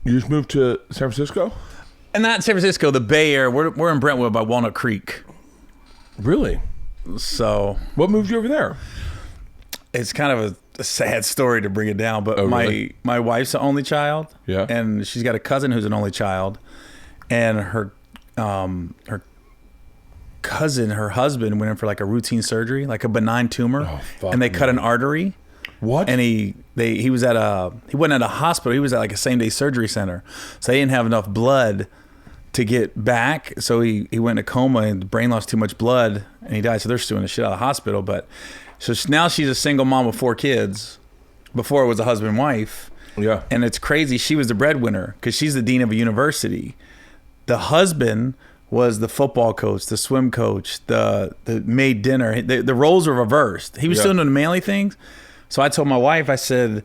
You just moved to San Francisco? And not San Francisco, the Bay Area. We're in Brentwood by Walnut Creek. Really? So what moved you over there? It's kind of a sad story to bring it down, but really? my wife's the only child. Yeah. And she's got a cousin who's an only child. And her cousin, her husband, went in for like a routine surgery, like a benign tumor. And they cut an artery. What? And he wasn't at a hospital, he was at like a same day surgery center. So they didn't have enough blood to get back. So he went in a coma and the brain lost too much blood and he died. So they're suing the shit out of the hospital. But so now she's a single mom with 4 kids. Before it was a husband and wife. Yeah. And it's crazy. She was the breadwinner because she's the dean of a university. The husband was the football coach, the swim coach, the made dinner. The roles were reversed. He was still doing the manly things. So I told my wife, I said,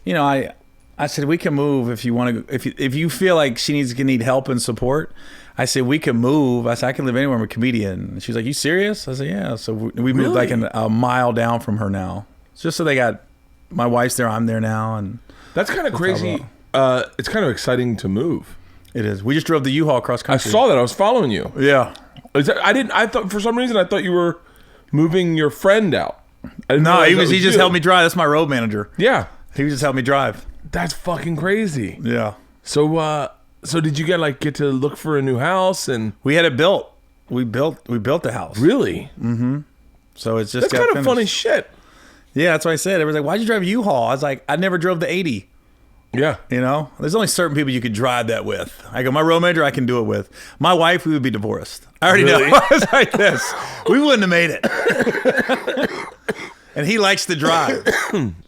you know, I said, we can move if you want to, if you feel like she need help and support. I said, we can move. I said, I can live anywhere. I'm a comedian. And she's like, you serious? I said, yeah. So we moved like a mile down from her now. It's just so they got, my wife's there, I'm there now. And that's kind of crazy. It's kind of exciting to move. It is. We just drove the U-Haul across country. I saw that. I was following you. Yeah. I thought for some reason, I thought you were moving your friend out. No, he just helped me drive. That's my road manager. Yeah. He just helped me drive. That's fucking crazy. Yeah. So did you get to look for a new house? And we had it built. We built the house. Really? Mm-hmm. So it's just that's kind of funny shit. Yeah, that's what I said. Everyone's like, why'd you drive a U-Haul? I was like, I never drove the 80. Yeah. You know, there's only certain people you could drive that with. I go, my road manager, I can do it with. My wife, we would be divorced. I already know. I was like this. We wouldn't have made it. And he likes to drive.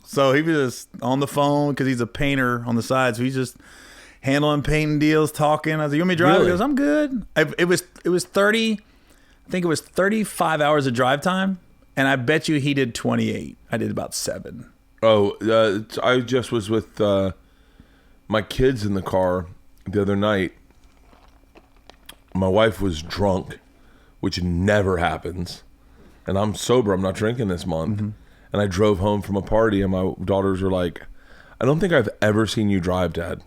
So he was just on the phone because he's a painter on the side. So he's just handling painting deals, talking. I was like, you want me to drive? Really? He goes, I'm good. It was 30, I think it was 35 hours of drive time. And I bet you he did 28. I did about 7. Oh, I just was with my kids in the car the other night. My wife was drunk, which never happens. And I'm sober. I'm not drinking this month. Mm-hmm. And I drove home from a party and my daughters were like, I don't think I've ever seen you drive, Dad.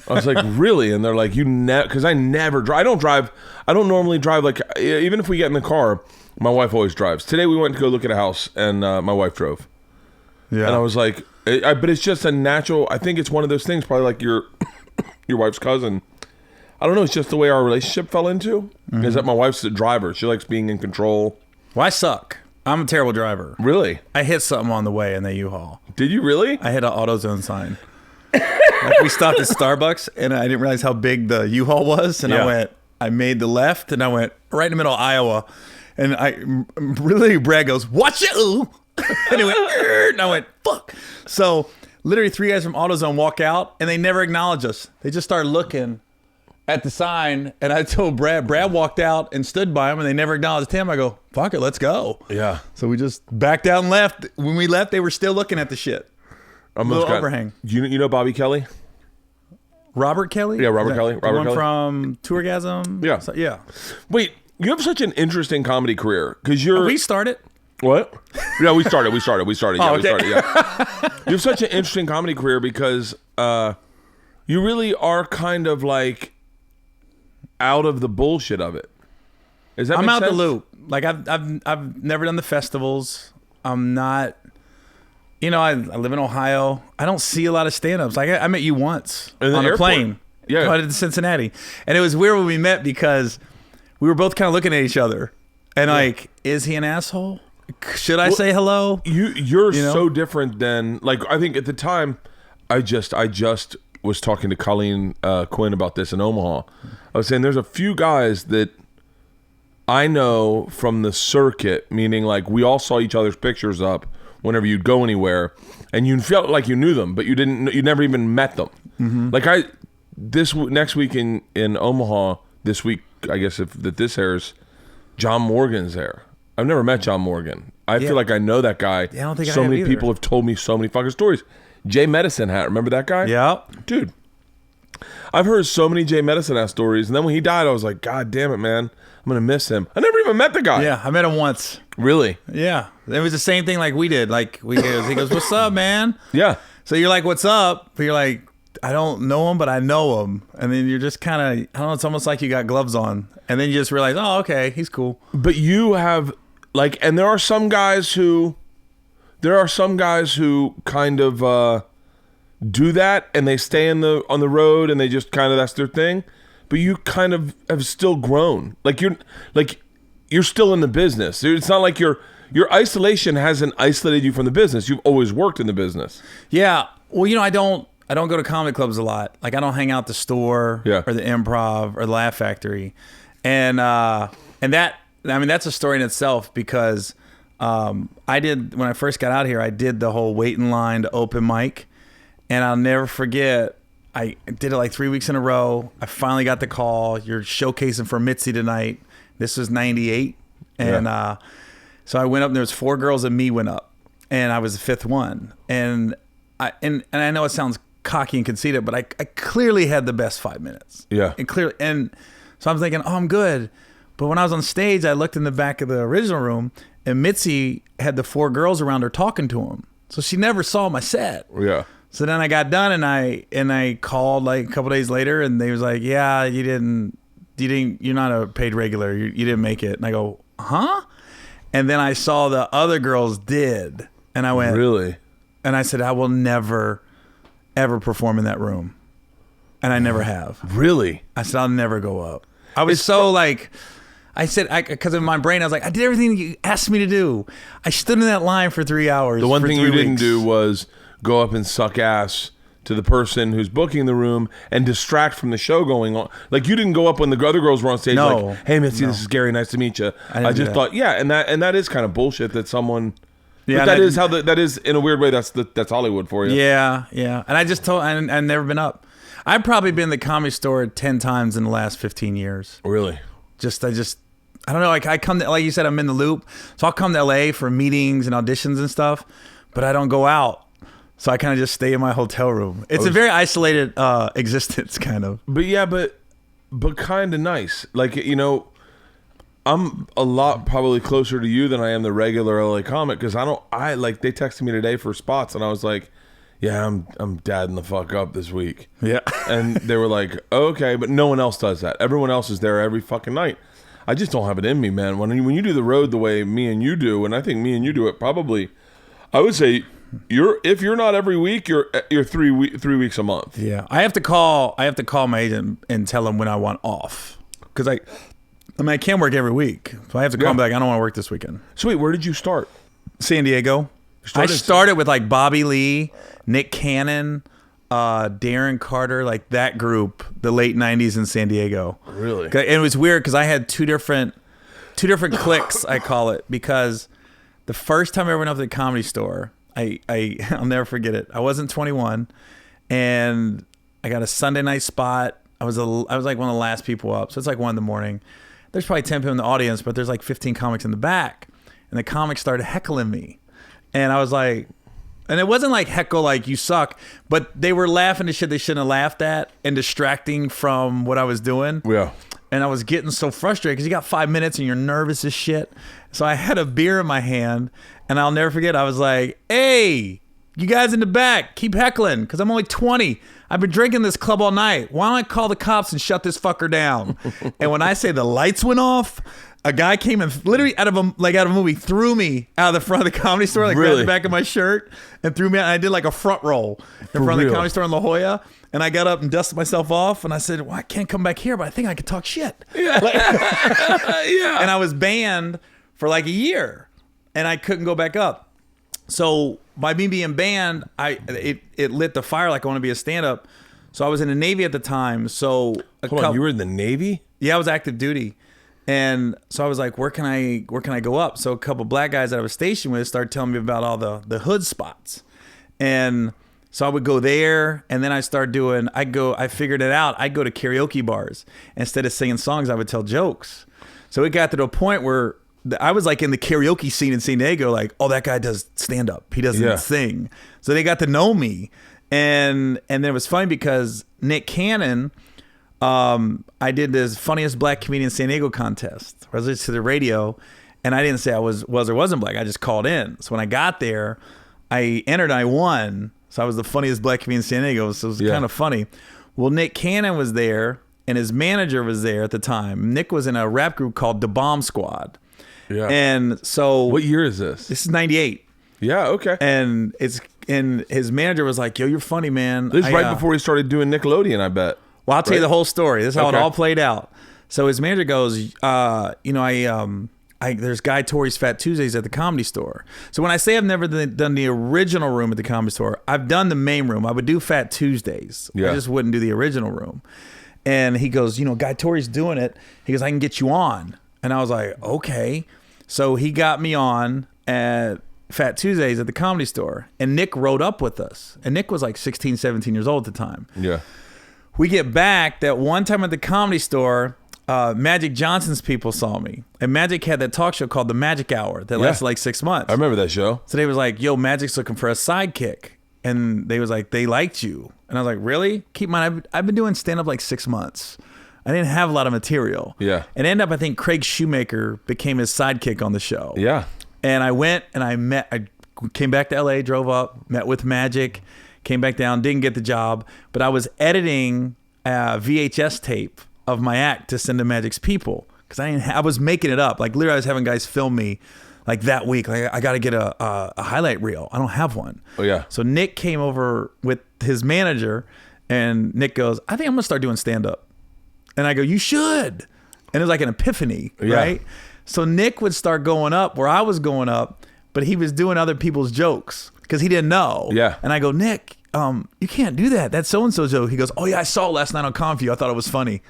I was like, really? And they're like, because I never drive. I don't normally drive. Like, even if we get in the car, my wife always drives. Today we went to go look at a house and my wife drove. Yeah. And I was like, but it's just a natural, I think it's one of those things, probably like your wife's cousin. I don't know. It's just the way our relationship fell into. Mm-hmm. Is that my wife's a driver. She likes being in control. Well, I suck. I'm a terrible driver. Really? I hit something on the way in the U-Haul. Did you really? I hit an AutoZone sign. Like we stopped at Starbucks and I didn't realize how big the U-Haul was. And I made the left and I went right in the middle of Iowa. And Brad goes, watch it. And he went, and I went, fuck. So literally 3 guys from AutoZone walk out and they never acknowledge us. They just start looking at the sign, and I told Brad walked out and stood by him, and they never acknowledged him. I go, fuck it, let's go. Yeah. So we just backed out and left. When we left, they were still looking at the shit. Little overhang. You know Bobby Kelly? Robert Kelly? Yeah, Robert Kelly. Robert Kelly from Tourgasm? Yeah. So, yeah. Wait, you have such an interesting comedy career because you're. We started. What? Yeah, we started. Yeah, we started. Yeah, okay. We started. Yeah. You have such an interesting comedy career because you really are kind of like out of the bullshit of it. Is that? I'm out sense? the loop. Like I've never done the festivals. I'm not. You know, I live in Ohio. I don't see a lot of stand-ups. Like I met you once on a plane. Yeah. Headed to Cincinnati, and it was weird when we met because we were both kind of looking at each other, and like, is he an asshole? Should I say hello? You're so different than, like, I think at the time, I just was talking to Colleen Quinn about this in Omaha. I was saying there's a few guys that I know from the circuit, meaning like we all saw each other's pictures up whenever you'd go anywhere, and you felt like you knew them, but you never even met them. Mm-hmm. Like next week in Omaha, this week, I guess if this airs, John Morgan's there. I've never met John Morgan. I feel like I know that guy. Yeah, I don't think so I have many either. people have told me so many fucking stories. Jay Medicine Hat, remember that guy? Yeah. Dude, I've heard so many Jay Medicine Hat stories, and then when he died, I was like, God damn it, man. I'm going to miss him. I never even met the guy. Yeah, I met him once. Really? Yeah. It was the same thing like we did. Like he goes, what's up, man? Yeah. So you're like, what's up? But you're like, I don't know him, but I know him. And then you're just kind of, I don't know, it's almost like you got gloves on. And then you just realize, oh, okay, he's cool. But you have, like, and there are some guys who kind of do that, and they stay on the road, and they just kind of, that's their thing. But you kind of have still grown. Like, you're still in the business. It's not like your isolation hasn't isolated you from the business. You've always worked in the business. Yeah. Well, you know, I don't go to comedy clubs a lot. Like, I don't hang out at the store or the Improv or the Laugh Factory. And that, I mean, that's a story in itself because when I first got out here, I did the whole wait in line to open mic. And I'll never forget, I did it like 3 weeks in a row. I finally got the call. You're showcasing for Mitzi tonight. This was 98. And so I went up, and there was 4 girls and me went up. And I was the 5th one. And I know it sounds cocky and conceited, but I clearly had the best 5 minutes. Yeah. And so I'm thinking, oh, I'm good. But when I was on stage, I looked in the back of the original room, and Mitzi had the 4 girls around her talking to them. So she never saw my set. Yeah. So then I got done, and I called like a couple days later, and they was like, yeah, you're not a paid regular. You didn't make it. And I go, huh? And then I saw the other girls did. And I went, really? And I said, I will never, ever perform in that room. And I never have. Really? I said, I'll never go up. I was I said, because in my brain, I was like, I did everything you asked me to do. I stood in that line for 3 hours. The one thing you didn't weeks. do was go up and suck ass to the person who's booking the room and distract from the show going on. Like, you didn't go up when the other girls were on stage like, hey, Mitzi, this is Gary, nice to meet you. I just thought, and that is kind of bullshit that someone... Yeah, but that is in a weird way, that's Hollywood for you. Yeah. And I just told, I've never been up. I've probably been in the Comedy Store 10 times in the last 15 years. Really? I don't know, like, I come to, like you said, I'm in the loop. So I'll come to LA for meetings and auditions and stuff, but I don't go out. So I kind of just stay in my hotel room. It's a very isolated existence, kind of. But yeah, but kind of nice. Like, you know, I'm a lot probably closer to you than I am the regular LA comic, because they texted me today for spots, and I was like, yeah, I'm dadding the fuck up this week. Yeah. And they were like, okay, but no one else does that. Everyone else is there every fucking night. I just don't have it in me, man. When you do the road the way me and you do, and I think me and you do it probably, I would say if you're not every week, you're 3 weeks a month. Yeah. I have to call my agent and tell him when I want off, because I can't work every week. So I have to call him back. I don't want to work this weekend. So wait, where did you start? San Diego. I started with like Bobby Lee, Nick Cannon, Darren Carter, like that group, the late 90s in San Diego. Really? And it was weird because I had two different cliques, I call it, because the first time I went up to the Comedy Store, I'll never forget it. I wasn't 21, and I got a Sunday night spot. I was like one of the last people up, so it's like 1 a.m. There's probably 10 people in the audience, but there's like 15 comics in the back, and the comics started heckling me, and I was like, and it wasn't like heckle like you suck, but they were laughing at shit they shouldn't have laughed at and distracting from what I was doing. Yeah. And I was getting so frustrated because you got 5 minutes and you're nervous as shit. So I had a beer in my hand, and I'll never forget. I was like, hey, you guys in the back, keep heckling, because I'm only 20. I've been drinking this club all night. Why don't I call the cops and shut this fucker down? And when I say the lights went off, a guy came and literally out of a movie threw me out of the front of the Comedy Store, like grabbed the back of my shirt and threw me out. And I did like a front roll in front of the Comedy Store in La Jolla. And I got up and dusted myself off, and I said, well, I can't come back here, but I think I could talk shit. Yeah. Yeah. And I was banned for like a year, and I couldn't go back up. So by me being banned, it lit the fire like I want to be a stand-up. So I was in the Navy at the time. So Hold on, you were in the Navy? Yeah, I was active duty. And so I was like, where can I go up? So a couple black guys that I was stationed with started telling me about all the hood spots. And so I would go there, and then I figured it out. I'd go to karaoke bars. Instead of singing songs, I would tell jokes. So it got to the point where I was like in the karaoke scene in San Diego, like, oh, that guy does stand up. He doesn't sing. So they got to know me. And then it was funny because Nick Cannon, I did this funniest black comedian in San Diego contest. I was listening to the radio, and I didn't say I was or wasn't black. I just called in. So when I got there, I entered and I won. So I was the funniest black comedian in San Diego. So it was kind of funny. Well, Nick Cannon was there, and his manager was there at the time. Nick was in a rap group called The Bomb Squad. Yeah. And so... What year is this? This is 98. Yeah, okay. And his manager was like, yo, you're funny, man. This is right before he started doing Nickelodeon, I bet. Well, I'll tell you the whole story. This is how it all played out. So his manager goes, there's Guy Tori's Fat Tuesdays at the Comedy Store. So when I say I've never done the original room at the Comedy Store, I've done the main room. I would do Fat Tuesdays. I just wouldn't do the original room. And he goes, Guy Tori's doing it. He goes, I can get you on. And I was like, okay. So he got me on at Fat Tuesdays at the Comedy Store. And Nick rode up with us. And Nick was like 16, 17 years old at the time. Yeah. We get back that one time at the Comedy Store, Magic Johnson's people saw me. And Magic had that talk show called The Magic Hour that lasted like 6 months. I remember that show. So they was like, yo, Magic's looking for a sidekick. And they was like, they liked you. And I was like, really? Keep in mind, I've been doing stand-up like 6 months. I didn't have a lot of material. Yeah. And ended up, I think Craig Shoemaker became his sidekick on the show. Yeah. And I went and I came back to LA, drove up, met with Magic, came back down, didn't get the job. But I was editing a VHS tape of my act to send to Magic's people. Because I was making it up. Like literally I was having guys film me like that week. Like I got to get a highlight reel. I don't have one. Oh yeah. So Nick came over with his manager and Nick goes, I think I'm going to start doing stand-up. And I go, you should. And it was like an epiphany, right? So Nick would start going up where I was going up, but he was doing other people's jokes because he didn't know. Yeah. And I go, Nick, you can't do that. That's so-and-so's joke. He goes, oh yeah, I saw it last night on Confview. I thought it was funny.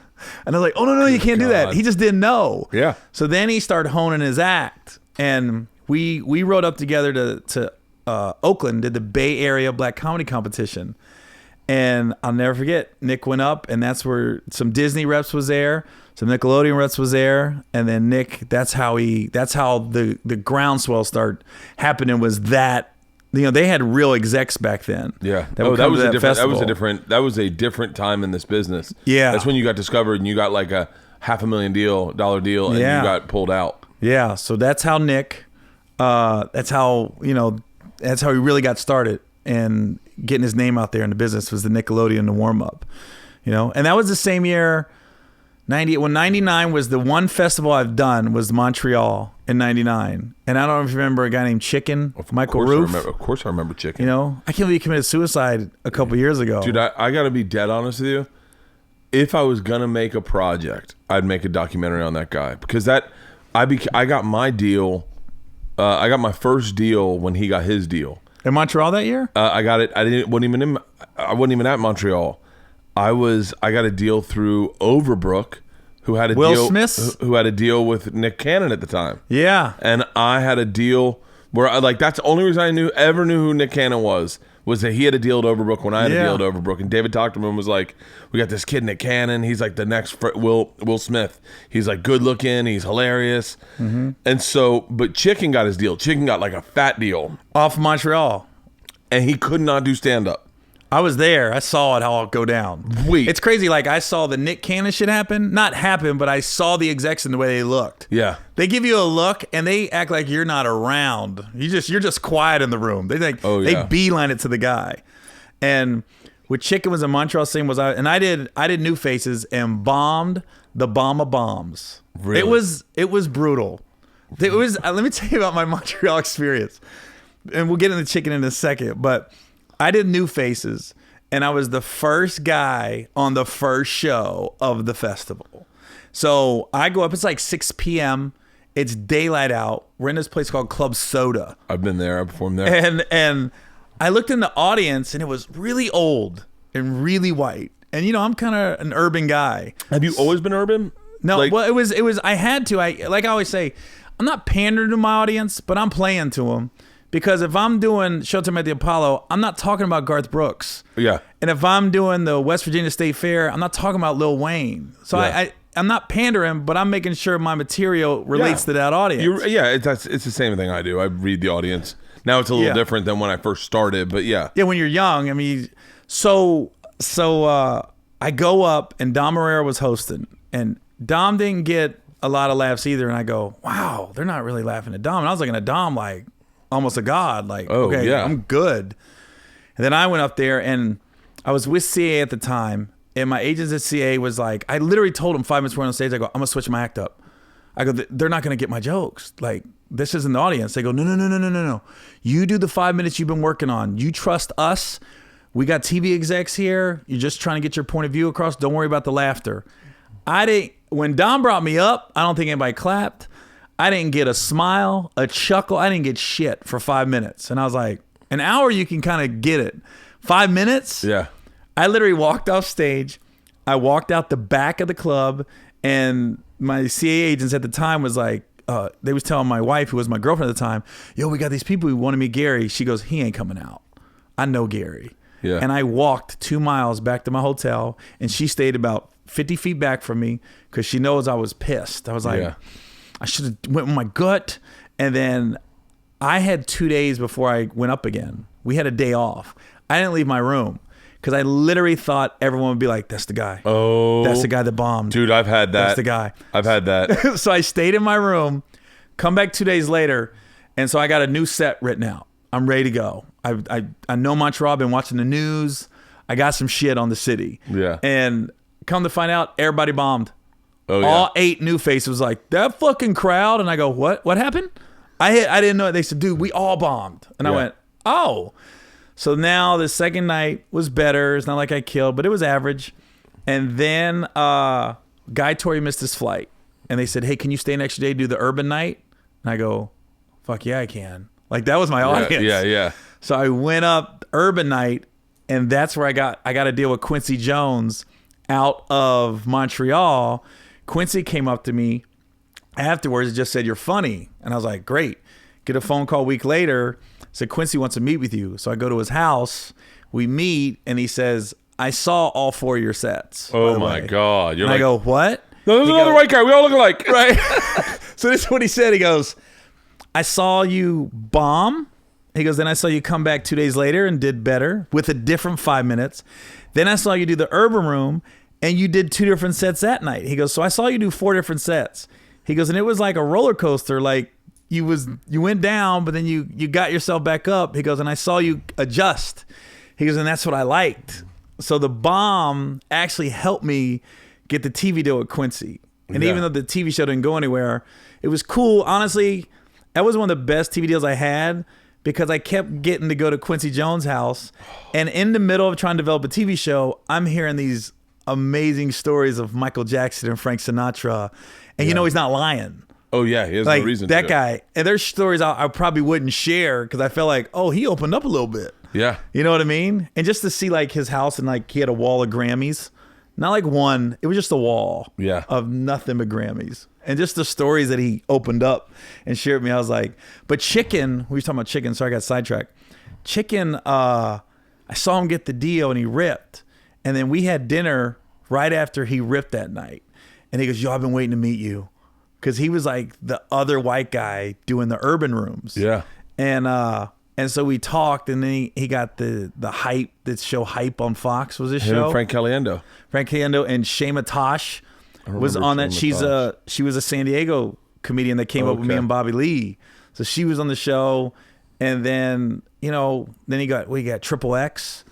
And I was like, oh no, you can't do that. He just didn't know. Yeah. So then he started honing his act. And we rode up together to Oakland, did the Bay Area Black Comedy Competition. And I'll never forget, Nick went up, and that's where some Disney reps was there, some Nickelodeon reps was there, and then Nick, that's how the groundswell started happening. Was that they had real execs back then. Yeah, that was a different time in this business. Yeah, that's when you got discovered and you got like a $500,000 deal, and you got pulled out. Yeah, so that's how Nick, that's how he really got started and getting his name out there in the business was the Nickelodeon, the warm up, and that was the same year, 98. When 99 was the one festival I've done was Montreal in 99, and I don't know if you remember a guy named Chicken, Michael Roof. Of course, I remember Chicken. I can't believe he committed suicide a couple years ago. Dude, I got to be dead honest with you. If I was gonna make a project, I'd make a documentary on that guy because I got my deal. I got my first deal when he got his deal. In Montreal that year? I got it. I wasn't even at Montreal. I got a deal through Overbrook, who had a who had a deal with Nick Cannon at the time. Yeah. And I had a deal where that's the only reason I ever knew who Nick Cannon was that he had a deal at Overbrook when I had a deal at Overbrook. And David talked to him and was like, we got this kid Nick Cannon. He's like the next Will Smith. He's like good looking. He's hilarious. Mm-hmm. And so, but Chicken got his deal. Chicken got like a fat deal. Off Montreal. And he could not do stand-up. I was there. I saw it all go down. It's crazy. Like I saw the Nick Cannon shit happen. Not happen, but I saw the execs in the way they looked. Yeah. They give you a look and they act like you're not around. You're just quiet in the room. They beeline it to the guy. And with Chicken was in Montreal, same I did New Faces and bombed the bomb of bombs. Really? It was brutal. It was. Let me tell you about my Montreal experience, and we'll get into Chicken in a second, but. I did New Faces, and I was the first guy on the first show of the festival. So I go up, it's like 6 p.m. It's daylight out. We're in this place called Club Soda. I've been there. I performed there. And I looked in the audience, and it was really old and really white. And, I'm kind of an urban guy. Have you always been urban? No, well, it was, I had to. Like I always say, I'm not pandering to my audience, but I'm playing to them. Because if I'm doing Showtime at the Apollo, I'm not talking about Garth Brooks. Yeah. And if I'm doing the West Virginia State Fair, I'm not talking about Lil Wayne. So I'm not pandering, but I'm making sure my material relates to that audience. It's the same thing I do. I read the audience. Now it's a little different than when I first started, but yeah. Yeah, when you're young, I mean, so I go up and Dom Herrera was hosting, and Dom didn't get a lot of laughs either. And I go, wow, they're not really laughing at Dom. And I was looking at Dom like, almost a god, like, I'm good. And then I went up there, and I was with CA at the time, and my agents at CA was like, I literally told them 5 minutes before on stage, I go, I'm going to switch my act up. I go, they're not going to get my jokes. Like, this isn't the audience. They go, no. You do the 5 minutes you've been working on. You trust us. We got TV execs here. You're just trying to get your point of view across. Don't worry about the laughter. When Don brought me up, I don't think anybody clapped. I didn't get a smile, a chuckle. I didn't get shit for 5 minutes. And I was like, an hour, you can kind of get it. 5 minutes? Yeah. I literally walked off stage. I walked out the back of the club, and my CA agents at the time was like, they was telling my wife, who was my girlfriend at the time, yo, we got these people who want to meet Gary. She goes, he ain't coming out. I know Gary. Yeah. And I walked 2 miles back to my hotel, and she stayed about 50 feet back from me because she knows I was pissed. I was like, I should have went with my gut. And then I had 2 days before I went up again. We had a day off. I didn't leave my room because I literally thought everyone would be like, that's the guy. Oh. That's the guy that bombed. Dude, I've had that. That's the guy. I've had that. So I stayed in my room, come back 2 days later, and so I got a new set written out. I'm ready to go. I know Montreal. I've been watching the news. I got some shit on the city. Yeah. And come to find out, everybody bombed. Oh, yeah. All 8 new faces was like, that fucking crowd. And I go, what? What happened? I didn't know it. They said, dude, we all bombed. And I went, oh. So now the second night was better. It's not like I killed, but it was average. And then Guy Torrey missed his flight. And they said, hey, can you stay an extra day to do the urban night? And I go, fuck yeah, I can. Like, that was my audience. Yeah. So I went up urban night, and that's where I got to deal with Quincy Jones out of Montreal. Quincy came up to me afterwards and just said, you're funny. And I was like, great. Get a phone call a week later. Said, Quincy wants to meet with you. So I go to his house. We meet, and he says, I saw all 4 of your sets. Oh, my God. You're like, I go, what? No, there's another white guy. We all look alike. Right. So this is what he said. He goes, I saw you bomb. He goes, then I saw you come back 2 days later and did better with a different 5 minutes. Then I saw you do the urban room, and you did 2 different sets that night. He goes, so I saw you do 4 different sets. He goes, and it was like a roller coaster. Like you went down, but then you got yourself back up. He goes, and I saw you adjust. He goes, and that's what I liked. So the bomb actually helped me get the TV deal with Quincy. And even though the TV show didn't go anywhere, it was cool. Honestly, that was one of the best TV deals I had because I kept getting to go to Quincy Jones' house. And in the middle of trying to develop a TV show, I'm hearing these amazing stories of Michael Jackson and Frank Sinatra. And you know he's not lying. Oh, yeah. He has no reason to. That guy. And there's stories I probably wouldn't share because I felt like, oh, he opened up a little bit. Yeah. You know what I mean? And just to see like his house and like he had a wall of Grammys. Not like one. It was just a wall of nothing but Grammys. And just the stories that he opened up and shared with me, I was like, but Chicken, we were talking about Chicken, so I got sidetracked. Chicken, I saw him get the deal and he ripped. And then we had dinner right after he ripped that night. And he goes, yo, I've been waiting to meet you. Because he was like the other white guy doing the urban rooms. Yeah. And so we talked, and then he got the hype, that show Hype on Fox was his show. Frank Caliendo. And Shema Tosh was on that. She was a San Diego comedian that came up with me and Bobby Lee. So she was on the show, and then we got Triple X.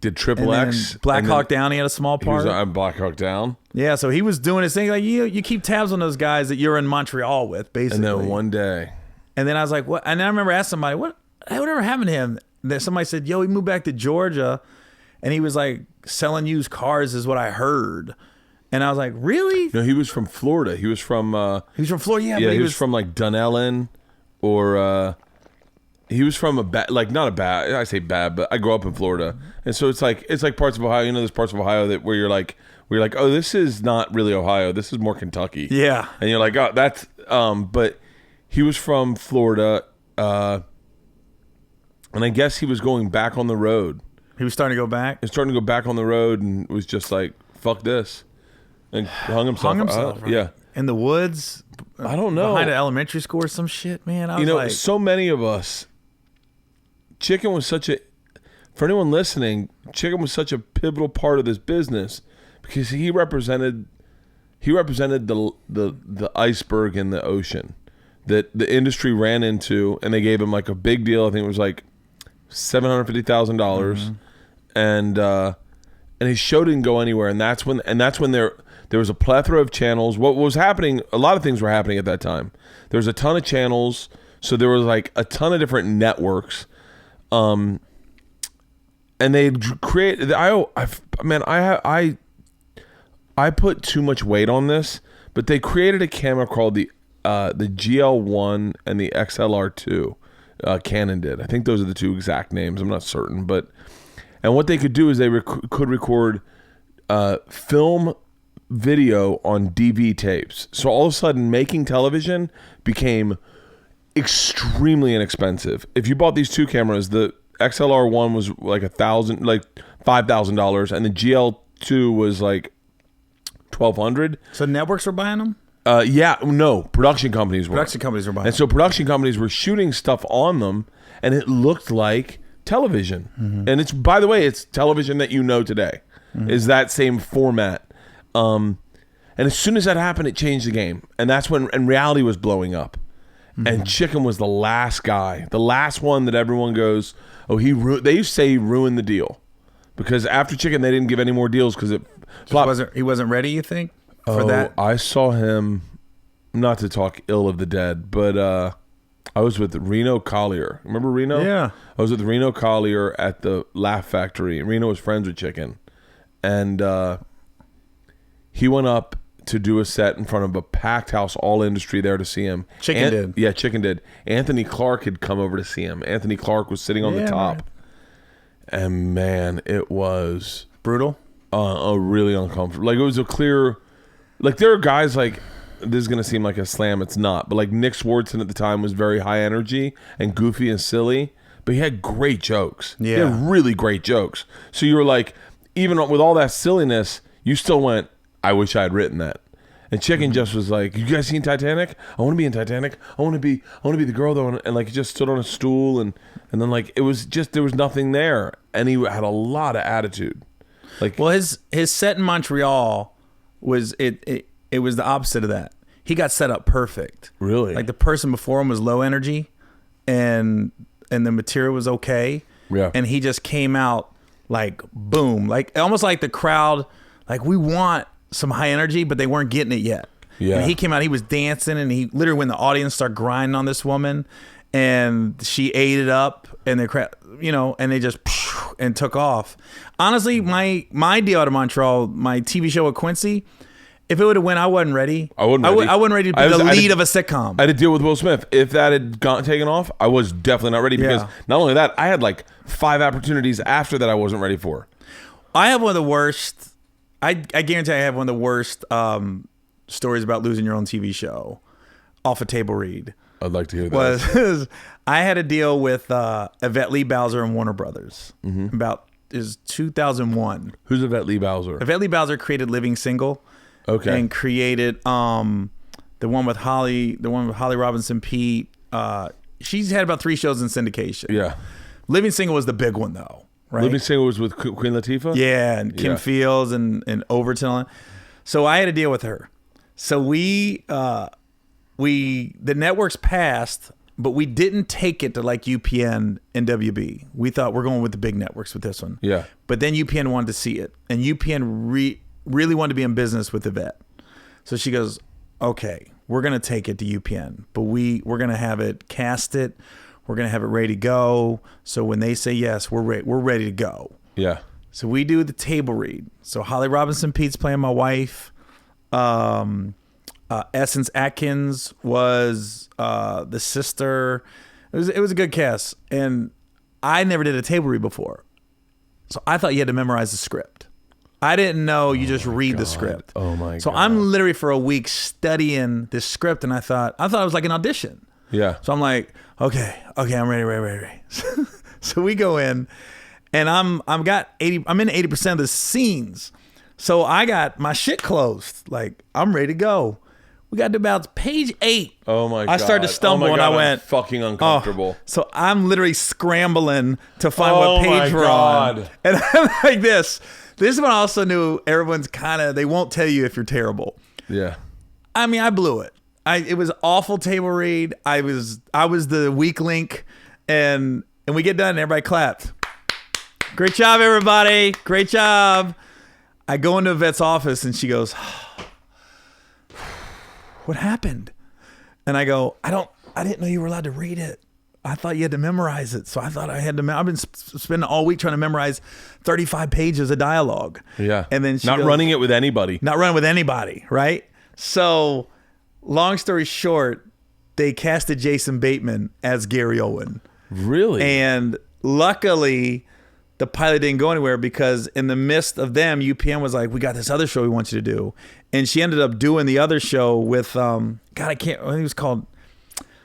Did Triple X Black Hawk Down? He had a small part. He was on Black Hawk Down. Yeah, so he was doing his thing. Like you keep tabs on those guys that you're in Montreal with, basically. And then one day, and then I was like, what? And I remember asking somebody, whatever happened to him? That somebody said, yo, he moved back to Georgia, and he was like selling used cars, is what I heard. And I was like, really? No, he was from Florida. He was from Florida. Yeah, but he was from like Dunellen, or he was from not a bad. I say bad, but I grew up in Florida, and so it's like parts of Ohio. There's parts of Ohio where you're like, oh, this is not really Ohio. This is more Kentucky. Yeah, and you're like, oh, that's. But he was from Florida, and I guess he was going back on the road. He was starting to go back. He was starting to go back on the road, and was just like, fuck this, and hung himself. Right? Yeah, in the woods. I don't know, behind an elementary school or some shit, man. I was like, so many of us. Chicken was for anyone listening, Chicken was such a pivotal part of this business because he represented the iceberg in the ocean that the industry ran into, and they gave him like a big deal. I think it was like $750,000, and his show didn't go anywhere. And that's when there was a plethora of channels. What was happening? A lot of things were happening at that time. There was a ton of channels, so there was like a ton of different networks. And they created. I put too much weight on this, but they created a camera called the GL1 and the XLR2. Canon did. I think those are the two exact names. I'm not certain, and what they could do is they could record film video on DV tapes. So all of a sudden, making television became extremely inexpensive. If you bought these two cameras, the XLR1 was like $5,000, and the GL2 was like $1,200. So networks were buying them? Production companies were. Production companies were buying. And so production companies were shooting stuff on them, and it looked like television. And it's, by the way, it's television that you know today. Is that same format. And as soon as that happened, it changed the game. And that's when reality was blowing up. And Chicken was the last guy, the last one that everyone goes, oh, they used to say he ruined the deal. Because after Chicken, they didn't give any more deals because it flopped. He wasn't ready, you think? For that? I saw him, not to talk ill of the dead, but I was with Reno Collier. Remember Reno? Yeah. I was with Reno Collier at the Laugh Factory. Reno was friends with Chicken. And he went up to do a set in front of a packed house, all industry there to see him. Chicken did. Yeah, Chicken did. Anthony Clark had come over to see him. Anthony Clark was sitting on the top. Right. And man, it was... Brutal? Really uncomfortable. Like, it was a clear... Like, there are guys like, this is going to seem like a slam, it's not, but like Nick Swardson at the time was very high energy and goofy and silly, but he had great jokes. Yeah. He had really great jokes. So you were like, even with all that silliness, you still went, I wish I had written that. And Chicken just was like, you guys seen Titanic? I want to be in Titanic. I want to be the girl though. And like, he just stood on a stool and then like, it was just, there was nothing there. And he had a lot of attitude. Like, well, his set in Montreal was it was the opposite of that. He got set up perfect. Really? Like the person before him was low energy and the material was okay. Yeah. And he just came out like boom. Like almost like the crowd, like we want some high energy, but they weren't getting it yet. Yeah. And he came out, he was dancing, and he literally, when the audience started grinding on this woman and she ate it up and the crowd, and they just and took off. Honestly, my deal out of Montreal, my TV show with Quincy, if it would have went, I wasn't ready. I wasn't ready to be the lead of a sitcom. I had to deal with Will Smith. If that had taken off, I was definitely not ready because not only that, I had like 5 opportunities after that I wasn't ready for. I have one of the worst. I guarantee I have one of the worst stories about losing your own TV show off a table read. I'd like to hear that. Was I had a deal with Yvette Lee Bowser and Warner Brothers about 2001. Who's Yvette Lee Bowser? Yvette Lee Bowser created Living Single. Okay. And created the one with Holly Robinson Pete. She's had about 3 shows in syndication. Yeah. Living Single was the big one though, right? Living Single was with Queen Latifah? Yeah, and Kim Fields and Overton. So I had a deal with her. So the networks passed, but we didn't take it to like UPN and WB. We thought we're going with the big networks with this one. Yeah. But then UPN wanted to see it, and UPN really wanted to be in business with Yvette. So she goes, okay, we're going to take it to UPN, but we're going to have it cast it. We're going to have it ready to go. So when they say yes, we're ready to go. Yeah. So we do the table read. So Holly Robinson Pete's playing my wife. Essence Atkins was the sister. It was a good cast. And I never did a table read before. So I thought you had to memorize the script. I didn't know you just read the script. Oh my God. So I'm literally for a week studying this script, and I thought it was like an audition. Yeah. So I'm like, okay, I'm ready. So we go in, and I'm in 80% of the scenes. So I got my shit closed. Like, I'm ready to go. We got to about page 8. Oh my God. I started to stumble, and I went, I'm fucking uncomfortable. So I'm literally scrambling to find what page we're on. And I'm like this. This is when I also knew everyone's they won't tell you if you're terrible. Yeah. I mean, I blew it. It was awful table read. I was the weak link, and And we get done and everybody clapped. Great job, everybody. Great job. I go into Yvette's office and she goes, what happened? And I go, I didn't know you were allowed to read it. I thought you had to memorize it. So I thought I had to. I've been spending all week trying to memorize 35 pages of dialogue. Yeah. And then she not goes, running it with anybody. Not running with anybody, right? So, long story short, they casted Jason Bateman as Gary Owen. Really? And luckily, the pilot didn't go anywhere because in the midst of them, UPN was like, we got this other show we want you to do. And she ended up doing the other show with, I think it was called,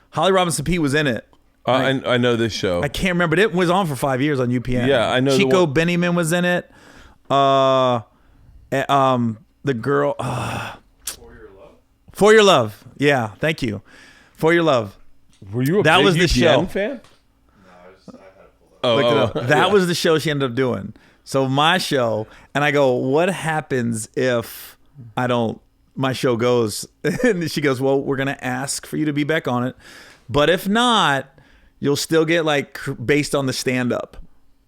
Holly Robinson Peete was in it. I know this show. I can't remember, but it was on for 5 years on UPN. Yeah, I know. Chico Benjamin was in it. The girl... For Your Love. Yeah, thank you. For Your Love. Were you a that big was the UPN show. fan? That was the show she ended up doing. So my show, and I go, what happens if my show goes? And she goes, well, we're going to ask for you to be back on it. But if not, you'll still get like based on the stand-up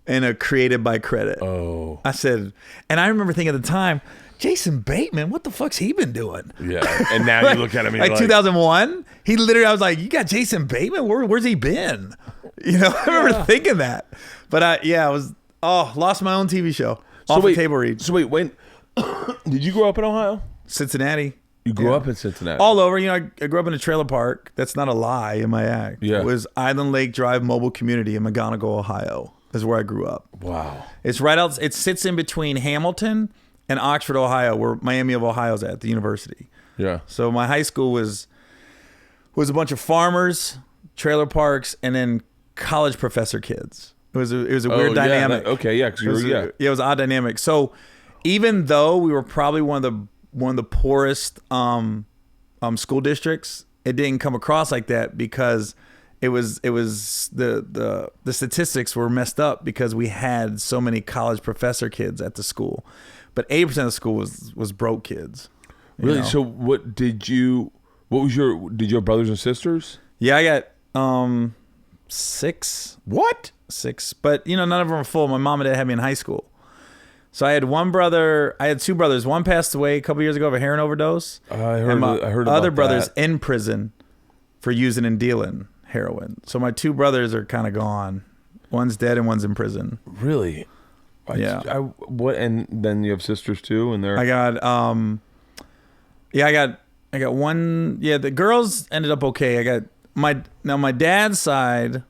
and a created by credit. Oh. I said, and I remember thinking at the time, Jason Bateman, what the fuck's he been doing? Yeah, and now you look at him and you're like 2001, he literally, I was like, you got Jason Bateman? Where's he been? You know, I remember thinking that. But I was, lost my own TV show. Off a table read. So when, did you grow up in Ohio? Cincinnati. You grew up in Cincinnati? All over. You know, I grew up in a trailer park. That's not a lie in my act. Yeah. It was Island Lake Drive Mobile Community in McGonigal, Ohio. Is where I grew up. Wow. It's right out. It sits in between Hamilton and Oxford, Ohio, where Miami of Ohio's at, the university. Yeah. So my high school was a bunch of farmers, trailer parks, and then college professor kids. It was a weird dynamic. Because it was an odd dynamic. So even though we were probably one of the poorest school districts, it didn't come across like that because it was the statistics were messed up because we had so many college professor kids at the school, but 80% of the school was broke kids. Really? So did you have brothers and sisters? Yeah, I got 6. What? 6, but none of them were full. My mom and dad had me in high school. So I had two brothers. One passed away a couple years ago of a heroin overdose. I heard about other brothers that. in prison for using and dealing heroin. So my 2 brothers are kind of gone. One's dead and one's in prison. Really? Yeah. And then you have sisters too, and they're. I got I got one. Yeah, the girls ended up okay. I got my dad's side.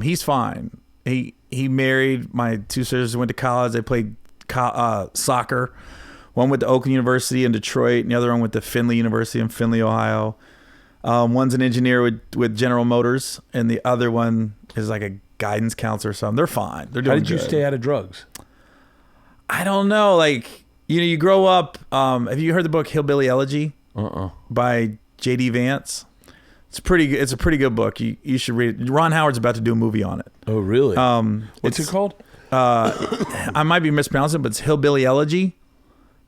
He's fine. He married. My 2 sisters went to college. They played soccer. One went to Oakland University in Detroit, and the other one went to Findlay University in Findlay, Ohio. One's an engineer with General Motors, and the other one is like a guidance counselor or something. They're fine. They're doing How did you good. stay out of drugs? I don't know. Like, you grow up. Have you heard the book Hillbilly Elegy? By J.D. Vance? It's a pretty good book. You should read it. Ron Howard's about to do a movie on it. Oh, really? What's it called? I might be mispronouncing it, but it's Hillbilly Elegy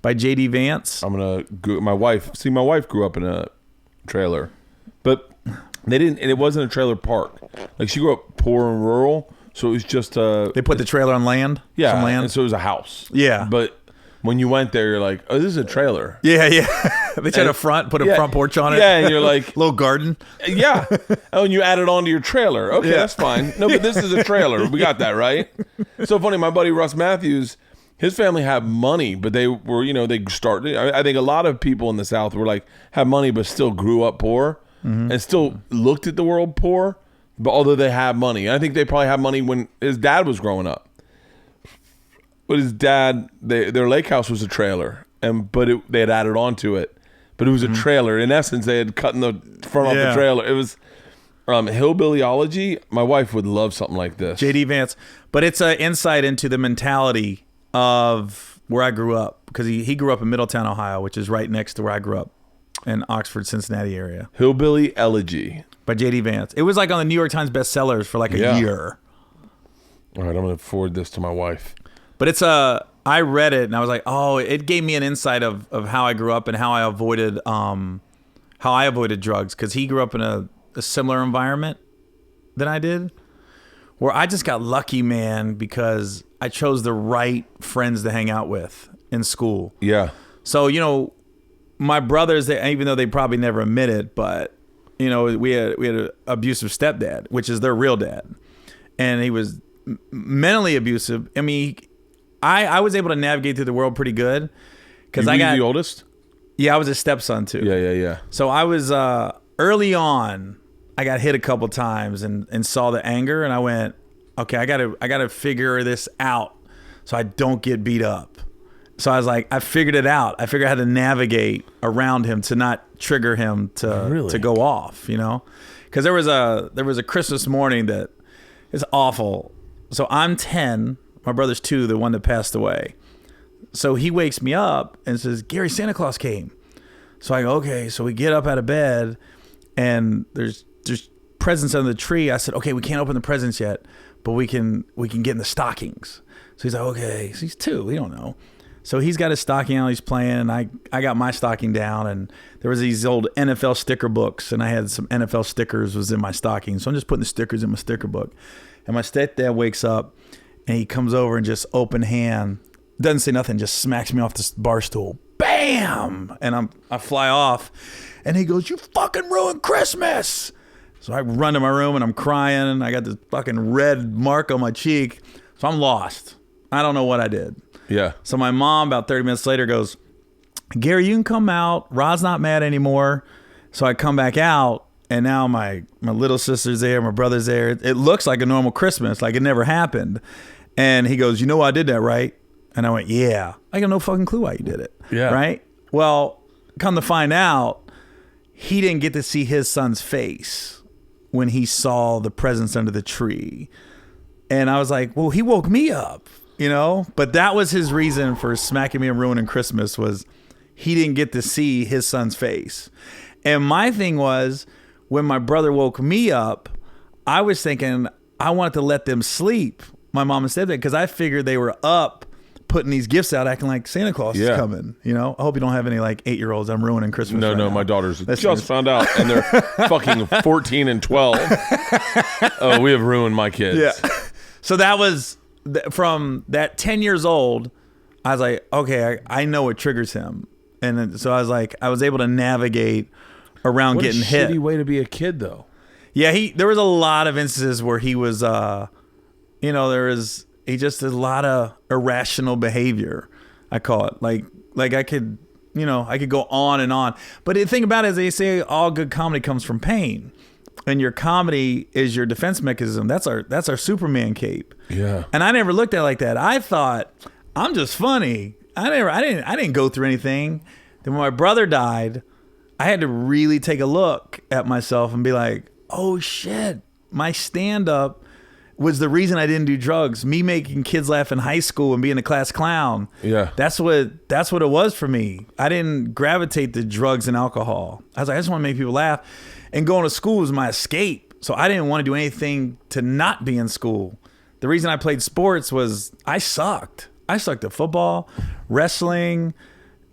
by J.D. Vance. I'm gonna go. My wife grew up in a trailer, but they didn't. And it wasn't a trailer park. Like, she grew up poor and rural, so it was just They put the trailer on land. Yeah, some land. and so it was a house. Yeah, but when you went there, you're like, oh, this is a trailer. Yeah. They tried to put a front porch on it. Yeah, and you're like, little garden. Yeah. Oh, and you add it onto your trailer. Okay, that's fine. No, but this is a trailer. We got that, right? So funny. My buddy Russ Matthews, his family had money, but they were, they started. I think a lot of people in the South were like, had money, but still grew up poor and still looked at the world poor. But although they had money, I think they probably had money when his dad was growing up. But his dad, their lake house was a trailer, they had added on to it. But it was a trailer. In essence, they had cut the front off the trailer. It was hillbillyology. My wife would love something like this. J.D. Vance. But it's an insight into the mentality of where I grew up. Because he grew up in Middletown, Ohio, which is right next to where I grew up in Oxford, Cincinnati area. Hillbilly Elegy. By J.D. Vance. It was like on the New York Times bestsellers for like a year. All right, I'm going to forward this to my wife. But I read it and I was like, oh, it gave me an insight of how I grew up and how I avoided drugs. Because he grew up in a similar environment than I did, where I just got lucky, man, because I chose the right friends to hang out with in school. Yeah. So, you know, my brothers, even though they probably never admit it, but, you know, we had an abusive stepdad, which is their real dad. And he was mentally abusive. I mean, I was able to navigate through the world pretty good. Because I got the oldest? Yeah, I was a stepson too. Yeah. So I was early on. I got hit a couple times and saw the anger, and I went, okay, I gotta figure this out so I don't get beat up. So I was like, I figured it out. I figured out how to navigate around him to not trigger him to go off. You know, because there was a Christmas morning that is awful. So I'm 10. My brother's 2, the one that passed away. So he wakes me up and says, Gary, Santa Claus came. So I go, okay. So we get up out of bed and there's presents under the tree. I said, okay, we can't open the presents yet, but we can get in the stockings. So he's like, okay. So he's 2. We don't know. So he's got his stocking out. He's playing. And I got my stocking down, and there was these old NFL sticker books, and I had some NFL stickers was in my stocking. So I'm just putting the stickers in my sticker book. And my stepdad wakes up and he comes over and just open hand, doesn't say nothing, just smacks me off this bar stool. Bam! And I fly off. And he goes, you fucking ruined Christmas. So I run to my room and I'm crying. I got this fucking red mark on my cheek. So I'm lost. I don't know what I did. Yeah. So my mom, about 30 minutes later, goes, Gary, you can come out. Rod's not mad anymore. So I come back out, and now my little sister's there, my brother's there. It looks like a normal Christmas, like it never happened. And he goes, you know I did that, right? And I went, yeah. I got no fucking clue why you did it. Yeah. Right? Well, come to find out, he didn't get to see his son's face when he saw the presents under the tree. And I was like, well, he woke me up, you know? But that was his reason for smacking me and ruining Christmas, was he didn't get to see his son's face. And my thing was, when my brother woke me up, I was thinking I wanted to let them sleep, my mom and stepdad, because I figured they were up putting these gifts out, acting like Santa Claus is coming. You know, I hope you don't have any like 8-year-olds. I'm ruining Christmas. No, right now. My daughters just found out, and they're fucking 14 and 12. Oh, we have ruined my kids. Yeah. So that was from that 10 years old. I was like, okay, I know what triggers him, and then, so I was like, I was able to navigate around What getting a hit. shitty way to be a kid, though. Yeah, there was a lot of instances where he was, he just did a lot of irrational behavior, I call it. Like I could go on and on. But the thing about it is, they say all good comedy comes from pain, and your comedy is your defense mechanism. That's our Superman cape. Yeah. And I never looked at it like that. I thought, I'm just funny. I didn't go through anything. Then when my brother died, I had to really take a look at myself and be like, oh shit, my stand-up was the reason I didn't do drugs. Me making kids laugh in high school and being a class clown. Yeah. That's what it was for me. I didn't gravitate to drugs and alcohol. I was like, I just want to make people laugh. And going to school was my escape. So I didn't want to do anything to not be in school. The reason I played sports was I sucked. I sucked at football, wrestling,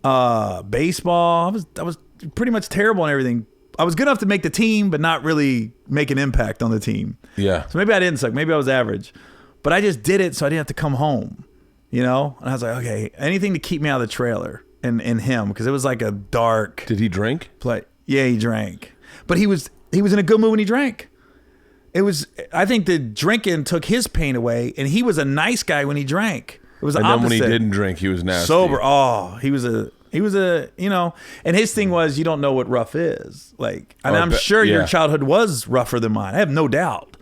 baseball. I was pretty much terrible in everything. I was good enough to make the team, but not really make an impact on the team. Yeah. So maybe I didn't suck. Maybe I was average. But I just did it so I didn't have to come home, you know? And I was like, okay, anything to keep me out of the trailer and him, because it was like a dark... Did he drink? play. Yeah, he drank. But he was in a good mood when he drank. I think the drinking took his pain away, and he was a nice guy when he drank. It was the and opposite. then when he didn't drink, he was nasty. Sober. Oh, he was a, and his thing was, you don't know what rough is. Like, and I'm sure your childhood was rougher than mine. I have no doubt.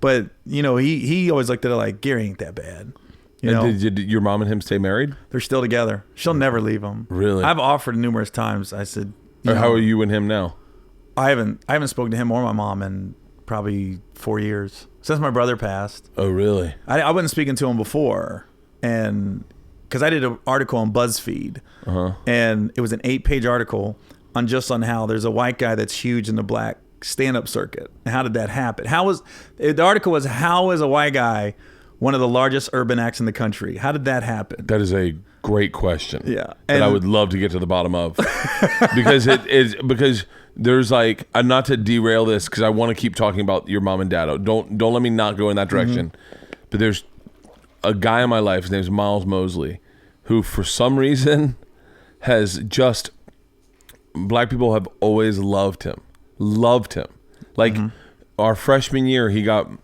But, he always looked at it like, Gary ain't that bad. Did your mom and him stay married? They're still together. She'll never leave him. Really? I've offered numerous times. I said, how are you and him now? I haven't spoken to him or my mom in probably 4 years since my brother passed. Oh, really? I wasn't speaking to him before, and because I did an article on BuzzFeed, and it was an 8-page article on how there's a white guy that's huge in the black stand-up circuit. And how did that happen? The article was, how is a white guy one of the largest urban acts in the country. How did that happen? That is a great question. Yeah. That I would love to get to the bottom of. because there's like, not to derail this, because I want to keep talking about your mom and dad. Don't let me not go in that direction. But there's a guy in my life, his name's Miles Mosley, who for some reason has just, black people have always loved him. Like our freshman year, he got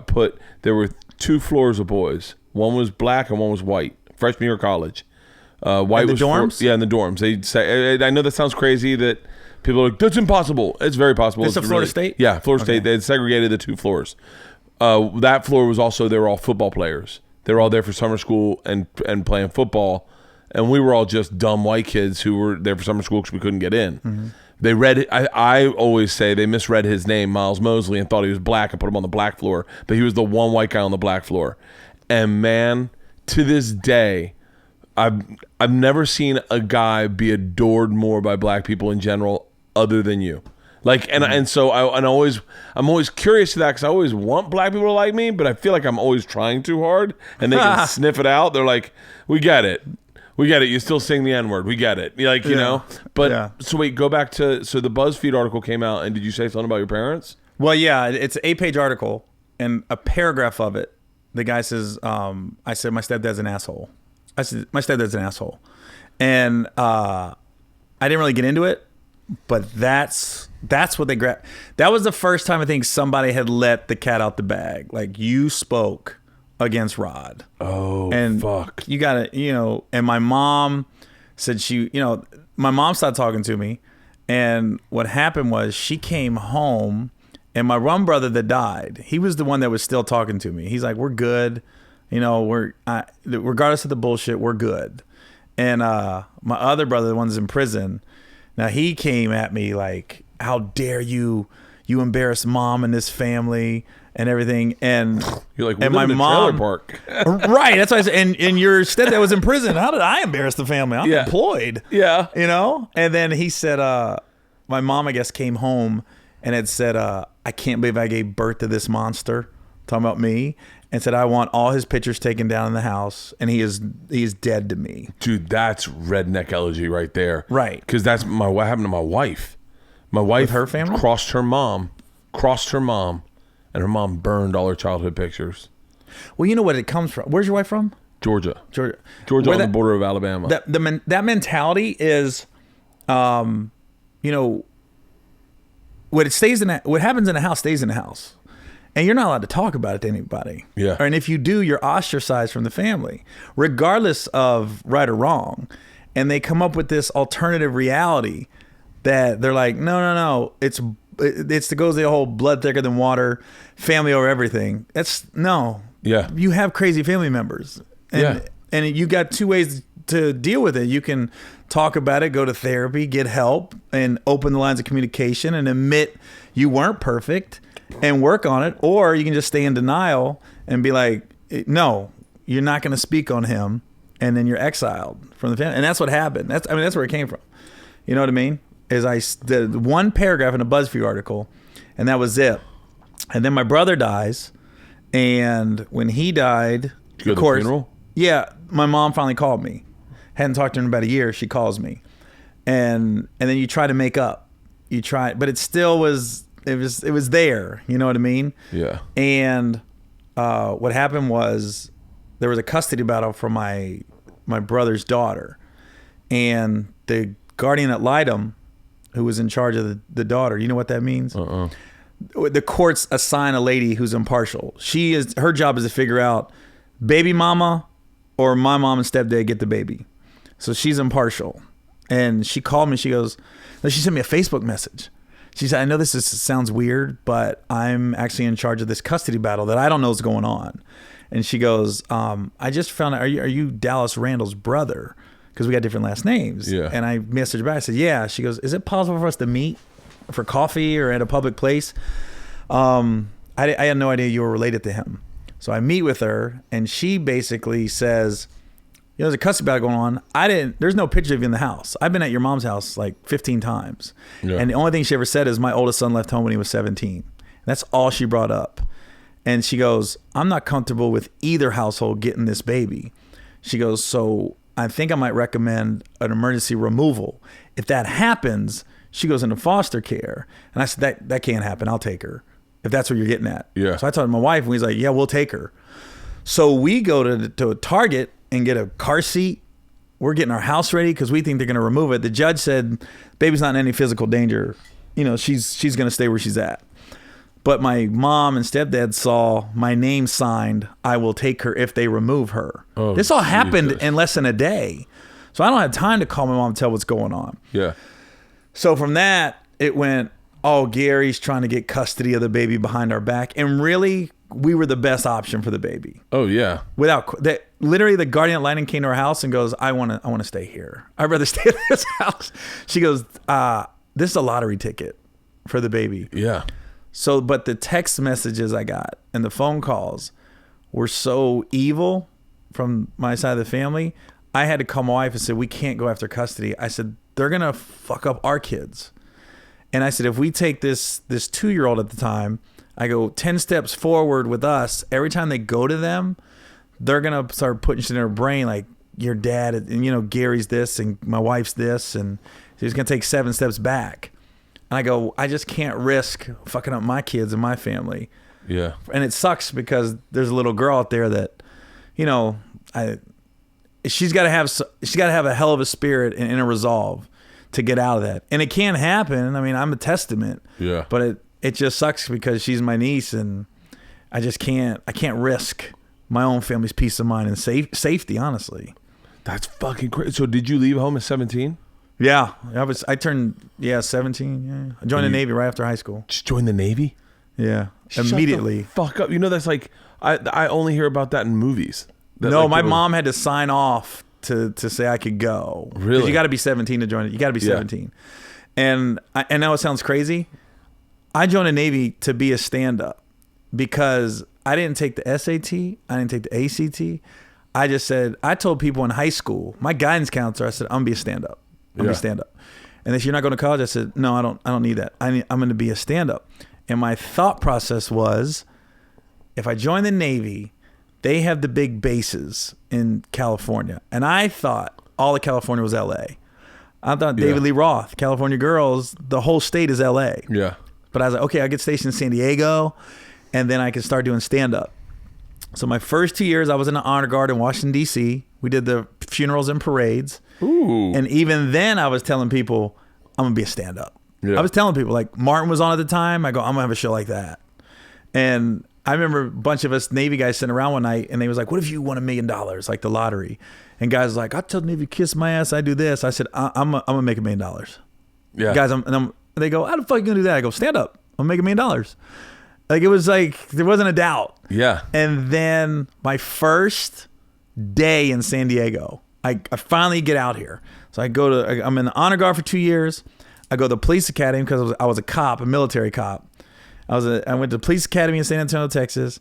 put, there were 2 floors of boys. One was black and one was white. Freshman year of college. White was dorms? Yeah, in the dorms. They say, I know that sounds crazy that people are like, that's impossible. It's very possible. It's a Florida State? Yeah, Florida State. They had segregated the 2 floors. That floor was also, they were all football players. They were all there for summer school and playing football. And we were all just dumb white kids who were there for summer school because we couldn't get in. They read, I always say they misread his name, Miles Mosley, and thought he was black and put him on the black floor. But he was the one white guy on the black floor. And man, to this day, I've never seen a guy be adored more by black people in general other than you. Like, and so I'm always curious to that, because I always want black people to like me, but I feel like I'm always trying too hard, and they can sniff it out. They're like, we get it. You still sing the N-word. We get it. Like, you know. But so wait, go back to, so the BuzzFeed article came out, and did you say something about your parents? Well, yeah, it's an 8-page article, and a paragraph of it, the guy says, I said, my stepdad's an asshole. I said, my stepdad's an asshole. And I didn't really get into it, but that's what they grabbed. That was the first time I think somebody had let the cat out the bag. Like, you spoke against Rod. Oh, and fuck. You got to, and my mom said my mom started talking to me, and what happened was she came home, and my one brother that died, he was the one that was still talking to me. He's like, we're good. Regardless of the bullshit, we're good. And my other brother, the one that's in prison, now he came at me like, how dare you embarrass mom and this family and everything. And you're like, and my mom, trailer park. Right. That's why I said, and your stepdad was in prison. How did I embarrass the family? I'm employed. Yeah. And then he said, my mom, I guess, came home and had said, I can't believe I gave birth to this monster, talking about me, and said, I want all his pictures taken down in the house, and he is dead to me. Dude, that's redneck elegy right there. Right. Because that's what happened to my wife. My wife, with her family, crossed her mom, and her mom burned all her childhood pictures. Well, you know what it comes from. Where's your wife from? Georgia on the border of Alabama. That mentality is, what happens in a house stays in the house. And you're not allowed to talk about it to anybody. Yeah. And if you do, you're ostracized from the family, regardless of right or wrong. And they come up with this alternative reality that they're like, no, it goes the whole blood thicker than water, family over everything. Yeah. You have crazy family members. And you got 2 ways to deal with it. You can talk about it, go to therapy, get help, and open the lines of communication and admit you weren't perfect and work on it, or you can just stay in denial and be like, no, you're not going to speak on him, and then you're exiled from the family. And that's what happened. That's where it came from. You know what I mean? Is the one paragraph in a BuzzFeed article, and that was it. And then my brother dies, and when he died, did you go to the funeral? Yeah, my mom finally called me. Hadn't talked to her in about a year. She calls me, and then you try to make up. You try, but it still was. It was there. You know what I mean? Yeah. And what happened was there was a custody battle for my brother's daughter, and the guardian ad litem, who was in charge of the daughter. You know what that means? The courts assign a lady who's impartial. Her job is to figure out baby mama or my mom and stepdad get the baby. So she's impartial. And she called me. She sent me a Facebook message. She said, I know this sounds weird, but I'm actually in charge of this custody battle that I don't know what's going on. And she goes, I just found out, are you Dallas Randall's brother? Because we got different last names. Yeah. And I messaged her back. I said, yeah. She goes, is it possible for us to meet for coffee or at a public place? I had no idea you were related to him. So I meet with her, and she basically says, there's a custody battle going on. There's no picture of you in the house. I've been at your mom's house like 15 times. Yeah. And the only thing she ever said is my oldest son left home when he was 17. And that's all she brought up. And she goes, I'm not comfortable with either household getting this baby. She goes, so I think I might recommend an emergency removal. If that happens, she goes into foster care. And I said, that can't happen. I'll take her, if that's what you're getting at. Yeah. So I told my wife, and he's like, yeah, we'll take her. So we go to a Target and get a car seat. We're getting our house ready because we think they're going to remove it. The judge said, baby's not in any physical danger. You know, she's going to stay where she's at. But my mom and stepdad saw my name signed, I will take her if they remove her. Oh, this all happened Jesus. in less than a day. So I don't have time to call my mom and tell what's going on. Yeah. So from that, it went, oh, Gary's trying to get custody of the baby behind our back. And really, we were the best option for the baby. Oh, yeah. Literally, the guardian ad litem came to our house and goes, I want to stay here. I'd rather stay at this house. She goes, this is a lottery ticket for the baby. Yeah. So, but the text messages I got and the phone calls were so evil from my side of the family. I had to call my wife and say, we can't go after custody. I said, they're going to fuck up our kids. And I said, if we take this 2-year-old at the time, I go 10 steps forward with us. Every time they go to them, they're going to start putting shit in their brain like, your dad, and, you know, Gary's this and my wife's this. And he's going to take 7 steps back. And I go, I just can't risk fucking up my kids and my family. Yeah. And it sucks because there's a little girl out there that, you know, she's got to have a hell of a spirit and a resolve to get out of that. And it can't happen. I mean, I'm a testament. Yeah. But it just sucks because she's my niece and I can't risk my own family's peace of mind and safety, honestly. That's fucking crazy. So did you leave home at 17? Yeah, I turned 17. Yeah, I joined the Navy right after high school. Just join the Navy? Yeah, Shut immediately. The fuck up. You know, that's like I only hear about that in movies. No, my mom had to sign off to say I could go. Really? 'Cause you got to be 17 to join it. You got to be 17. And I know it sounds crazy. I joined the Navy to be a stand-up because I didn't take the SAT. I didn't take the ACT. I just said, I told people in high school, my guidance counselor, I said, I'm going to be a stand-up. I'm going to stand up. And they said, you're not going to college? I said, no, I don't need that. I'm going to be a stand-up. And my thought process was, if I join the Navy, they have the big bases in California. And I thought all of California was LA. I thought David Lee Roth, California Girls, the whole state is LA. Yeah. But I was like, okay, I get stationed in San Diego, and then I can start doing stand-up. So my first 2 years, I was in the honor guard in Washington, D.C. We did the funerals and parades. Ooh. And even then, I was telling people, I'm going to be a stand-up. Yeah. I was telling people, like, Martin was on at the time. I go, I'm going to have a show like that. And I remember a bunch of us Navy guys sitting around one night, and they was like, what if you won $1 million, like the lottery? And guys was like, I tell the Navy, kiss my ass, I do this. I said, I'm going to make $1 million. Yeah. Guys, they go, how the fuck are you going to do that? I go, stand up. I'm going to make $1 million. Like, it was like, there wasn't a doubt. Yeah. And then my first day in San Diego, I finally get out here. So I'm in the honor guard for 2 years. I go to the police academy because I was a cop, a military cop. I went to the police academy in San Antonio, Texas.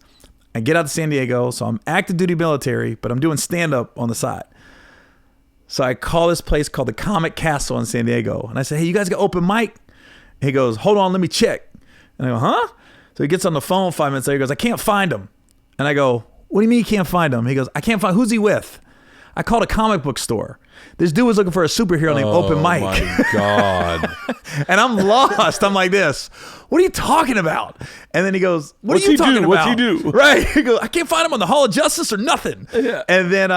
I get out to San Diego. So I'm active duty military, but I'm doing stand up on the side. So I call this place called the Comic Castle in San Diego. And I say, hey, you guys got open mic? He goes, hold on, let me check. And I go, huh? So he gets on the phone 5 minutes later. He goes, I can't find him. And I go, what do you mean you can't find him? He goes, I can't find, who's he with? I called a comic book store. This dude was looking for a superhero named Open Mike. Oh my God. And I'm lost. I'm like this. What are you talking about? And then he goes, What's are you talking about? What's he do? Right. He goes, I can't find him on the Hall of Justice or nothing. Yeah. And then,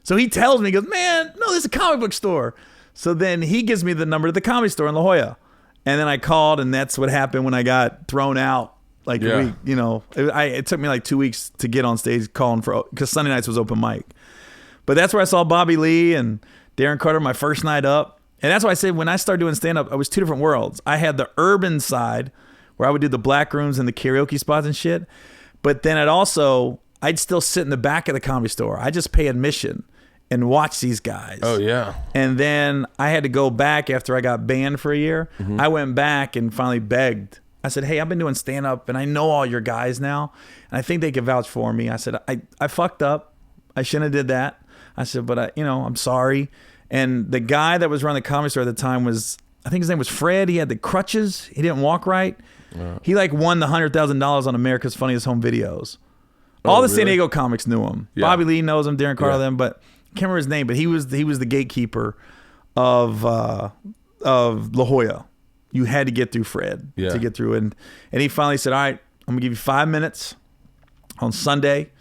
so he tells me, he goes, man, no, this is a comic book store. So then he gives me the number to the comedy store in La Jolla. And then I called, and that's what happened when I got thrown out. Like a week, you know, it took me like 2 weeks to get on stage calling because Sunday nights was open mic. But that's where I saw Bobby Lee and Darren Carter my first night up. And that's why I said when I started doing stand-up, I was two different worlds. I had the urban side where I would do the black rooms and the karaoke spots and shit. But then I'd still sit in the back of the comedy store. I just pay admission and watch these guys. Oh, yeah. And then I had to go back after I got banned for a year. Mm-hmm. I went back and finally begged. I said, hey, I've been doing stand-up, and I know all your guys now, and I think they can vouch for me. I said, I fucked up. I shouldn't have did that. I said, but I'm sorry. And the guy that was running the comedy store at the time I think his name was Fred. He had the crutches. He didn't walk right. He like won the $100,000 on America's Funniest Home Videos. All the San Diego comics knew him. Yeah. Bobby Lee knows him, Darren Carl, them, but I can't remember his name. But he was the gatekeeper of La Jolla. You had to get through Fred to get through, and he finally said, "All right, I'm gonna give you 5 minutes on Sunday,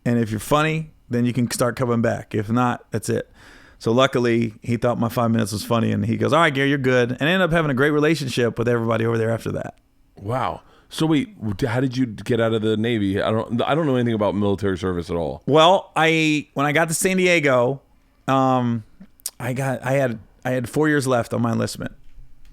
and if you're funny, then you can start coming back. If not, that's it." So luckily, he thought my 5 minutes was funny, and he goes, "All right, Gary, you're good," and I ended up having a great relationship with everybody over there after that. Wow. So wait, how did you get out of the Navy? I don't know anything about military service at all. Well, when I got to San Diego, I had 4 years left on my enlistment.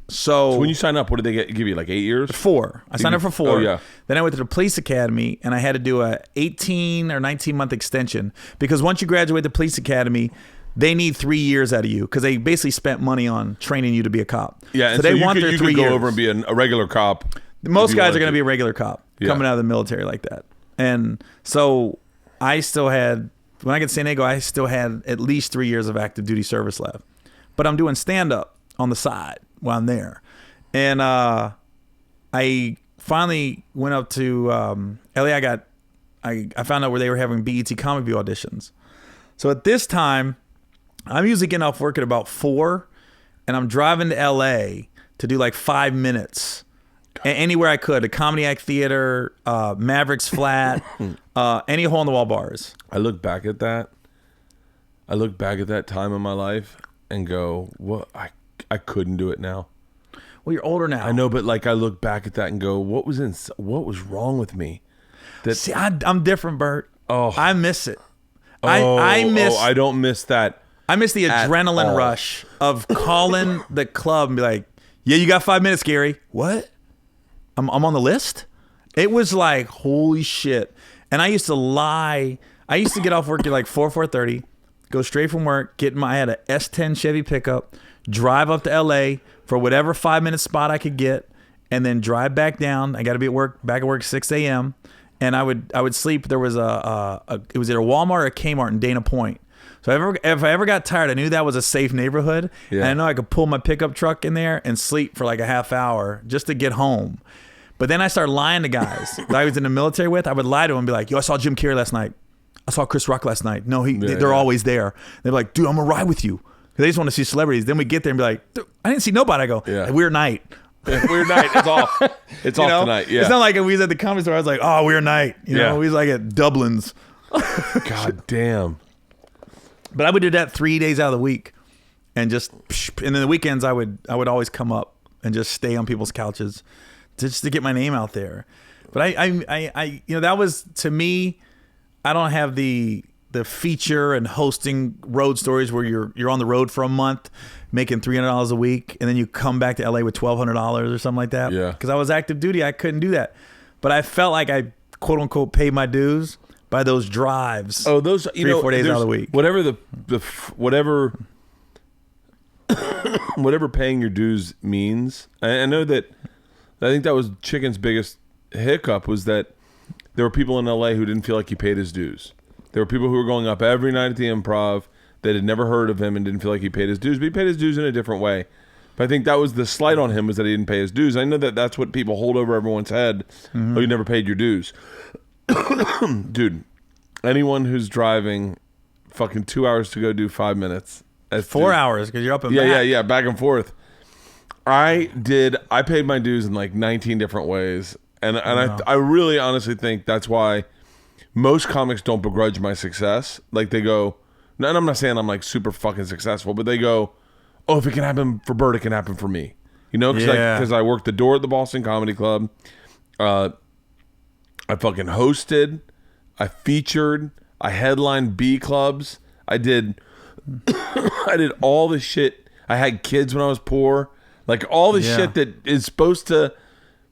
So when you sign up, what did they give you? Like 8 years? 4. I signed up for 4. Oh, yeah. Then I went to the police academy, and I had to do a 18 or 19 month extension because once you graduate the police academy, they need 3 years out of you because they basically spent money on training you to be a cop. Yeah, so they want their 3 years. You could go over and be a regular cop. Most guys are going to be a regular cop coming out of the military like that. And so I still had, when I got to San Diego, I still had at least 3 years of active duty service left. But I'm doing stand-up on the side while I'm there. And I finally went up to LA. I found out where they were having BET Comic View auditions. So at this time, I'm usually getting off work at about 4, and I'm driving to LA to do like 5 minutes anywhere I could. A Comedy Act Theater, Mavericks Flat, any hole in the wall bars. I look back at that. I look back at that time in my life and go, "What? I couldn't do it now." Well, you're older now. I know, but like I look back at that and go, "What was wrong with me?" See, I'm different, Bert. Oh, I miss it. I don't miss that. I miss the adrenaline rush of calling the club and be like, "Yeah, you got 5 minutes, Gary." What? I'm on the list? It was like, holy shit. And I used to lie. I used to get off work at like 4:30, go straight from work, I had a S10 Chevy pickup, drive up to LA for whatever 5-minute spot I could get, and then drive back down. I got to be back at work 6 a.m. And I would sleep. There was it was either a Walmart or a Kmart in Dana Point. So if I ever got tired, I knew that was a safe neighborhood. Yeah. And I know I could pull my pickup truck in there and sleep for like a half hour just to get home. But then I started lying to guys that I was in the military with. I would lie to them and be like, "Yo, I saw Jim Carrey last night. I saw Chris Rock last night." No, they're always there. They're like, "Dude, I'm going to ride with you." They just want to see celebrities. Then we get there and be like, "I didn't see nobody." I go, "Weird night." Weird night. It's off. It's off tonight. Yeah. It's not like we was at the comedy store. I was like, "Oh, weird night." You know, we was like at Dublin's. God damn. But I would do that 3 days out of the week, and then the weekends I would always come up and just stay on people's couches, just to get my name out there. But I that was, to me, I don't have the feature and hosting road stories where you're on the road for a month making $300 a week and then you come back to LA with $1,200 or something like that. Yeah. Because I was active duty, I couldn't do that. But I felt like I quote unquote paid my dues by those drives. Oh, those 3 or 4 days out of the week. Whatever whatever paying your dues means. I know that. I think that was Chicken's biggest hiccup, was that there were people in LA who didn't feel like he paid his dues. There were people who were going up every night at the Improv that had never heard of him and didn't feel like he paid his dues, but he paid his dues in a different way. But I think that was the slight on him, was that he didn't pay his dues. I know that that's what people hold over everyone's head. Mm-hmm. Oh, you never paid your dues. Dude, anyone who's driving fucking 2 hours to go do 5 minutes. 4 hours because you're up and back. Yeah, back and forth. I paid my dues in like 19 different ways. And I really honestly think that's why most comics don't begrudge my success. Like they go, and I'm not saying I'm like super fucking successful, but they go, "Oh, if it can happen for Bert, it can happen for me." You know, because I worked the door at the Boston Comedy Club. I fucking hosted. I featured. I headlined B clubs. I did all the shit. I had kids when I was poor. Like all the shit that is supposed to,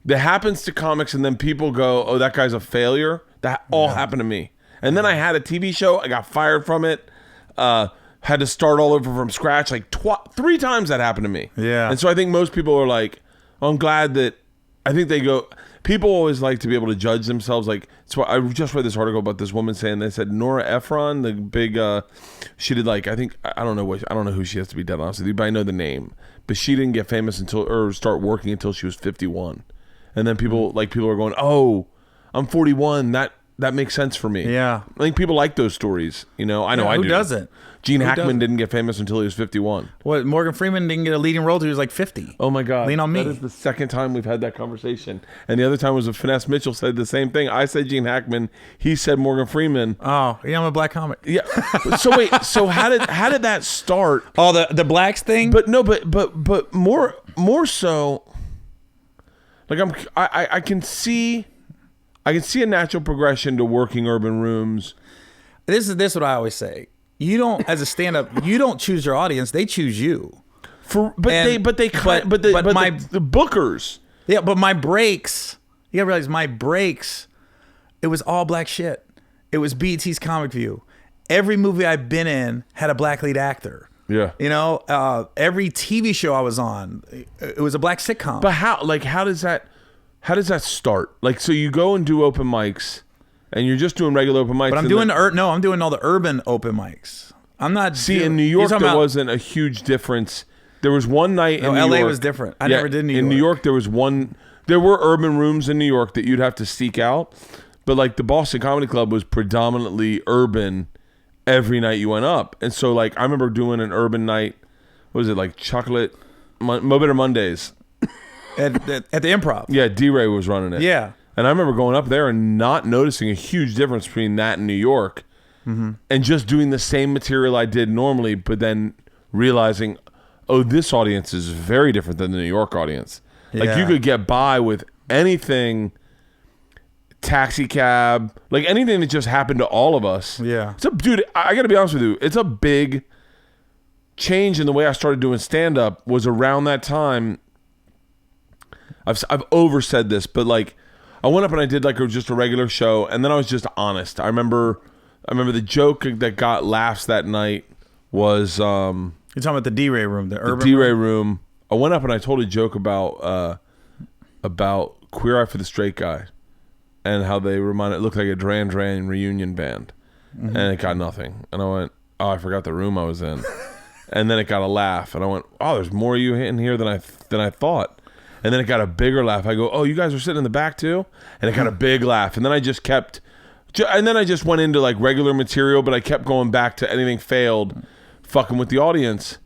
that happens to comics, and then people go, "Oh, that guy's a failure." That all happened to me. And then I had a TV show. I got fired from it. Had to start all over from scratch. Like 3 times that happened to me. Yeah. And so I think most people are like, "Oh, I'm glad that." I think they go. People always like to be able to judge themselves. Like, so I just read this article about this woman saying, they said Nora Ephron, the big, she did like, I don't know who she has, to be dead honest with you, but I know the name. But she didn't get famous or start working until she was 51. And then people are going, oh, I'm 41. That makes sense for me. Yeah. I think people like those stories. I know I do. Who doesn't? Gene Hackman didn't get famous until he was 51. What, Morgan Freeman didn't get a leading role till he was like 50. Oh my God. Lean on me. That is the second time we've had that conversation. And the other time was when Finesse Mitchell said the same thing. I said Gene Hackman. He said Morgan Freeman. Oh, yeah, I'm a black comic. Yeah. So wait, so how did that start? Oh, the blacks thing? But no, but more so, like I can see a natural progression to working urban rooms. This is what I always say. You don't, as a stand-up, you don't choose your audience; they choose you. The bookers. Yeah, but my breaks. You gotta realize my breaks. It was all black shit. It was BET's Comic View. Every movie I've been in had a black lead actor. Yeah. Every TV show I was on, it was a black sitcom. But how does that start? Like, so you go and do open mics. And you're just doing regular open mics. But I'm doing I'm doing all the urban open mics. I'm not. See, in New York, there wasn't a huge difference. There was one night in New York. LA was different. I never did New York. In New York, there were urban rooms in New York that you'd have to seek out. But like the Boston Comedy Club was predominantly urban every night you went up. And so like I remember doing an urban night. What was it, like Mo Better Mondays? At the Improv. Yeah, D-Ray was running it. Yeah. And I remember going up there and not noticing a huge difference between that and New York, and just doing the same material I did normally, but then realizing, oh, this audience is very different than the New York audience. Yeah. Like you could get by with anything, taxi cab, like anything that just happened to all of us. Yeah. Dude, I got to be honest with you. It's a big change in the way I started doing stand-up was around that time. I've oversaid this, but like, I went up and I did like just a regular show, and then I was just honest. I remember the joke that got laughs that night was You're talking about the D-Ray room, the urban D-Ray room. I went up and I told a joke about Queer Eye for the Straight Guy and how they it looked like a Duran Duran reunion band, and it got nothing. And I went, oh, I forgot the room I was in, and then it got a laugh, and I went, oh, there's more of you in here than I thought. And then it got a bigger laugh. I go, oh, you guys are sitting in the back too? And it got a big laugh. And then I just went into like regular material, but I kept going back to anything failed, fucking with the audience.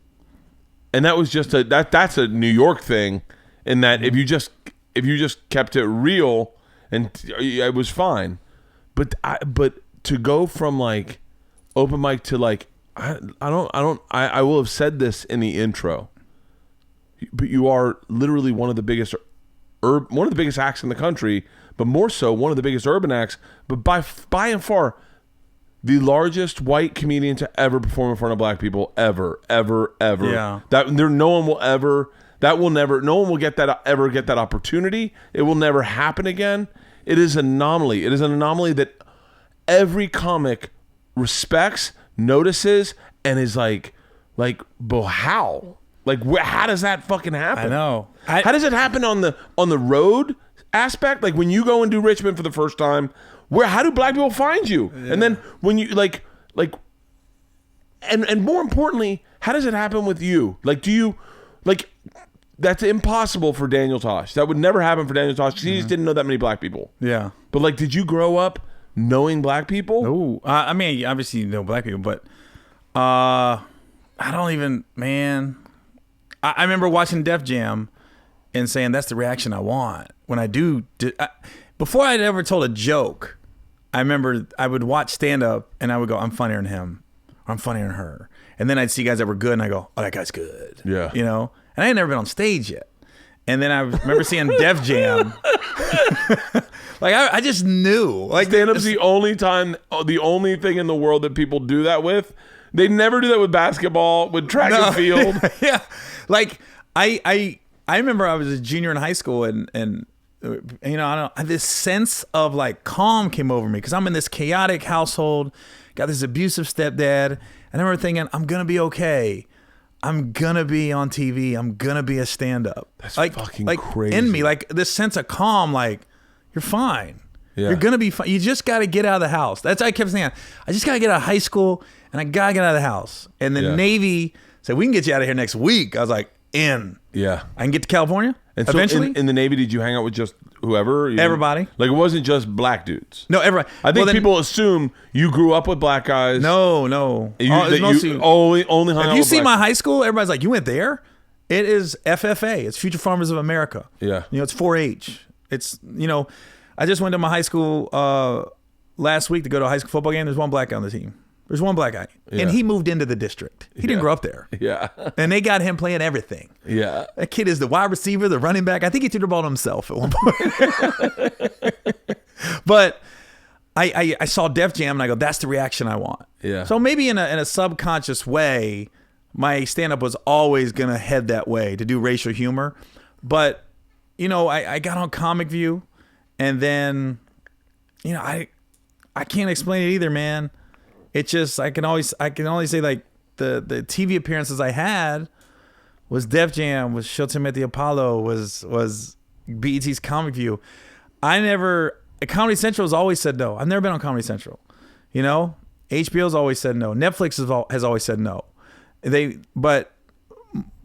And that was just that's a New York thing, in that if you just kept it real, and it was fine. But to go from like open mic to like I will have said this in the intro. But you are literally one of the biggest acts in the country, but more so one of the biggest urban acts. But by and far, the largest white comedian to ever perform in front of black people, ever. Yeah. No one will get that opportunity. It will never happen again. It is an anomaly. It is an anomaly that every comic respects, notices, and is like, but how? Like, how does that fucking happen? I know. How does it happen on the road aspect? Like when you go and do Richmond for the first time, how do black people find you? Yeah. And then when you and more importantly, how does it happen with you? Like, do you that's impossible for Daniel Tosh. That would never happen for Daniel Tosh because he just didn't know that many black people. Yeah. But like, did you grow up knowing black people? No. I mean, obviously you know black people, but I don't even, man. I remember watching Def Jam and saying that's the reaction I want when I do. Before I'd ever told a joke, I remember I would watch stand up and I would go, I'm funnier than him, or I'm funnier than her, and then I'd see guys that were good and I go, oh, that guy's good. Yeah, you know. And I had never been on stage yet, and then I remember seeing Def Jam. Like I just knew. Like stand up's the only thing in the world that people do that with. They never do that with basketball, with track and field. Yeah. Like I remember I was a junior in high school and you know, I don't know, this sense of like calm came over me because I'm in this chaotic household, got this abusive stepdad, and I remember thinking, I'm gonna be okay. I'm gonna be on TV. I'm gonna be a stand-up. That's like, fucking like crazy. In me, like this sense of calm, like you're fine. Yeah. You're gonna be fine. You just gotta get out of the house. That's what I kept saying. I just gotta get out of high school and I gotta get out of the house. And the Navy said, we can get you out of here next week. I was like, in. Yeah. I can get to California? And so Eventually, in the Navy, did you hang out with just whoever? Everybody. Like it wasn't just black dudes. No, everybody. I think people assume you grew up with black guys. No. You only hung out If you with see black my high school, everybody's like, "You went there?" It is FFA. It's Future Farmers of America. Yeah. It's 4-H. It's I just went to my high school last week to go to a high school football game. There's one black guy on the team. There's one black guy, and he moved into the district. He didn't grow up there. Yeah. And they got him playing everything. Yeah. That kid is the wide receiver, the running back. I think he threw the ball to himself at one point. But I saw Def Jam and I go, that's the reaction I want. Yeah. So maybe in a subconscious way, my stand-up was always going to head that way, to do racial humor. But, I got on Comic View, and then, I can't explain it either, man. It's just I can only say like the TV appearances I had was Def Jam, was Showtime at the Apollo, was BET's Comic View. Comedy Central has always said no. I've never been on Comedy Central. HBO's always said no. Netflix has always said no. But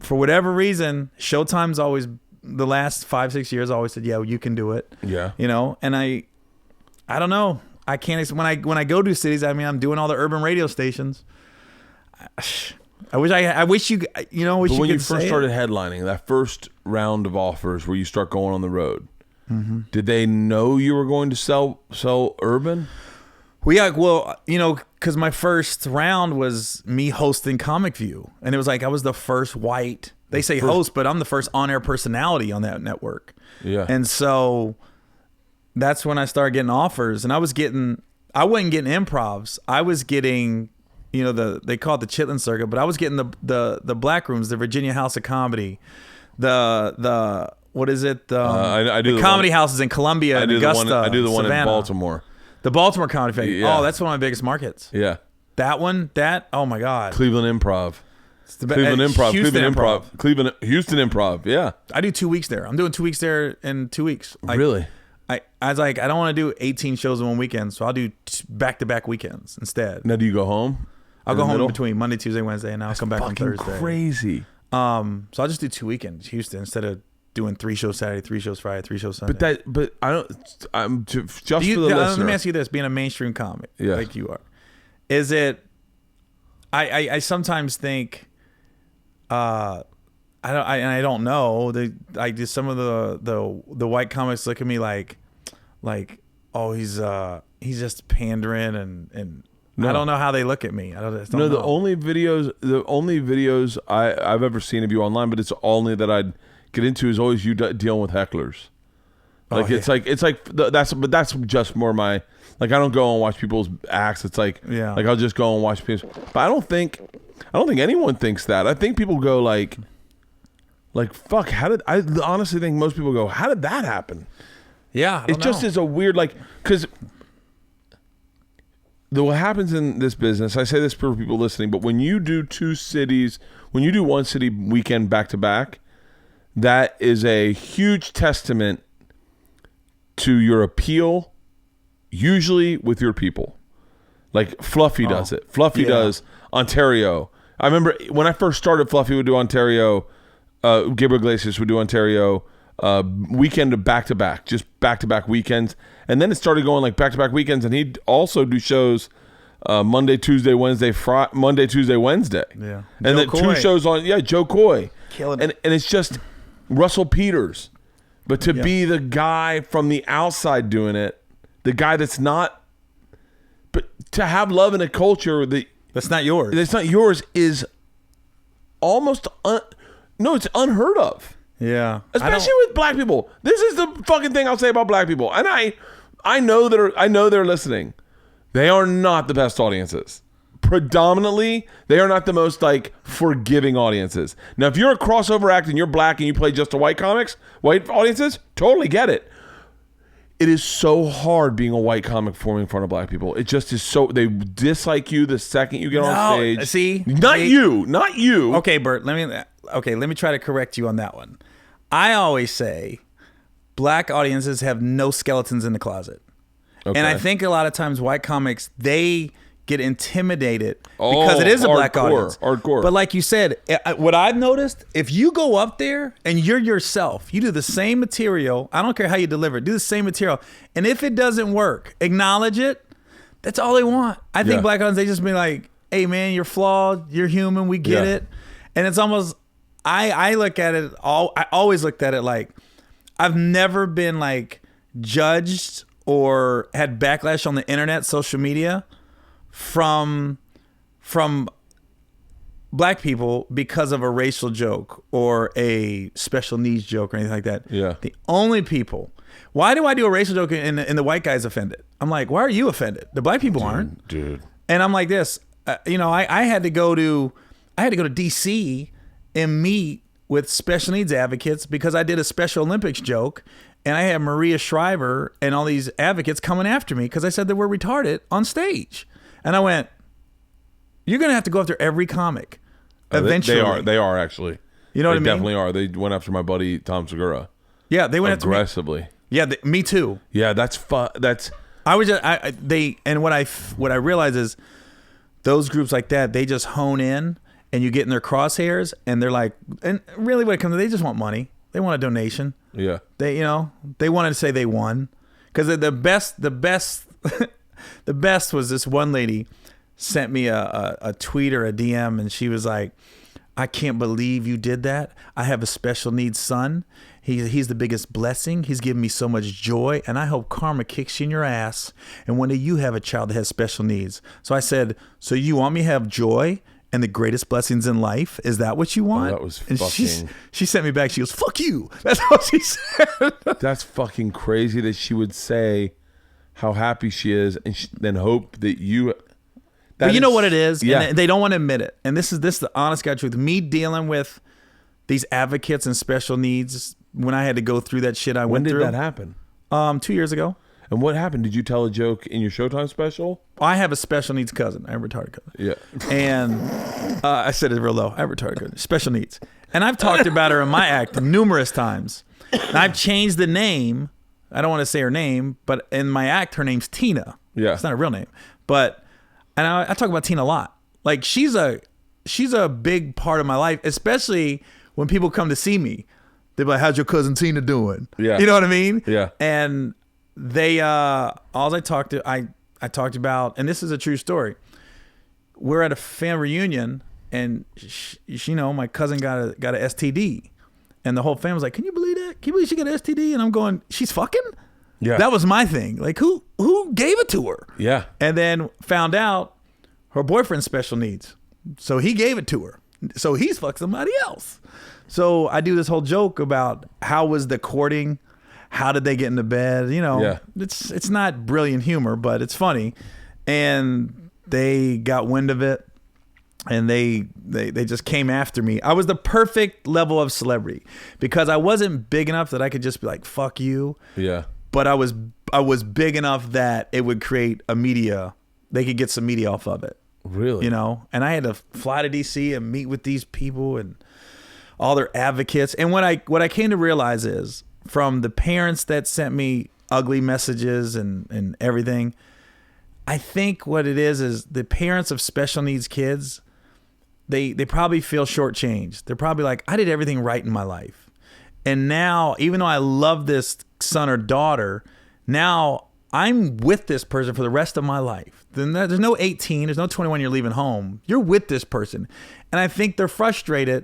for whatever reason, Showtime's always, the last 5-6 years, always said, yeah, you can do it. Yeah. And I don't know. I can't. When I go to cities, I'm doing all the urban radio stations. I wish you. But when you first started headlining, that first round of offers where you start going on the road, did they know you were going to sell urban? Because my first round was me hosting Comic View, and it was like I was the first white. They say host, but I'm the first on-air personality on that network. Yeah, and so. That's when I started getting offers, and I wasn't getting improvs. I was getting, they call it the Chitlin Circuit, but I was getting the black rooms, the Virginia House of Comedy, the what is it? I do the comedy houses in Columbia and Augusta. I do the one Savannah. in Baltimore. The Baltimore Comedy Festival. Yeah. Oh, that's one of my biggest markets. Yeah. That one. Oh my God. Cleveland Improv. Cleveland Improv. Houston Improv. Yeah. I do 2 weeks there. I'm doing 2 weeks there in 2 weeks. Really? I was like, I don't want to do 18 shows in one weekend, so I'll do back-to-back weekends instead. Now, do you go home? I'll go home in between Monday, Tuesday, Wednesday, and I'll come back on Thursday. Crazy. So I'll just do 2 weekends, Houston, instead of doing 3 shows Saturday, 3 shows Friday, 3 shows Sunday. But I don't. I'm just for the listener. Let me ask you this: being a mainstream comic, like you are, is it? I sometimes think, I don't know. Some of the white comics look at me like, oh, he's just pandering and no. I don't know how they look at me. I don't know. The only videos I've ever seen of you online, but it's only that I'd get into is always you dealing with hecklers. Like that's just more my, like, I don't go and watch people's acts. It's like I'll just go and watch people. But I don't think anyone thinks that. I think people go like fuck, I honestly think most people go, how did that happen? Yeah, it just is a weird, because what happens in this business, I say this for people listening, but when you do one city weekend back to back, that is a huge testament to your appeal, usually with your people. Like Fluffy does it. Fluffy does Ontario. I remember when I first started, Fluffy would do Ontario. Gabriel Iglesias would do Ontario weekend to back, just back-to-back weekends. And then it started going like back-to-back weekends, and he'd also do shows Monday, Tuesday, Wednesday, Monday, Tuesday, Wednesday. Yeah. And then Coy. 2 shows on, Joe Coy. Killing it. And it's just Russell Peters. But to be the guy from the outside doing it, the guy that's not, but to have love in a culture that's not yours. That's not yours is almost it's unheard of. Yeah. Especially with black people. This is the fucking thing I'll say about black people. And I know they're listening. They are not the best audiences. Predominantly, they are not the most forgiving audiences. Now, if you're a crossover act and you're black and you play just to white audiences, totally get it. It is so hard being a white comic performing in front of black people. It just is so, they dislike you the second you get on stage. See? Not you. Okay, Bert, let me try to correct you on that one. I always say black audiences have no skeletons in the closet. Okay. And I think a lot of times white comics, they get intimidated because it is a black audience. Hardcore. But like you said, what I've noticed, if you go up there and you're yourself, you do the same material. I don't care how you deliver it. Do the same material. And if it doesn't work, acknowledge it. That's all they want. I think black audience, they just be like, hey, man, you're flawed. You're human. We get it. And it's almost, I look at it, I always looked at it like, I've never been like judged or had backlash on the internet, social media from black people because of a racial joke or a special needs joke or anything like that. Yeah. The only people. Why do I do a racial joke and the white guy's offended? I'm like, why are you offended? The black people aren't. Dude. And I'm like this. I had to go to DC and meet with special needs advocates because I did a Special Olympics joke, and I had Maria Shriver and all these advocates coming after me because I said that we're retarded on stage. And I went, you're going to have to go after every comic eventually. They are actually. You know what I mean? They definitely are. They went after my buddy Tom Segura. Yeah, they went aggressively. After me. Yeah, me too. Yeah, that's fun. That's. I was just what I realized is those groups like that, they just hone in and you get in their crosshairs and they're like, and really what it comes to, they just want money. They want a donation. Yeah. They wanted to say they won because the best the best was this one lady sent me a tweet or a DM and she was like, I can't believe you did that. I have a special needs son. He's the biggest blessing. He's given me so much joy, and I hope karma kicks you in your ass. And one day you have a child that has special needs. So I said, so you want me to have joy and the greatest blessings in life? Is that what you want? Oh, that was and fucking... She sent me back. She goes, fuck you. That's what she said. That's fucking crazy that she would say how happy she is and then hope that you... But you know what it is? Yeah. And they don't want to admit it. And this is the honest God truth. Me dealing with these advocates and special needs, when I had to go through that shit I went through. When did that happen? 2 years ago. And what happened? Did you tell a joke in your Showtime special? I have a special needs cousin. I have a retarded cousin. Yeah. And I said it real low. I have a retarded cousin. Special needs. And I've talked about her in my act numerous times. And I've changed the name. I don't want to say her name, but in my act, her name's Tina. Yeah. It's not a real name. But... And I talk about Tina a lot. Like she's a big part of my life, especially when people come to see me. They're like, "How's your cousin Tina doing?" Yeah, you know what I mean. Yeah. And they I talked about, and this is a true story. We're at a family reunion, and my cousin got a STD, and the whole family was like, "Can you believe that? Can you believe she got an STD?" And I'm going, "She's fucking." Yeah. That was my thing. Like, who gave it to her? Yeah. And then found out her boyfriend's special needs. So he gave it to her. So he's fucked somebody else. So I do this whole joke about how was the courting? How did they get into bed? It's not brilliant humor, but it's funny. And they got wind of it. And they just came after me. I was the perfect level of celebrity because I wasn't big enough that I could just be like, fuck you. Yeah. But I was big enough that it would create a media. They could get some media off of it. Really? And I had to fly to DC and meet with these people and all their advocates. And what I came to realize is from the parents that sent me ugly messages and everything, I think what it is the parents of special needs kids, they probably feel shortchanged. They're probably like, I did everything right in my life. And now, even though I love this son or daughter, now I'm with this person for the rest of my life. Then there's no 18, there's no 21 you're leaving home. You're with this person. And I think they're frustrated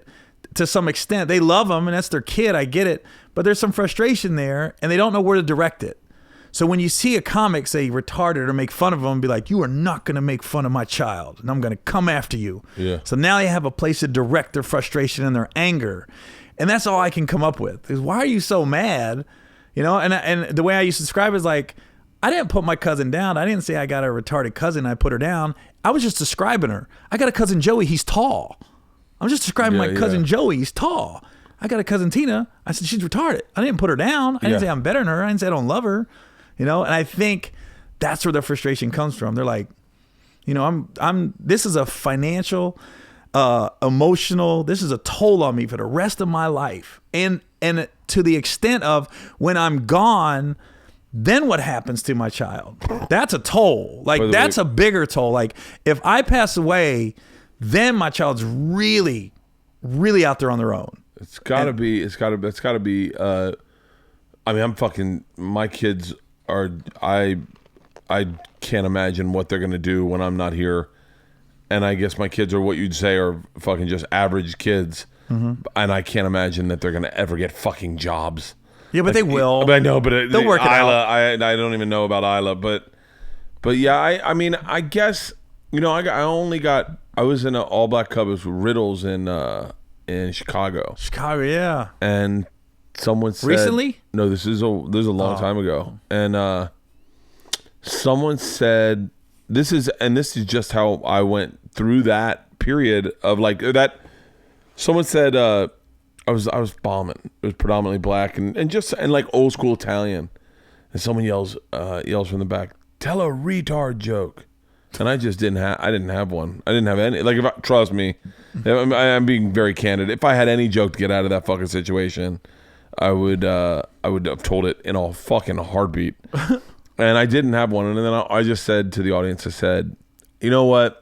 to some extent. They love them and that's their kid, I get it. But there's some frustration there and they don't know where to direct it. So when you see a comic say retarded or make fun of them, be like, you are not going to make fun of my child and I'm going to come after you. Yeah. So now they have a place to direct their frustration and their anger. And that's all I can come up with is why are you so mad? And the way I used to describe it is like, I didn't put my cousin down. I didn't say I got a retarded cousin. I put her down. I was just describing her. I got a cousin Joey. He's tall. I'm just describing my cousin Joey. He's tall. I got a cousin Tina. I said, she's retarded. I didn't put her down. I didn't say I'm better than her. I didn't say I don't love her, and I think that's where the frustration comes from. They're like, this is a financial, emotional, this is a toll on me for the rest of my life. And to the extent of when I'm gone, then what happens to my child? That's a toll. Like, that's a bigger toll. Like, if I pass away, then my child's really, really out there on their own. It's gotta be. I mean, I'm fucking. My kids are. I can't imagine what they're gonna do when I'm not here. And I guess my kids are what you'd say are fucking just average kids. And I can't imagine that they're gonna ever get fucking jobs. Yeah, but they will. But I know, but they'll work it out. I don't even know about Isla, but yeah, I mean, I guess I was in an all black Cubs with Riddles in Chicago. Chicago, yeah. And someone said recently? No, this is a long time ago. And someone said this is just how I went through that period of like that. Someone said I was bombing. It was predominantly black and like old school Italian. And someone yells from the back, "Tell a retard joke." And I just didn't have one. I didn't have any. Like, trust me, I'm being very candid. If I had any joke to get out of that fucking situation, I would have told it in a fucking heartbeat. And I didn't have one. And then I just said to the audience, I said, you know what?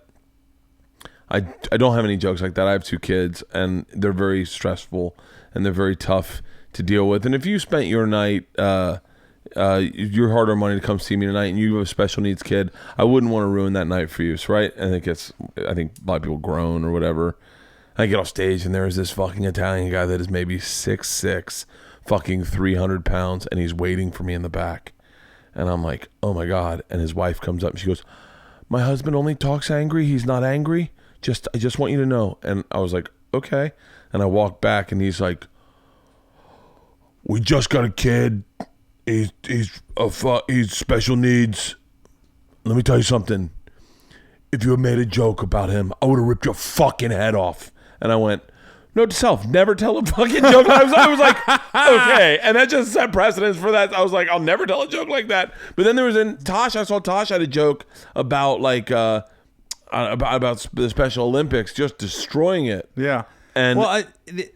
I don't have any jokes like that. I have 2 kids, and they're very stressful, and they're very tough to deal with. And if you spent your night, your hard-earned money to come see me tonight, and you have a special needs kid, I wouldn't want to ruin that night for you, so, right? I think a lot of people groan or whatever. I get off stage, and there's this fucking Italian guy that is maybe 6'6", fucking 300 pounds, and he's waiting for me in the back. And I'm like, oh my God. And his wife comes up, and she goes, "My husband only talks angry. He's not angry. I just want you to know." And I was like, okay. And I walked back, and he's like, "We just got a kid. He's special needs. Let me tell you something. If you had made a joke about him, I would have ripped your fucking head off." And I went, note to self, never tell a fucking joke. I was like, okay. And that just set precedence for that. I was like, I'll never tell a joke like that. But then there was I saw Tosh had a joke about like, about the Special Olympics just destroying it. Yeah. And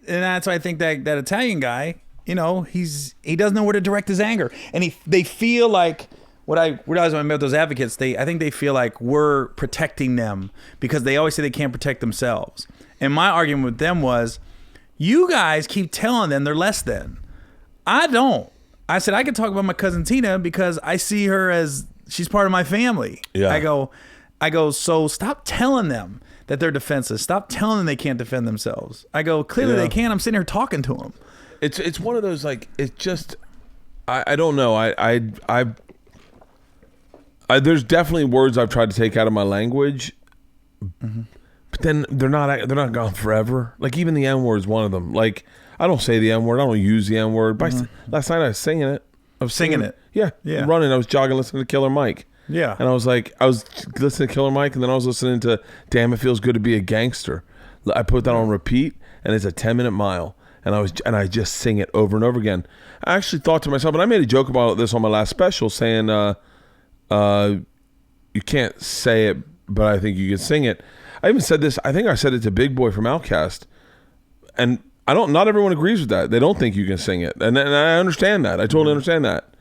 that's why I think that Italian guy, he doesn't know where to direct his anger. And they feel like what I realized when I met those advocates, I think they feel like we're protecting them because they always say they can't protect themselves. And my argument with them was, you guys keep telling them they're less than. I don't. I said, I can talk about my cousin Tina because I see her as she's part of my family. Yeah. I go, so stop telling them that they're defenseless. Stop telling them they can't defend themselves. I go, clearly they can. I'm sitting here talking to them. It's one of those, like, it's just, I don't know. I there's definitely words I've tried to take out of my language, but then they're not gone forever. Like, even the N-word is one of them. Like, I don't say the N-word. I don't use the N-word. But last night I was singing it. Yeah. I'm running. I was jogging, listening to Killer Mike. Yeah. And I was listening to Killer Mike, and then I was listening to Damn It Feels Good to Be a Gangster. I put that on repeat, and it's a 10-minute mile. And I just sing it over and over again. I actually thought to myself, and I made a joke about this on my last special, saying, you can't say it, but I think you can sing it. I even said this, I think I said it to Big Boy from Outkast. And not everyone agrees with that. They don't think you can sing it. And I understand that. I totally understand that.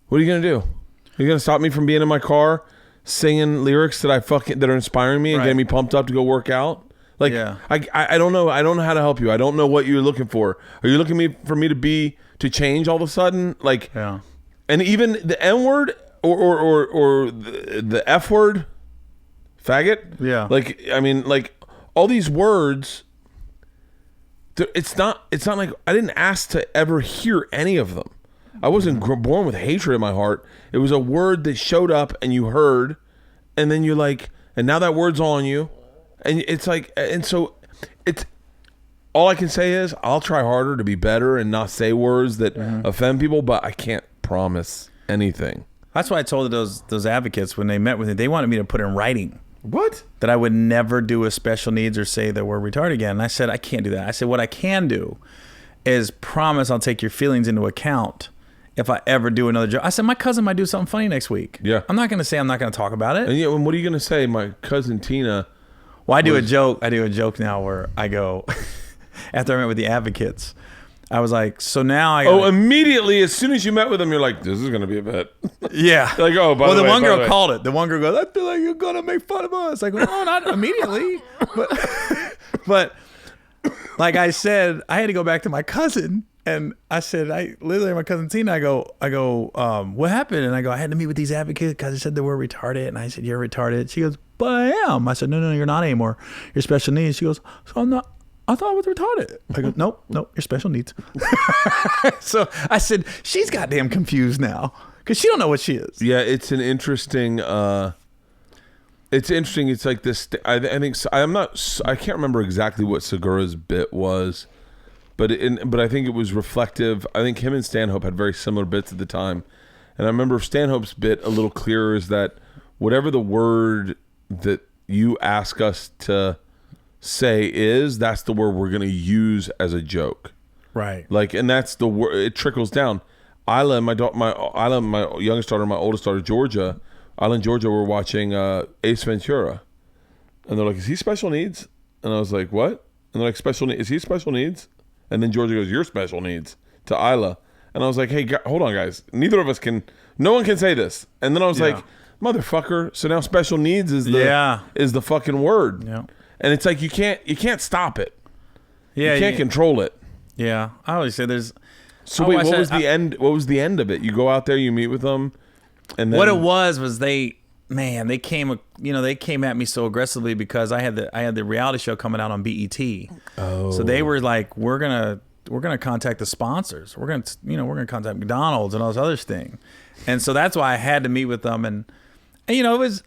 What are you going to do? You're going to stop me from being in my car singing lyrics that are inspiring me and getting me pumped up to go work out? Like, I don't know. I don't know how to help you. I don't know what you're looking for. Are you looking for me to change all of a sudden? Like, and even the N word or the F word, faggot. Yeah. Like, I mean, like, all these words. It's not like I didn't ask to ever hear any of them. I wasn't born with hatred in my heart. It was a word that showed up and you heard, and then you're like, and now that word's on you. And it's like, and so it's, all I can say is I'll try harder to be better and not say words that offend people, but I can't promise anything. That's why I told those advocates when they met with me, they wanted me to put in writing. What? That I would never do a special needs or say that we're retarded again. And I said, I can't do that. I said, what I can do is promise I'll take your feelings into account if I ever do another joke. I said, my cousin might do something funny next week. Yeah. I'm not going to say I'm not going to talk about it. And what are you going to say? My cousin Tina. Well, I do a joke now where I go, after I met with the advocates, I was like, so now I immediately as soon as you met with them, you're like, this is gonna be a bit. Yeah. Like, oh, by the way, one girl called it. The one girl goes, I feel like you're gonna make fun of us. Like, no, not immediately. But like I said, I had to go back to my cousin, and I said, literally my cousin Tina, I go, what happened? And I go, I had to meet with these advocates because they said they were retarded, and I said, you're retarded. She goes, but I am. I said, no, you're not anymore. You're special needs. She goes, so I'm not. I thought I was retarded. I go, nope, you're special needs. So I said, she's goddamn confused now because she don't know what she is. Yeah, it's an interesting. It's interesting. It's like this. I think I can't remember exactly what Segura's bit was, but I think it was reflective. I think him and Stanhope had very similar bits at the time, and I remember Stanhope's bit a little clearer is that whatever the word that you ask us to say is, that's the word we're going to use as a joke, right? Like, and that's the word. It trickles down. Isla, my youngest daughter, my oldest daughter, Georgia. Isla and Georgia were watching Ace Ventura, and they're like, "Is he special needs?" And I was like, "What?" And they're like, "Special needs? Is he special needs?" And then Georgia goes, "You're special needs" to Isla, and I was like, "Hey, hold on, guys. Neither of us can. No one can say this." And then I was like, "Motherfucker!" So now special needs is the fucking word. Yeah. And it's like you can't stop it. Yeah, you can't control it. Yeah, I always say there's. So wait, what was the end? What was the end of it? You go out there, you meet with them, and then what it was they came at me so aggressively because I had the reality show coming out on BET. Oh, so they were like, we're gonna contact the sponsors. We're gonna contact McDonald's and all this other thing, and so that's why I had to meet with them, and it was.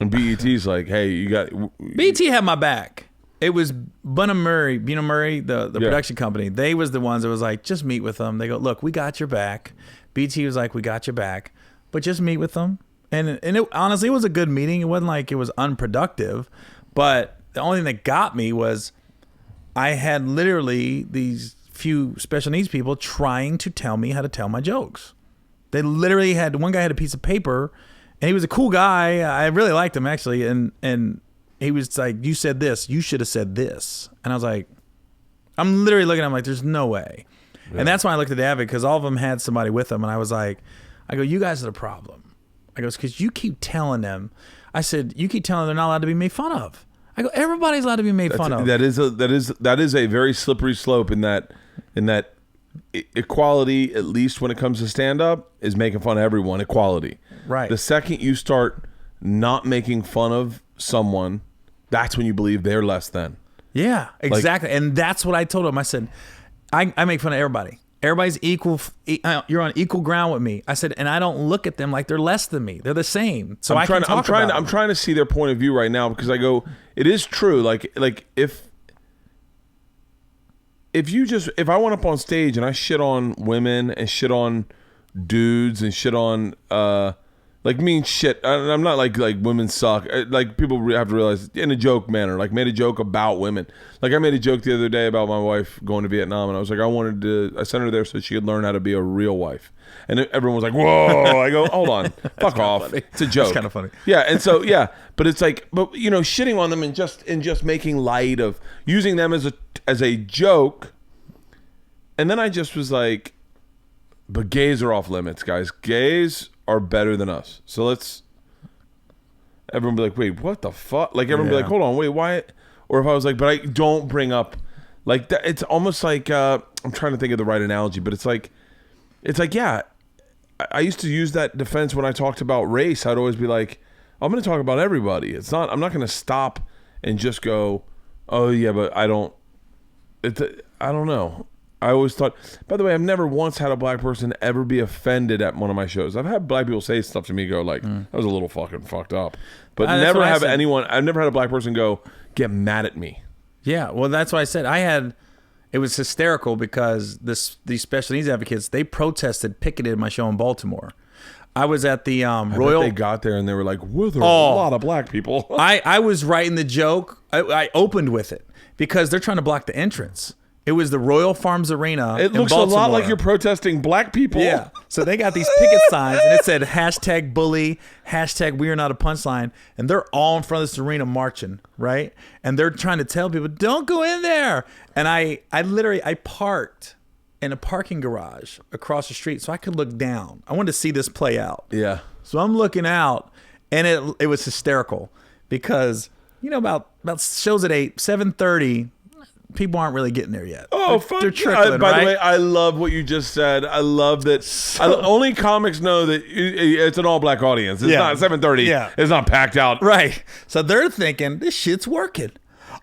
And BET's like, hey, you got... BET had my back. It was Buna Murray, the production company. They was the ones that was like, just meet with them. They go, look, we got your back. BET was like, we got your back, but just meet with them. And it honestly, it was a good meeting. It wasn't like it was unproductive, but the only thing that got me was I had literally these few special needs people trying to tell me how to tell my jokes. They literally one guy had a piece of paper. And he was a cool guy. I really liked him, actually. And he was like, you said this. You should have said this. And I was like, I'm literally looking at him like, there's no way. Yeah. And that's why I looked at the advocate, because all of them had somebody with them. And I was like, you guys are the problem. I goes, because you keep telling them. I said, you keep telling them they're not allowed to be made fun of. I go, everybody's allowed to be made fun of. That is a very slippery slope in that equality, at least when it comes to stand-up, is making fun of everyone. Equality. Right. The second you start not making fun of someone, that's when you believe they're less than. Yeah, exactly. And that's what I told him. I said, I make fun of everybody. Everybody's equal. You're on equal ground with me. I said, and I don't look at them like they're less than me. They're the same. So I'm trying to see their point of view right now, because I go, it is true. Like if I went up on stage and I shit on women and shit on dudes and shit on mean shit. I'm not like women suck. Like, people have to realize, in a joke manner, like, made a joke about women. Like, I made a joke the other day about my wife going to Vietnam, and I was like, I sent her there so she could learn how to be a real wife. And everyone was like, whoa. I go, hold on, fuck off. Funny. It's a joke. It's kind of funny. Yeah, and so but it's like, shitting on them and just making light of using them as a joke. And then I just was like, but gays are off limits, guys. Gays are better than us. So everyone be like, wait, what the fuck? Like, everyone be like, hold on, wait, why? Or if I was like, but I don't bring up, like, that, it's almost like, I'm trying to think of the right analogy, but it's like, yeah, I used to use that defense when I talked about race. I'd always be like, I'm going to talk about everybody. I'm not going to stop and just go, oh yeah, but I don't know. I always thought, by the way, I've never once had a black person ever be offended at one of my shows. I've had black people say stuff to me, go like, that was a little fucking fucked up. But I've never had a black person go, get mad at me. Yeah, well, that's why I said it was hysterical, because these special needs advocates, they picketed my show in Baltimore. I was at the Royal. They got there and they were like, well, there are a lot of black people. I was writing the joke. I opened with it because they're trying to block the entrance. It was the Royal Farms Arena. It looks a lot like you're protesting black people. Yeah. So they got these picket signs, and it said #bully, #we are not a punchline, and they're all in front of this arena marching, right? And they're trying to tell people, don't go in there. And I parked in a parking garage across the street so I could look down. I wanted to see this play out. Yeah. So I'm looking out, and it was hysterical because, about shows at 8, 7:30, people aren't really getting there yet. Oh, they're trickling, by right? the way, I love what you just said. I love that. Only comics know that it's an all-black audience. It's not 7:30. Yeah. It's not packed out. Right. So they're thinking, this shit's working.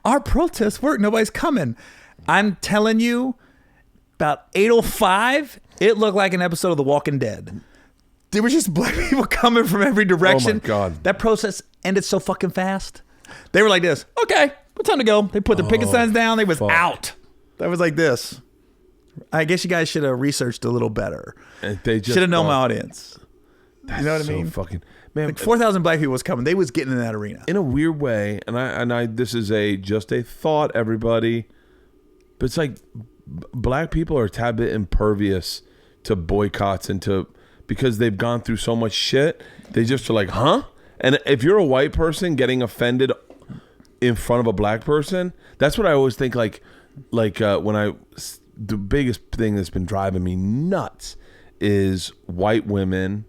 Our protests work. Nobody's coming. I'm telling you, about 8:05, it looked like an episode of The Walking Dead. There were just black people coming from every direction. Oh, my God. That protest ended so fucking fast. They were like this, okay, what time to go? They put their picket signs down. They was out. That was like this. I guess you guys should have researched a little better. They just should have known my audience. That's You know what I mean? Fucking man. Like 4,000 black people was coming. They was getting in that arena. In a weird way, and I this is just a thought, everybody. But it's like black people are a tad bit impervious to boycotts and because they've gone through so much shit. They just are like, huh? And if you're a white person getting offended in front of a black person, that's what I always think. Like the biggest thing that's been driving me nuts is white women,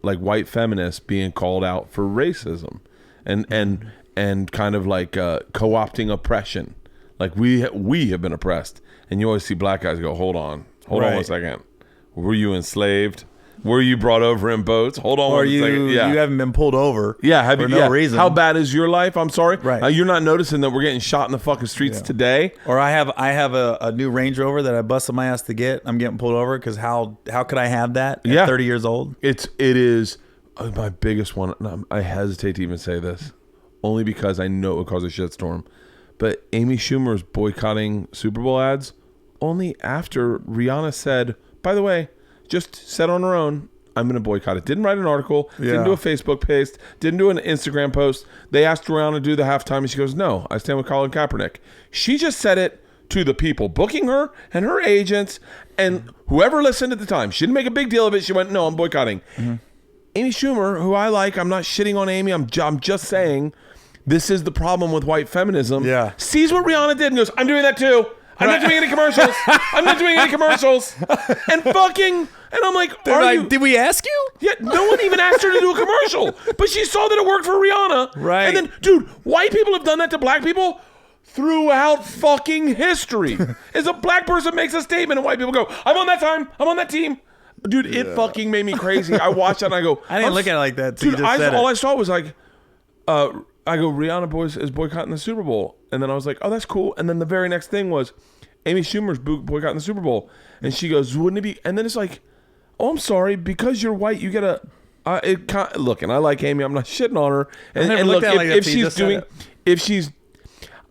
like white feminists, being called out for racism, and kind of like co-opting oppression. Like we have been oppressed, and you always see black guys go, hold on Right. 1 second. Were you enslaved? Were you brought over in boats? Hold on Or 1 second. Yeah. you haven't been pulled over For no reason. How bad is your life? I'm sorry. Right. You're not noticing that we're getting shot in the fucking streets today. Or I have a new Range Rover that I busted my ass to get. I'm getting pulled over because how could I have that at 30 years old? It is my biggest one. I hesitate to even say this, only because I know it would cause a shitstorm. But Amy Schumer's boycotting Super Bowl ads only after Rihanna said, by the way, just said on her own, I'm going to boycott it. Didn't write an article, didn't do a Facebook post, didn't do an Instagram post. They asked Rihanna to do the halftime, and she goes, no, I stand with Colin Kaepernick. She just said it to the people booking her and her agents and whoever listened at the time. She didn't make a big deal of it. She went, no, I'm boycotting. Mm-hmm. Amy Schumer, who I like, I'm not shitting on Amy. I'm just saying this is the problem with white feminism. Yeah. Sees what Rihanna did and goes, I'm doing that too. I'm not doing any commercials. I'm not doing any commercials. And I'm like, did we ask you? Yeah, no one even asked her to do a commercial. But she saw that it worked for Rihanna. Right. And then, dude, white people have done that to black people throughout fucking history. As a black person makes a statement and white people go, I'm on that time. I'm on that team. Dude, it fucking made me crazy. I watched that and I go, I didn't look at it like that. Dude, all I saw was like, I go, Rihanna is boycotting the Super Bowl. And then I was like, oh, that's cool. And then the very next thing was Amy Schumer's boycotting the Super Bowl. And she goes, wouldn't it be? And then it's like, oh, I'm sorry. Because you're white, you get a... look, and I like Amy. I'm not shitting on her. And look, if she's...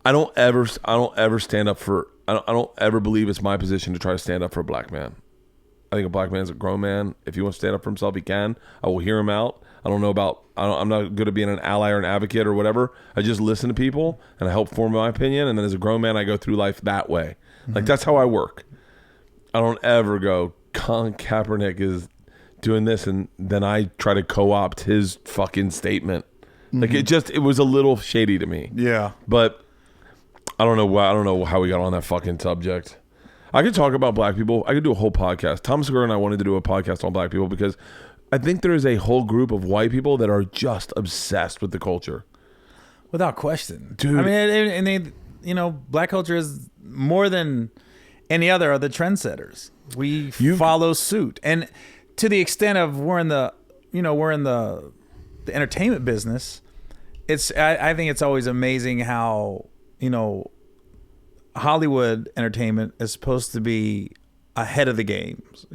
I don't ever stand up for... I don't ever believe it's my position to try to stand up for a black man. I think a black man's a grown man. If he wants to stand up for himself, he can. I will hear him out. I don't know about... I'm not good at being an ally or an advocate or whatever. I just listen to people and I help form my opinion. And then as a grown man, I go through life that way. Mm-hmm. Like, that's how I work. I don't ever go, Colin Kaepernick is doing this, and then I try to co-opt his fucking statement. Mm-hmm. Like, it was a little shady to me. Yeah. But I don't know how we got on that fucking subject. I could talk about black people. I could do a whole podcast. Tom Segura and I wanted to do a podcast on black people because I think there is a whole group of white people that are just obsessed with the culture. Without question. Dude. I mean, and they, black culture is more than any other are the trendsetters. We follow suit. And to the extent of we're in the entertainment business, I think it's always amazing how, Hollywood entertainment is supposed to be ahead of the games.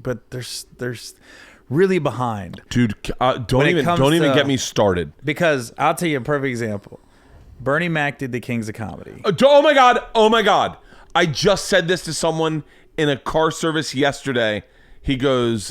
But there's really behind. Dude, don't even get me started. Because I'll tell you a perfect example. Bernie Mac did the Kings of Comedy. Oh my God. I just said this to someone in a car service yesterday. He goes,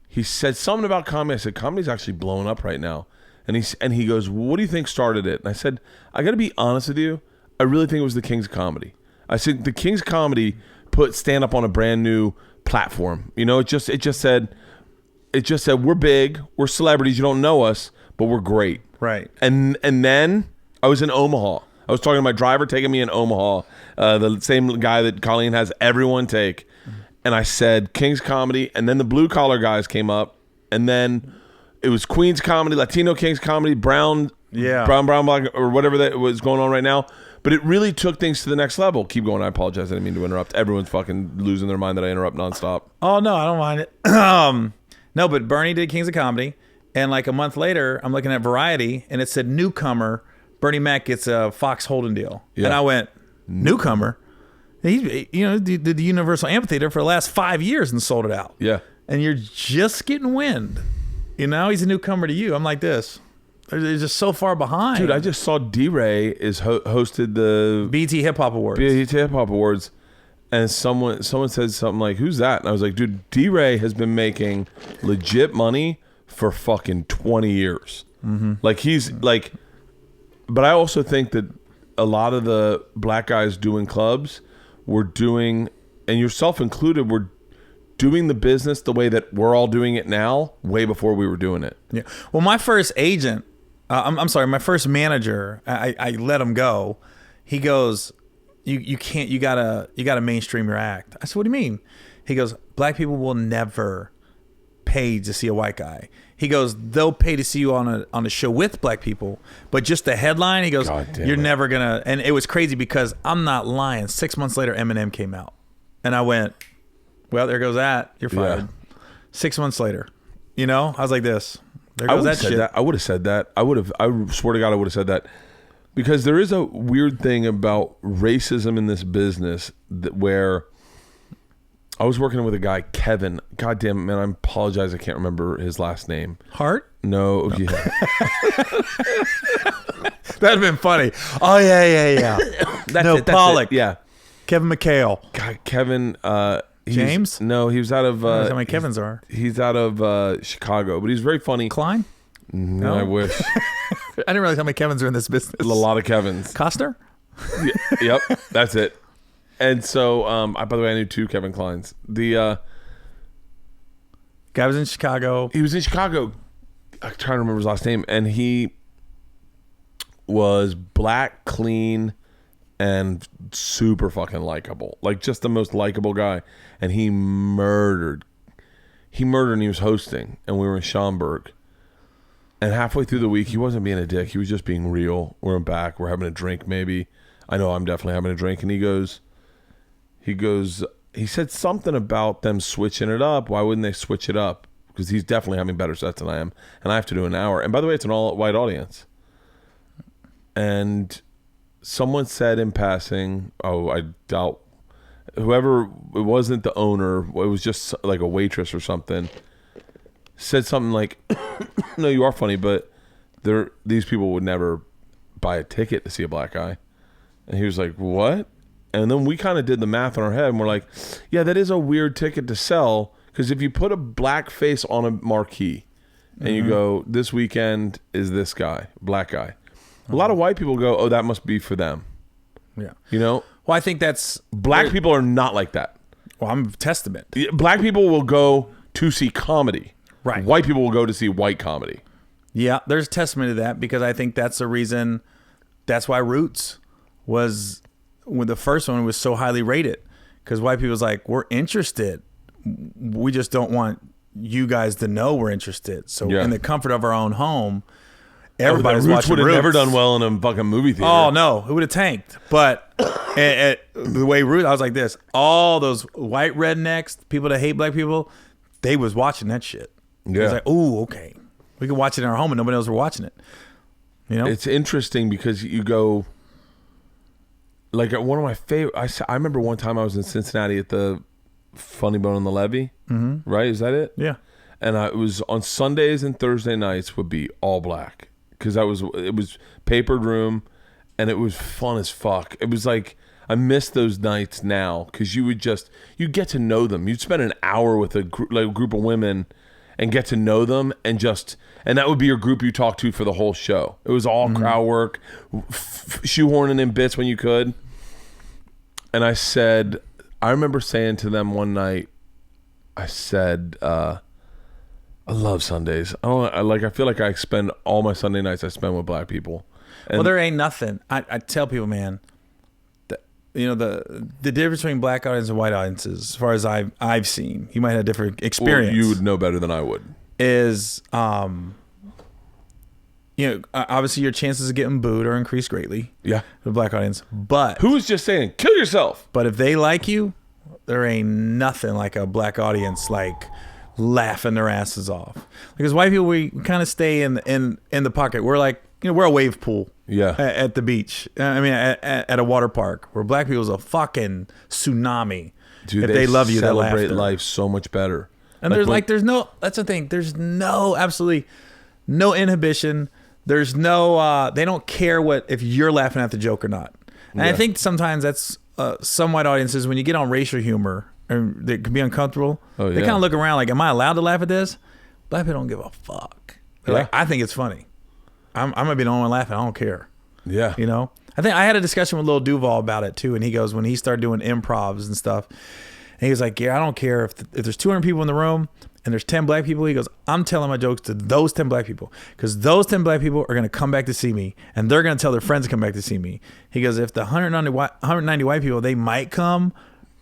he said something about comedy. I said, comedy's actually blowing up right now. And he goes, what do you think started it? And I said, I got to be honest with you. I really think it was the Kings of Comedy. I said the King's Comedy put stand up on a brand new platform. You know, it just said we're big, we're celebrities, you don't know us, but we're great. Right. And then I was in Omaha. I was talking to my driver taking me in Omaha, the same guy that Colleen has everyone take. And I said King's Comedy, and then the blue collar guys came up, and then it was Queen's Comedy, Latino King's Comedy, brown, black, or whatever that was going on right now. But it really took things to the next level. Keep going. I apologize. I didn't mean to interrupt. Everyone's fucking losing their mind that I interrupt nonstop. Oh, no, I don't mind it. No, but Bernie did Kings of Comedy. And like a month later, I'm looking at Variety, and it said newcomer, Bernie Mac gets a Fox Holden deal. Yeah. And I went, newcomer? He did the Universal Amphitheater for the last 5 years and sold it out. Yeah. And you're just getting wind. You know, he's a newcomer to you. I'm like this. They're just so far behind. Dude, I just saw D-Ray is hosted the BET Hip Hop Awards. BET Hip Hop Awards. And someone said something like, who's that? And I was like, dude, D-Ray has been making legit money for fucking 20 years. Mm-hmm. Like he's like, but I also think that a lot of the black guys doing clubs were doing, and yourself included, were doing the business the way that we're all doing it now, way before we were doing it. Yeah. Well, my first agent, I'm sorry, my first manager, I let him go. He goes, you can't, you gotta mainstream your act. I said, what do you mean? He goes, black people will never pay to see a white guy. He goes, they'll pay to see you on a show with black people, but just the headline, he goes, you're never gonna. And it was crazy because I'm not lying. 6 months later, Eminem came out, and I went, well, there goes that. You're fired. Yeah. 6 months later, I was like this. There goes that shit. I would have said that. I swear to God, I would have said that. Because there is a weird thing about racism in this business where I was working with a guy, Kevin. God damn it, man. I apologize. I can't remember his last name. Hart? No. Yeah. That'd have been funny. Oh, yeah. That's Pollock. It. Yeah. Kevin McHale. God, Kevin. James? No, he was out of... how many Kevins are? He's out of Chicago, but he's very funny. Klein? No, I wish. I didn't realize how many Kevins are in this business. A lot of Kevins. Costner? Yep, that's it. And so, by the way, I knew 2 Kevin Kleins. The guy was in Chicago. He was in Chicago. I'm trying to remember his last name. And he was black, clean, and super fucking likable. Like, just the most likable guy. And he murdered. And he was hosting. And we were in Schaumburg. And halfway through the week, he wasn't being a dick. He was just being real. We're back. We're having a drink, maybe. I know I'm definitely having a drink. And he said something about them switching it up. Why wouldn't they switch it up? Because he's definitely having better sets than I am. And I have to do an hour. And by the way, it's an all-white audience. And someone said in passing, I doubt, whoever, it wasn't the owner, it was just like a waitress or something, said something like, no, you are funny, but these people would never buy a ticket to see a black guy. And he was like, what? And then we kind of did the math in our head, and we're like, yeah, that is a weird ticket to sell, because if you put a black face on a marquee and you go, this weekend is this guy, black guy, a lot of white people go, oh, that must be for them. Yeah. Well, I think that's... Black people are not like that. Well, I'm a testament. Black people will go to see comedy. Right. White people will go to see white comedy. Yeah, there's testament to that, because I think that's the reason, that's why Roots was, when the first one was so highly rated, because white people's like, we're interested. We just don't want you guys to know we're interested. So in the comfort of our own home, everybody's watching Roots. Would have never done well in a fucking movie theater. Oh, no. It would have tanked. But the way Roots, I was like this. All those white rednecks, people that hate black people, they was watching that shit. Yeah. It's like, oh, okay. We can watch it in our home and nobody knows we're watching it. It's interesting because you go, like, one of my favorite, I remember one time I was in Cincinnati at the Funny Bone on the Levee, right? Is that it? Yeah. And it was on Sundays and Thursday nights would be all black, because it was papered room, and it was fun as fuck. It was like, I miss those nights now, because you'd get to know them. You'd spend an hour with a group of women and get to know them, and that would be your group you talk to for the whole show. It was all crowd work, shoehorning in bits when you could. And I said, I remember saying to them one night, I said, I love Sundays. I feel like I spend all my Sunday nights I spend with black people. And well, there ain't nothing. I tell people, man, the difference between black audiences and white audiences, as far as I've seen, you might have a different experience. Well, you would know better than I would. Is obviously your chances of getting booed are increased greatly. Yeah, the black audience. But who's just saying kill yourself? But if they like you, there ain't nothing like a black audience like laughing their asses off. Because white people, we kind of stay in the pocket. We're like, we're a wave pool. Yeah. At the beach. I mean, at a water park. Where black people's a fucking tsunami. Dude, if they love you, they celebrate life so much better. And there's no. That's the thing. There's absolutely no inhibition. There's no. They don't care if you're laughing at the joke or not. And I think sometimes that's some white audiences, when you get on racial humor, and they can be uncomfortable. Oh, yeah. They kind of look around like, am I allowed to laugh at this? Black people don't give a fuck. They're like, I think it's funny. I'm gonna be the only one laughing. I don't care. Yeah. I think I had a discussion with Lil Duval about it too, and he goes, when he started doing improvs and stuff, and he was like, yeah, I don't care if there's 200 people in the room and there's 10 black people. He goes, I'm telling my jokes to those 10 black people, because those 10 black people are gonna come back to see me, and they're gonna tell their friends to come back to see me. He goes, if the 190 white people, they might come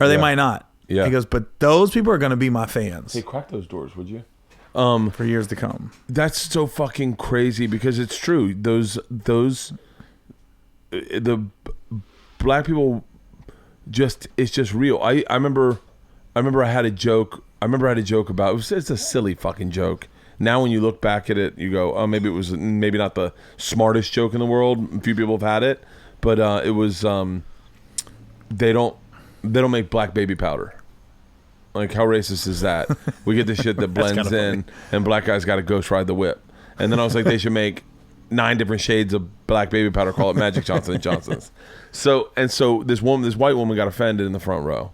or they might not. Yeah. He goes, but those people are gonna be my fans. Hey, crack those doors, would you? For years to come. That's so fucking crazy, because it's true. The black people, it's just real. I remember I had a joke. About it's a silly fucking joke. Now when you look back at it, you go, oh, maybe it was not the smartest joke in the world. A few people have had it, but it was they don't make black baby powder. Like, how racist is that? We get the shit that blends in, and black guys got to ghost ride the whip. And then I was like, they should make 9 different shades of black baby powder, call it Magic Johnson & Johnson's. So this white woman got offended in the front row.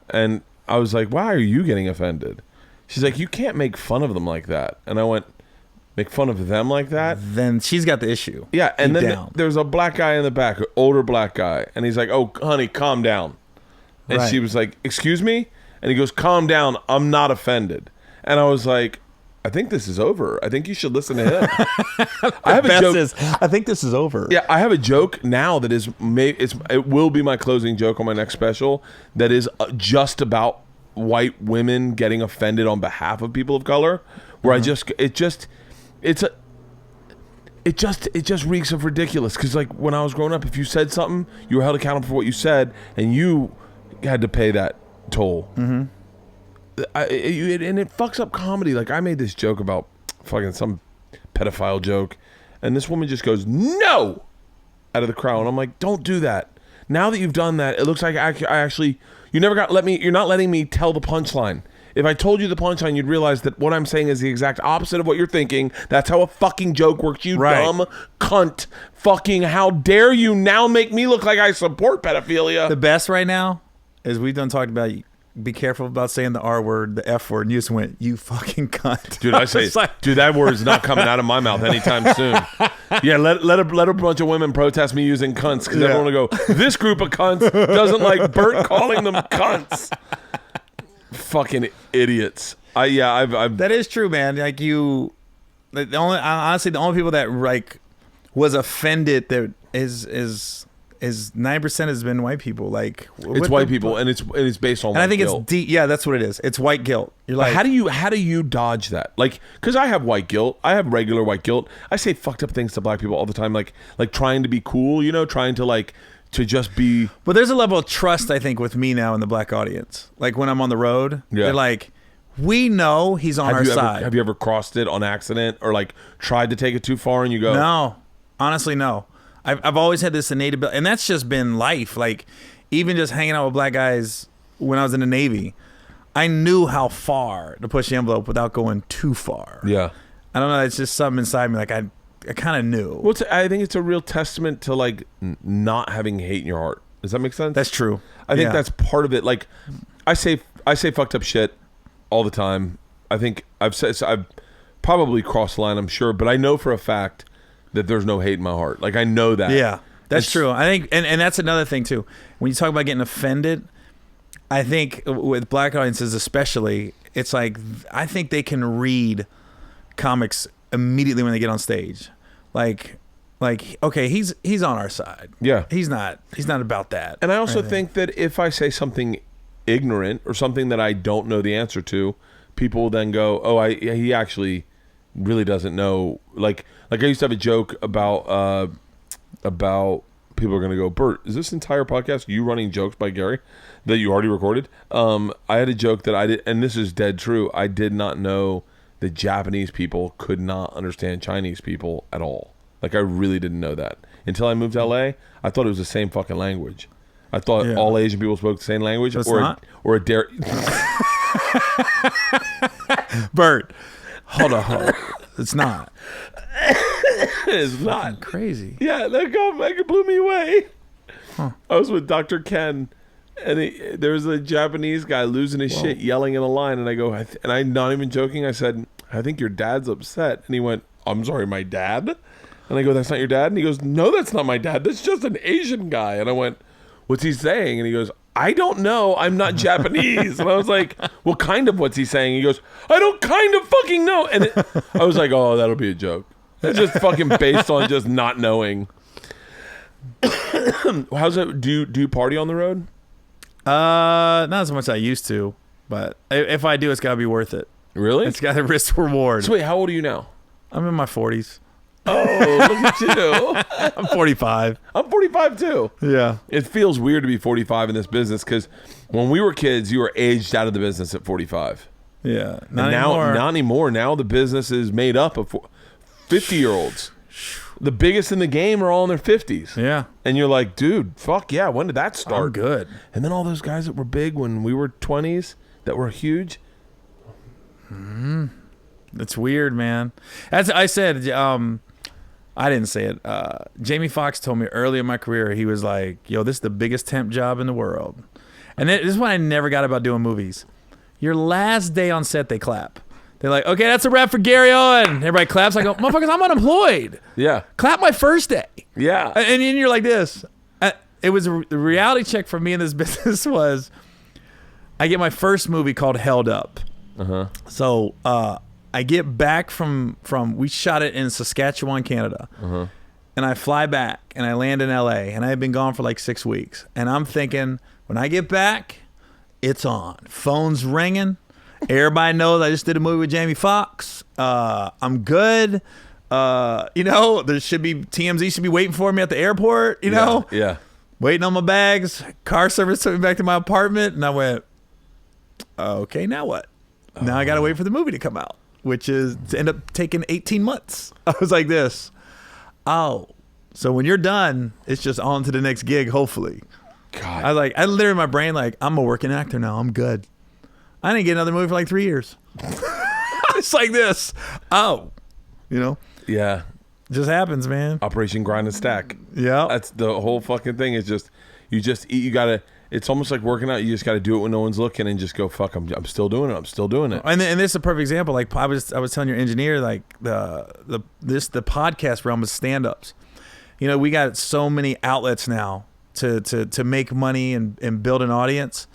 And I was like, why are you getting offended? She's like, you can't make fun of them like that. And I went, make fun of them like that? Then she's got the issue. Yeah, and then there's a black guy in the back, an older black guy. And he's like, oh, honey, calm down. And she was like, excuse me? And he goes, calm down. I'm not offended. And I was like, I think this is over. I think you should listen to him. I have a joke. I think this is over. Yeah, I have a joke now that it will be my closing joke on my next special, that is just about white women getting offended on behalf of people of color, where it just reeks of ridiculous. Because like when I was growing up, if you said something, you were held accountable for what you said, and you had to pay that toll. Mm-hmm. And it fucks up comedy. Like, I made this joke about fucking some pedophile joke, and this woman just goes, no, out of the crowd. And I'm like, don't do that. Now that you've done that, it looks like you're not letting me tell the punchline. If I told you the punchline, you'd realize that what I'm saying is the exact opposite of what you're thinking. That's how a fucking joke works, you dumb cunt. Fucking how dare you now make me look like I support pedophilia. The best right now is we've done talked about, be careful about saying the R word, the F word, and you just went, you fucking cunt. Dude, I say, dude, that word is not coming out of my mouth anytime soon. Yeah, let a bunch of women protest me using cunts, because everyone will go, this group of cunts doesn't like Bert calling them cunts. Fucking idiots. I've that is true, man. Like honestly, the only people that like was offended that is 9% has been white people. Like, it's white people, and it's based on. And I think guilt. it's deep. Yeah, that's what it is. It's white guilt. You're like, how do you dodge that? Like, because I have white guilt. I have regular white guilt. I say fucked up things to black people all the time. Like trying to be cool. Trying to to just be. But there's a level of trust, I think, with me now in the black audience. Like when I'm on the road, they're like, we know he's on our side. Have you ever crossed it on accident, or like tried to take it too far and you go? No, honestly, no. I've always had this innate ability, and that's just been life. Like, even just hanging out with black guys when I was in the Navy, I knew how far to push the envelope without going too far. Yeah. I don't know. It's just something inside me. Like, I kind of knew. Well, I think it's a real testament to, like, not having hate in your heart. Does that make sense? That's true. I think that's part of it. Like, I say fucked up shit all the time. I think I've probably crossed the line, I'm sure, but I know for a fact that there's no hate in my heart. Like, I know that. Yeah. That's true. I think, and that's another thing too. When you talk about getting offended, I think with black audiences especially, it's like I think they can read comics immediately when they get on stage. Like okay, he's on our side. Yeah. He's not about that. And I also think that if I say something ignorant or something that I don't know the answer to, people then go, "Oh, he actually really doesn't know." Like I used to have a joke about people are going to go, "Bert, is this entire podcast you running jokes by Gary that you already recorded?" I had a joke that I did, and this is dead true. I did not know that Japanese people could not understand Chinese people at all. Like, I really didn't know that until I moved to LA. I thought it was the same fucking language. I thought all Asian people spoke the same language, or a dare. Bert, hold on. It's not. It's not crazy. Yeah, that blew me away. Huh. I was with Dr. Ken, and there was a Japanese guy losing his shit, yelling in a line, and I go, and I'm not even joking. I said, "I think your dad's upset," and he went, "I'm sorry, my dad?" And I go, "That's not your dad?" And he goes, "No, that's not my dad. That's just an Asian guy." And I went, "What's he saying?" And he goes, "I don't know. I'm not Japanese." And I was like, "Well, kind of what's he saying?" He goes, "I don't kind of fucking know." And I was like, "Oh, that'll be a joke." It's just fucking based on just not knowing. How's it? Do you party on the road? Not as much as I used to, but if I do, it's got to be worth it. Really? It's got a risk reward. So wait, how old are you now? I'm in my 40s. Oh, look at you. I'm 45. I'm 45 too. Yeah. It feels weird to be 45 in this business because when we were kids, you were aged out of the business at 45. Yeah. Not anymore. Now the business is made up of 50-year-olds. The biggest in the game are all in their 50s. Yeah. And you're like, dude, fuck yeah, when did that start? I'm good. And then all those guys that were big when we were 20s that were huge. It's weird, man. As I said, I didn't say it. Jamie Foxx told me early in my career, he was like, "Yo, this is the biggest temp job in the world." And this is what I never got about doing movies. Your last day on set, they clap. They're like, "Okay, that's a wrap for Gary Owen." Everybody claps. I go, "Motherfuckers, I'm unemployed." Yeah. Clap my first day. Yeah. And then you're like this. It was the reality check for me in this business was I get my first movie called Held Up. Uh-huh. So I get back from we shot it in Saskatchewan, Canada. Uh-huh. And I fly back and I land in LA and I had been gone for like 6 weeks. And I'm thinking, when I get back, it's on. Phone's ringing. Everybody knows I just did a movie with Jamie Foxx. I'm good. There should be TMZ should be waiting for me at the airport, you know? Yeah. Waiting on my bags. Car service took me back to my apartment and I went, okay, now what? Now I got to wait for the movie to come out, which is to end up taking 18 months. I was like this. Oh, so when you're done, it's just on to the next gig, hopefully. God. I literally in my brain, like, I'm a working actor now. I'm good. I didn't get another movie for like 3 years. It's like this. Oh, Yeah. It just happens, man. Operation Grind and Stack. Yeah. That's the whole fucking thing. Is just, you just eat. You got to, it's almost like working out. You just got to do it when no one's looking and just go, fuck, I'm still doing it. I'm still doing it. And this is a perfect example. Like I was telling your engineer, like the podcast realm is stand-ups. We got so many outlets now to make money and build an audience.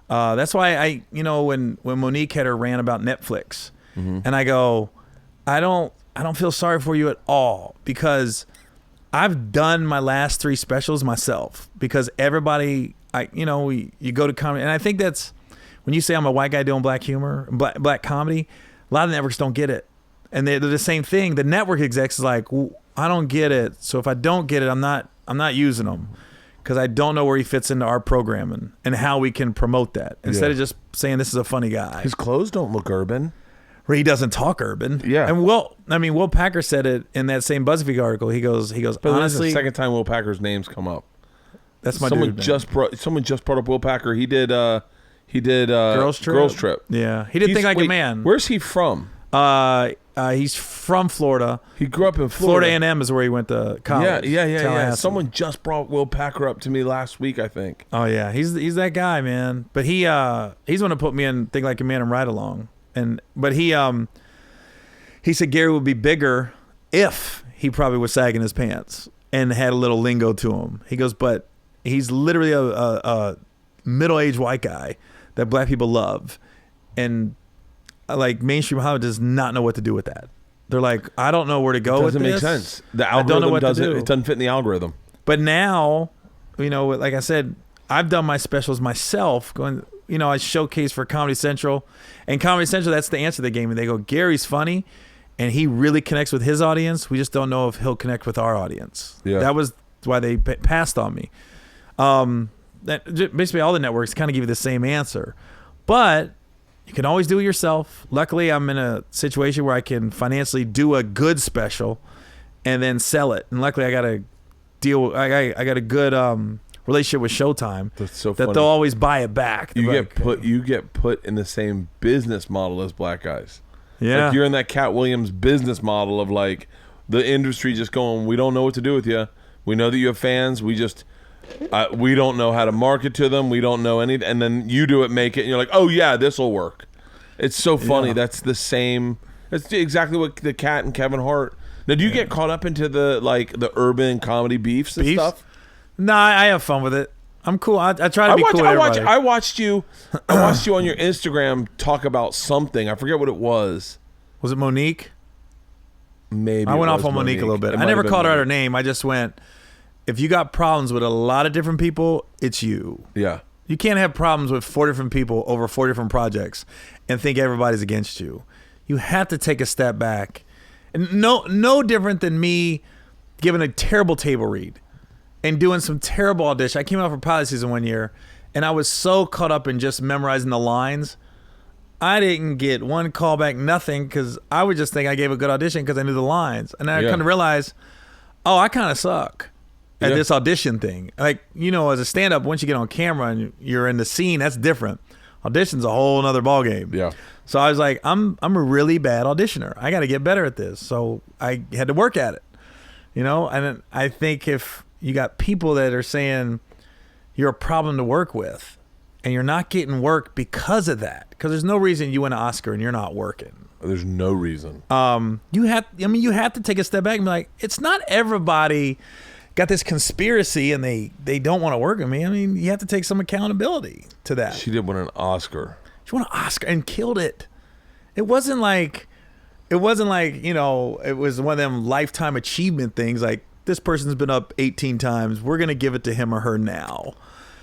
That's why when Monique had her rant about Netflix, and I go, I don't feel sorry for you at all because I've done my last 3 specials myself because everybody. You go to comedy, and I think that's when you say I'm a white guy doing black humor, black comedy. A lot of networks don't get it, and they're the same thing. The network execs is like, well, I don't get it, so if I don't get it, I'm not using him because I don't know where he fits into our programming and how we can promote that instead of just saying this is a funny guy. His clothes don't look urban. Where he doesn't talk urban. Yeah. And Will Packer said it in that same BuzzFeed article. He goes. But honestly, this is the second time Will Packer's name's come up. That's my someone dude. Someone just brought up Will Packer. He did Girls Trip. Yeah, he did Think Like a Man. Where's he from? He's from Florida. He grew up in Florida. Florida A&M is where he went to college. Yeah. Someone just brought Will Packer up to me last week, I think. Oh yeah, he's that guy, man. But he's going to put me in Think Like a Man and Ride Along. But he said Gary would be bigger if he probably was sagging his pants. and had a little lingo to him. He goes, but he's literally a middle-aged white guy that black people love. And like mainstream Hollywood does not know what to do with that. They're like, I don't know where to go with this. Doesn't make sense. The algorithm doesn't. It doesn't fit in the algorithm. But now, you know, like I said, I've done my specials myself. Going, you know, I showcase for Comedy Central, and Comedy Central, that's the answer they gave me. They go, Gary's funny, and he really connects with his audience. We just don't know if he'll connect with our audience. Yeah, that was why they passed on me. That basically all the networks kind of give you the same answer, but you can always do it yourself. Luckily, I'm in a situation where I can financially do a good special and then sell it. And luckily, I got a deal. I got a good relationship with Showtime. That's so that funny. They'll always buy it back. You get put in the same business model as black guys. Yeah, like you're in that Cat Williams business model of like the industry just going, we don't know what to do with you. We know that you have fans. We just we don't know how to market to them. We don't know anything. And then you do it, make it, and you're like, oh yeah, this will work. It's so funny. Yeah. That's the same. That's exactly what the Cat and Kevin Hart. Now, do you get caught up into the urban comedy beefs and stuff? No, I have fun with it. I'm cool. I try to be cool with everybody. I watched you on your Instagram talk about something. I forget what it was. Was it Monique? Maybe I went off on Monique a little bit. I never called her out her name. I just went, if you got problems with a lot of different people, it's you. Yeah. You can't have problems with 4 different people over 4 different projects and think everybody's against you. You have to take a step back. And no different than me giving a terrible table read and doing some terrible audition. I came out for pilot season one year, and I was so caught up in just memorizing the lines. I didn't get one callback, nothing, because I would just think I gave a good audition because I knew the lines. And then I kind of realized, oh, I kind of suck at this audition thing. Like, you know, as a stand-up, once you get on camera and you're in the scene, that's different. Audition's a whole nother ballgame. Yeah. So I was like, I'm a really bad auditioner. I got to get better at this. So I had to work at it, you know? And I think if you got people that are saying you're a problem to work with and you're not getting work because of that, because there's no reason you win an Oscar and you're not working. There's no reason. You have to take a step back and be like, it's not everybody got this conspiracy and they don't want to work with me. I mean, you have to take some accountability to that. She did win an Oscar. She won an Oscar and killed it. It wasn't like, you know, it was one of them lifetime achievement things. Like, this person's been up 18 times. We're going to give it to him or her now.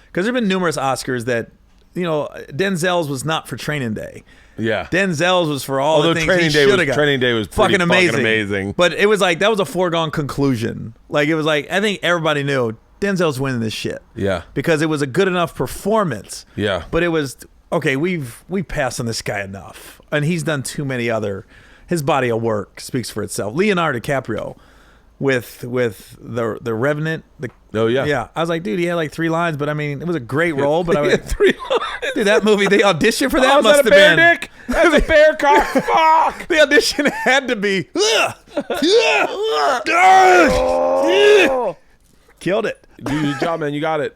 Because there have been numerous Oscars that, you know, Denzel's was not for Training Day. Yeah. Denzel's was for all the things he should have got. Training Day was fucking amazing. But it was like, that was a foregone conclusion. Like, it was like, I think everybody knew Denzel's winning this shit. Yeah. Because it was a good enough performance. Yeah. But it was, okay, we've passed on this guy enough. And he's done too many other, his body of work speaks for itself. Leonardo DiCaprio with the Revenant. Yeah. I was like, dude, he had like 3 lines, but I mean, it was a great role. But I had 3 lines. Dude, that movie, the audition for that must have been. Dick? That's a bear cock. Fuck. The audition had to be. Killed it. Good job, man. You got it.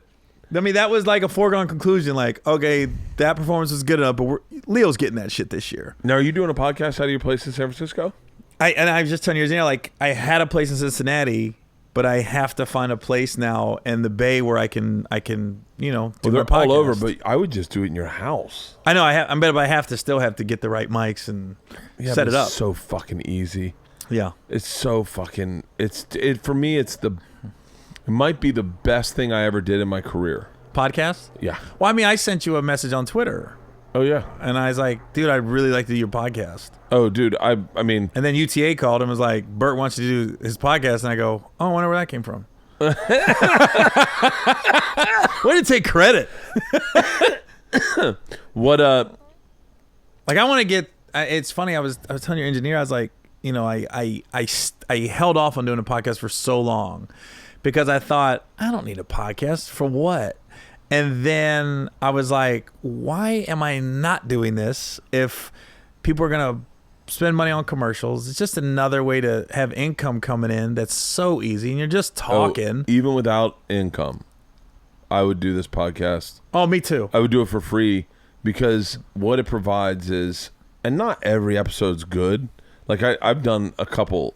I mean, that was like a foregone conclusion. Like, okay, that performance was good enough, but Leo's getting that shit this year. Now, are you doing a podcast out of your place in San Francisco? I was just 10 years in, like, I had a place in Cincinnati, but I have to find a place now in the Bay where I can, you know, do my podcast. All over, but I would just do it in your house. I know, but I have to get the right mics and set it up. It's so fucking easy. Yeah. It's so fucking, for me, it might be the best thing I ever did in my career. Podcast? Yeah. Well, I mean, I sent you a message on Twitter. Oh, yeah. And I was like, dude, I'd really like to do your podcast. Oh, dude, I mean. And then UTA called and was like, Bert wants you to do his podcast. And I go, oh, I wonder where that came from. Way to take credit. What, like, I want to get, it's funny, I was telling your engineer, I was like, you know, I held off on doing a podcast for so long because I thought, I don't need a podcast for what? And then I was like, why am I not doing this if people are going to spend money on commercials? It's just another way to have income coming in that's so easy. And you're just talking. Even without income, I would do this podcast. Oh, me too. I would do it for free because what it provides is, and not every episode's good. Like I've done a couple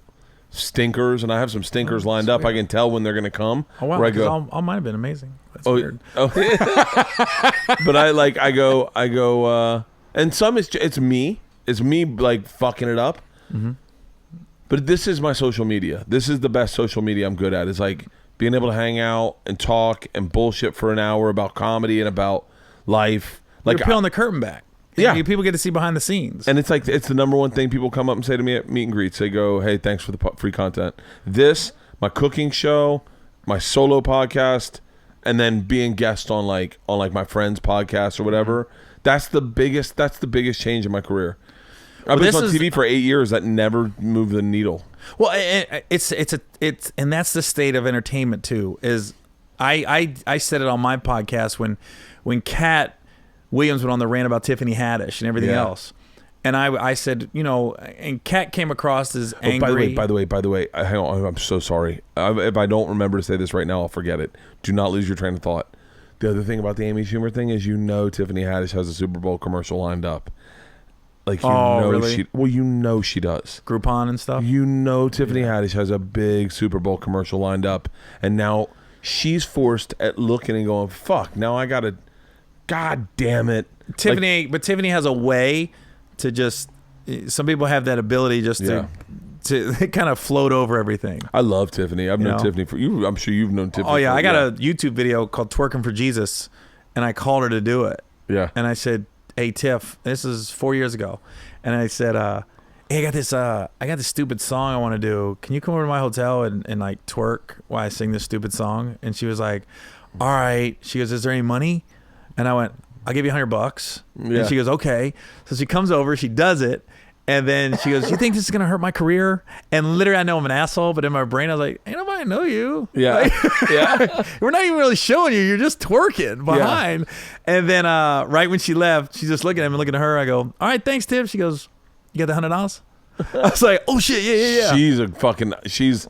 stinkers, and I have some stinkers lined up. I can tell when they're going to come. Oh wow, where I go, all mine have been amazing. That's weird. Oh, but I go, and some it's me like fucking it up. Mm-hmm. But this is my social media. This is the best social media I'm good at. It's like being able to hang out and talk and bullshit for an hour about comedy and about life. Like you're peeling the curtain back. Yeah. People get to see behind the scenes. And it's like, it's the number one thing people come up and say to me at meet and greets. They go, hey, thanks for the free content. This, my cooking show, my solo podcast, and then being guest on like my friend's podcast or whatever. That's the biggest change in my career. I've been on TV for 8 years. That never moved the needle. Well, it's and that's the state of entertainment too. Is I said it on my podcast when Cat Williams went on the rant about Tiffany Haddish and everything else, and I said, and Kat came across as angry. By the way, hang on, I'm so sorry. If I don't remember to say this right now, I'll forget it. Do not lose your train of thought. The other thing about the Amy Schumer thing is, Tiffany Haddish has a Super Bowl commercial lined up. Like, really? She does. Groupon and stuff? Tiffany Haddish has a big Super Bowl commercial lined up, and now she's forced at looking and going, fuck, now I gotta, God damn it. But Tiffany has a way to just, some people have that ability just to kind of float over everything. I love Tiffany. I've known Tiffany for you. I'm sure you've known Tiffany. Oh yeah, I got a YouTube video called "Twerking for Jesus," and I called her to do it. Yeah, and I said, "Hey Tiff, this is 4 years ago," and I said, "Hey, I got this stupid song I want to do. Can you come over to my hotel and like twerk while I sing this stupid song?" And she was like, "All right." She goes, "Is there any money?" And I went, "I'll give you $100." Yeah. And she goes, "Okay." So she comes over, she does it. And then she goes, "You think this is going to hurt my career?" And literally, I know I'm an asshole, but in my brain, I was like, "Ain't nobody know you." Yeah. Like, Yeah. We're not even really showing you. You're just twerking behind. Yeah. And then right when she left, she's just looking at me, looking at her. I go, "All right, thanks, Tim." She goes, "You got the $100?" I was like, "Oh, shit, yeah. She's a fucking, she's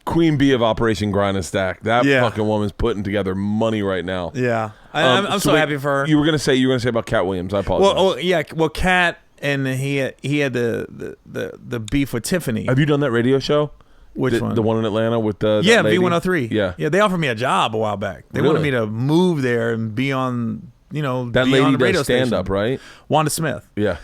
Queen Bee of Operation Grind and Stack. That fucking woman's putting together money right now. Yeah. I'm so happy for her. You were going to say about Cat Williams. I apologize. Well, Cat... And he had the beef with Tiffany. Have you done that radio show? Which one? The one in Atlanta with the V103. Yeah. They offered me a job a while back. They wanted me to move there and be on that lady on the radio does stand station. up, right? Wanda Smith. Yeah.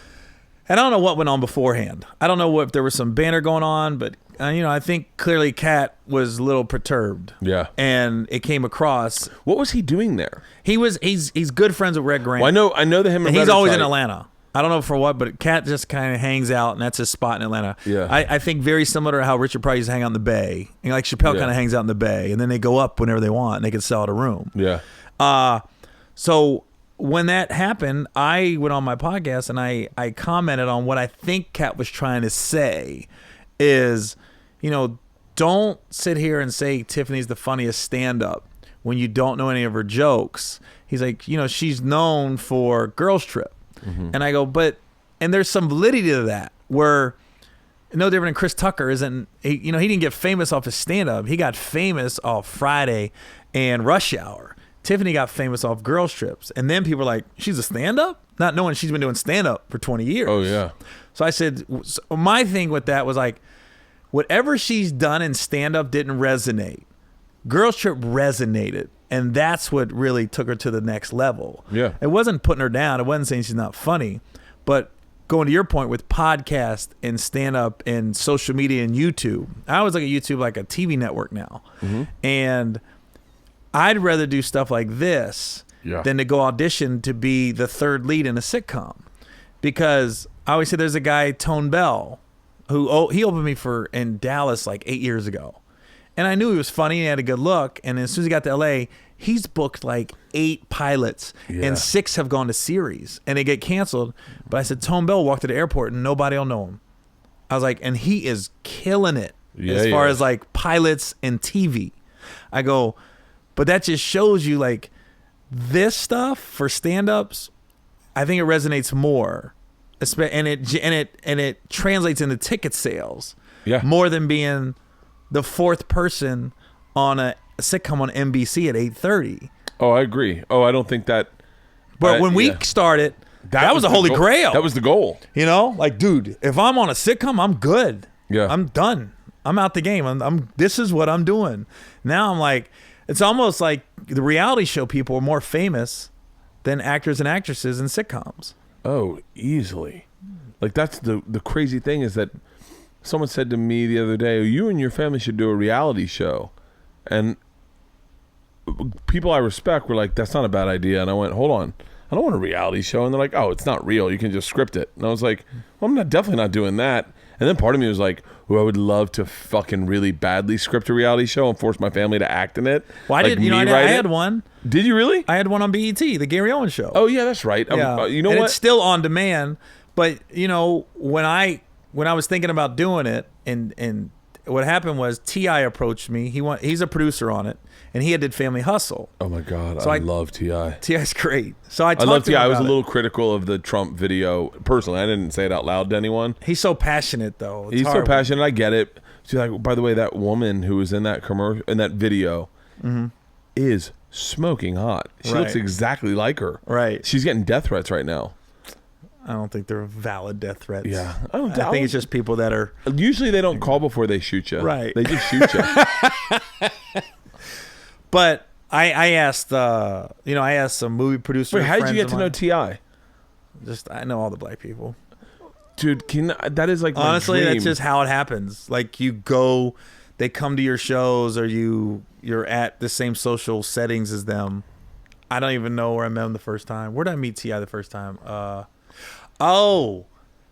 And I don't know what went on beforehand. I don't know if there was some banter going on, but I think clearly Cat was a little perturbed. Yeah. And it came across. What was he doing there? He's good friends with Red Grant. Well, I know that him and he's always in Atlanta. I don't know for what, but Cat just kind of hangs out, and that's his spot in Atlanta. Yeah. I think very similar to how Richard Pryor used to hang out in the Bay. Like Chappelle kind of hangs out in the Bay, and then they go up whenever they want, and they can sell out a room. Yeah. So when that happened, I went on my podcast, and I commented on what I think Cat was trying to say is, don't sit here and say Tiffany's the funniest stand-up when you don't know any of her jokes. He's like, she's known for Girls Trip. Mm-hmm. And I go, and there's some validity to that, where no different than Chris Tucker isn't, he didn't get famous off his stand-up. He got famous off Friday and Rush Hour. Tiffany got famous off Girls Trips. And then people were like, she's a stand-up? Not knowing she's been doing stand-up for 20 years. Oh, yeah. So I said, my thing with that was like, whatever she's done in stand-up didn't resonate. Girls Trip resonated. And that's what really took her to the next level. Yeah. It wasn't putting her down. It wasn't saying she's not funny. But going to your point with podcast and stand-up and social media and YouTube, I always look at YouTube like a TV network now. Mm-hmm. And I'd rather do stuff like this than to go audition to be the third lead in a sitcom. Because I always say there's a guy, Tone Bell, who he opened me in Dallas like 8 years ago. And I knew he was funny and he had a good look. And as soon as he got to LA, he's booked like 8 pilots and 6 have gone to series and they get canceled. But I said, Tone Bell walked to the airport and nobody will know him. I was like, and he is killing it as far as like pilots and TV. I go, but that just shows you like this stuff for stand-ups, I think it resonates more. And it translates into ticket sales more than being the fourth person on a sitcom on NBC at 8:30. Oh, I agree. Oh, I don't think that. But when we started, that was the holy grail. That was the goal. Like, dude, if I'm on a sitcom, I'm good. Yeah, I'm done. I'm out the game. This is what I'm doing. Now I'm like, it's almost like the reality show people are more famous than actors and actresses in sitcoms. Oh, easily. Like that's the crazy thing is that someone said to me the other day, you and your family should do a reality show. And people I respect were like, that's not a bad idea. And I went, hold on. I don't want a reality show. And they're like, oh, it's not real. You can just script it. And I was like, well, I'm definitely not doing that. And then part of me was like, oh, I would love to fucking really badly script a reality show and force my family to act in it. Well, I had one. Did you really? I had one on BET, the Gary Owen show. Oh, yeah, that's right. Yeah. You know and what? It's still on demand. But, you know, when I was thinking about doing it, and what happened was T.I. approached me. He's a producer on it, and he did Family Hustle. Oh, my God. So I love T.I. T.I.'s great. So I love T.I. I was a little critical of the Trump video. Personally, I didn't say it out loud to anyone. He's so passionate, though. He's so passionate. I get it. So, like, by the way, that woman who was in that commercial, in that video, is smoking hot. She looks exactly like her. Right. She's getting death threats right now. I don't think they're valid death threats. Yeah. I think it's just people that are... Usually they don't call before they shoot you. Right. They just shoot you. But I asked, I asked some movie producers. Wait, how did you get to know T.I.? I know all the black people. Dude, that is like honestly, my dream. That's just how it happens. Like they come to your shows, or you're at the same social settings as them. I don't even know where I met them the first time. Where did I meet T.I. the first time?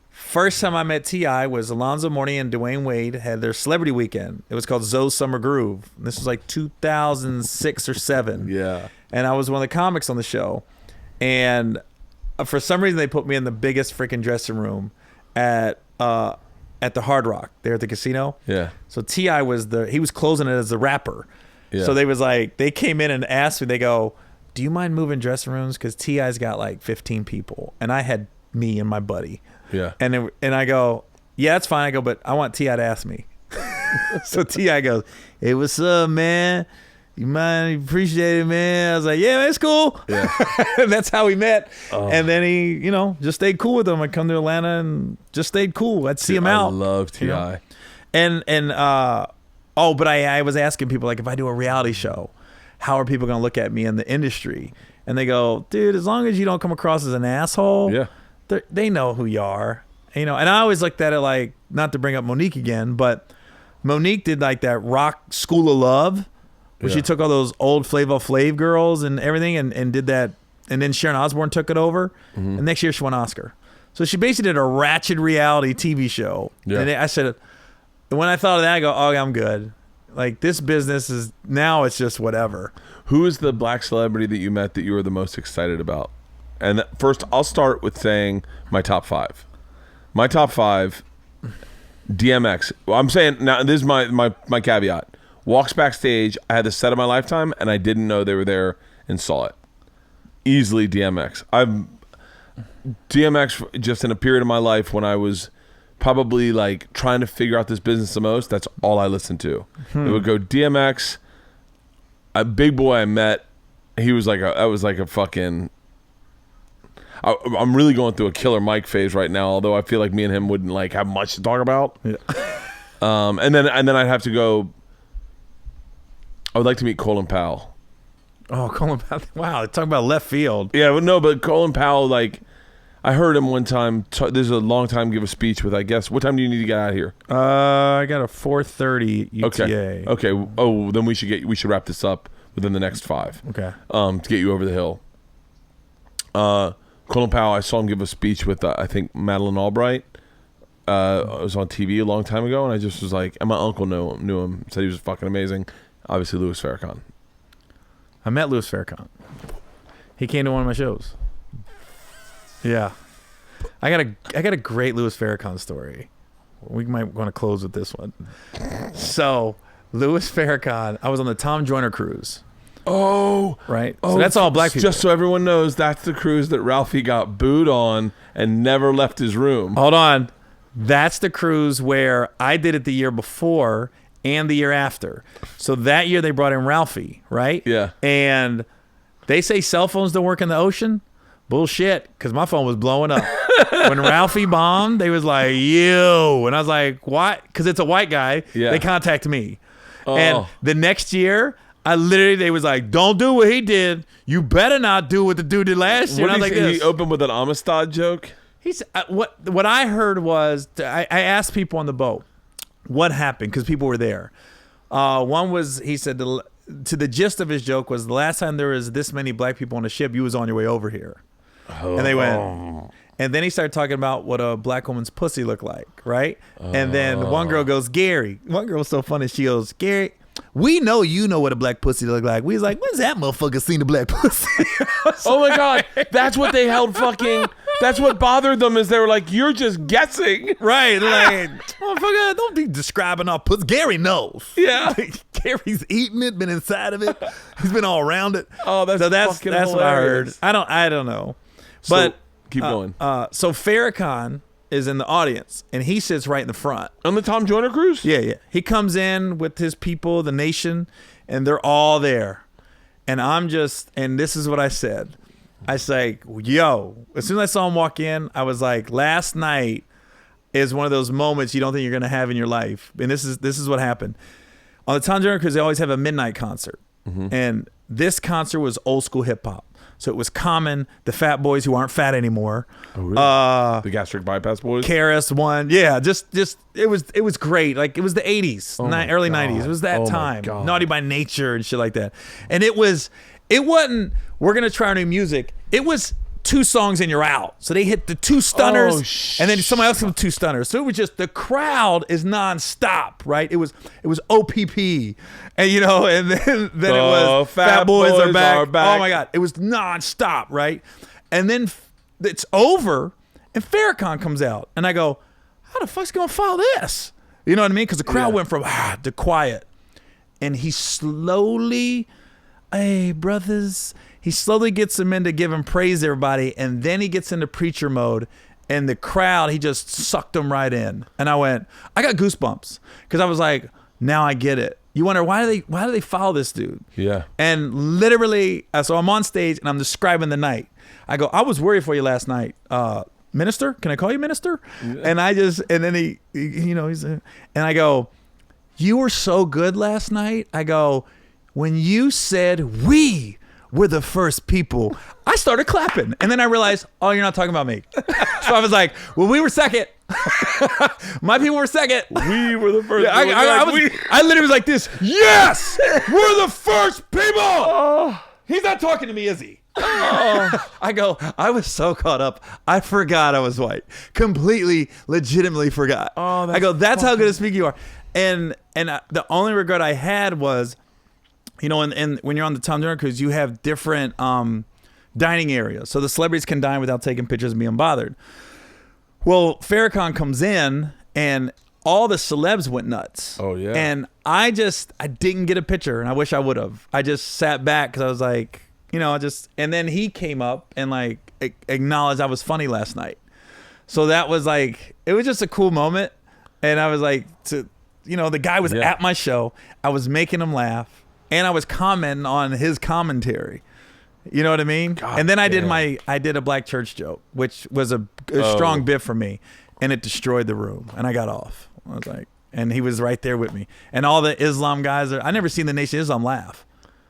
First time I met T.I. was Alonzo Mourning and Dwayne Wade had their celebrity weekend. It was called Zoe's Summer Groove. This was like 2006 or 7. Yeah. And I was one of the comics on the show. And for some reason, they put me in the biggest freaking dressing room at the Hard Rock there at the casino. Yeah. So T.I. he was closing it as the rapper. Yeah. So they came in and asked me, they go, do you mind moving dressing rooms? Because T.I.'s got like 15 people. And I had me and my buddy. Yeah. And I go, yeah, that's fine. I go, but I want T.I. to ask me. So T.I. goes, hey, what's up, man? You mind? Appreciate it, man. I was like, yeah, man, it's cool. Yeah. And that's how we met. Oh. And then he, just stayed cool with him. I'd come to Atlanta and just stayed cool. I'd see him out. I love T.I. But I was asking people, like, if I do a reality show, how are people going to look at me in the industry? And they go, dude, as long as you don't come across as an asshole, yeah, they know who you are. And I always looked at it like, not to bring up Monique again, but Monique did like that rock School of Love, where she took all those old Flavor Flav girls and everything and did that. And then Sharon Osbourne took it over. Mm-hmm. And next year she won an Oscar. So she basically did a ratchet reality TV show. Yeah. And I said, when I thought of that, I go, oh, I'm good. Like, this business now it's just whatever. Who is the black celebrity that you met that you were the most excited about? And first, I'll start with saying my top 5. My top 5, DMX. Well, I'm saying, now this is my caveat. Walks backstage, I had the set of my lifetime, and I didn't know they were there and saw it. Easily DMX. DMX, just in a period of my life when I was probably like trying to figure out this business the most, that's all I listened to. It would go DMX, a big boy I met, he was like a fucking, I'm really going through a Killer Mike phase right now, although I feel like me and him wouldn't like have much to talk about. Yeah. And then I'd have to go, I would like to meet Colin Powell. Oh, Colin Powell. Wow, talking about left field. Yeah, but Colin Powell, like, I heard him one time. This is a long time. Give a speech with. I guess. What time do you need to get out of here? I got a 4:30 UTA. Okay. Oh, then we should wrap this up within the next 5. Okay. To get you over the hill. Colin Powell. I saw him give a speech with I think Madeleine Albright. It was on TV a long time ago, and I just was like, and my uncle knew him. Said he was fucking amazing. Obviously, Louis Farrakhan. I met Louis Farrakhan. He came to one of my shows. Yeah, I got a great Louis Farrakhan story. We might want to close with this one. So, Louis Farrakhan, I was on the Tom Joyner Cruise. Oh, right. So that's all black people. Just so everyone knows, that's the cruise that Ralphie got booed on and never left his room. Hold on, that's the cruise where I did it the year before and the year after. So that year they brought in Ralphie, right? Yeah. And they say cell phones don't work in the ocean. Bullshit, because my phone was blowing up. When Ralphie bombed, they was like, "Yo," and I was like, "What?" Because it's a white guy. Yeah. They contact me, and the next year, they was like, "Don't do what he did. You better not do what the dude did last year." What And I did was like, he opened with an Amistad joke? He's what I heard was I asked people on the boat what happened because people were there. One was he said to the gist of his joke was the last time there was this many black people on a ship, you was on your way over here. And they went, and then he started talking about what a black woman's pussy looked like, right? And then one girl goes, Gary. One girl was so funny. She goes, Gary, we know you know what a black pussy look like. We was like, when's that motherfucker seen a black pussy? Oh my God, that's what they held fucking. That's what bothered them is they were like, you're just guessing, right? Like, motherfucker, don't be describing our pussy. Gary knows. Yeah, Gary's eaten it, been inside of it. He's been all around it. Oh, that's fucking hilarious. What I heard. I don't know. But so, keep going. So Farrakhan is in the audience, and he sits right in the front. On the Tom Joyner Cruise? Yeah. He comes in with his people, the nation, and they're all there. And and this is what I said. I say, yo, as soon as I saw him walk in, I was like, last night is one of those moments you don't think you're going to have in your life. And this is what happened. On the Tom Joyner Cruise, they always have a midnight concert. Mm-hmm. And this concert was old school hip hop. So it was Common, the Fat Boys who aren't fat anymore. Oh, really? The Gastric Bypass Boys? KRS One. Yeah, just it was great. Like it was the 80s, early 90s. It was that time. Naughty by Nature and shit like that. And it wasn't, we're going to try new music. It was 2 songs and you're out. So they hit the 2 stunners and then somebody else with 2 stunners. So it was just, the crowd is nonstop, right? It was OPP and and then it was Fat Boys are back. Oh my God. It was nonstop, right? And then it's over and Farrakhan comes out and I go, how the fuck's going to follow this? You know what I mean? Because the crowd went from to quiet and he slowly, hey brothers, he slowly gets them into giving praise to everybody, and then he gets into preacher mode, and the crowd, he just sucked them right in. And I got goosebumps because I was like, now I get it. You wonder why do they follow this dude? Yeah. And literally, so I'm on stage and I'm describing the night. I go, I was worried for you last night, minister. Can I call you minister? Yeah. And then he and I go, you were so good last night. I go, when you said we were the first people, I started clapping. And then I realized, oh, you're not talking about me. So I was like, well, we were second. My people were second. We were the first. Yeah, I literally was like this. Yes, we're the first people. He's not talking to me, is he? I go, I was so caught up. I forgot I was white. Completely, legitimately forgot. I go, that's how good a speaker you are. And the only regret I had was, and when you're on the Tom Joyner Cruise, you have different dining areas. So the celebrities can dine without taking pictures and being bothered. Well, Farrakhan comes in and all the celebs went nuts. Oh, yeah. And I didn't get a picture and I wish I would have. I just sat back because I was like, and then he came up and like acknowledged I was funny last night. So that was like, it was just a cool moment. And I was like, the guy was at my show. I was making him laugh. And I was commenting on his commentary. You know what I mean? God and then I did a black church joke, which was a strong bit for me. And it destroyed the room. And I got off. I was like, and he was right there with me. And all the Islam guys, I never seen the Nation of Islam laugh.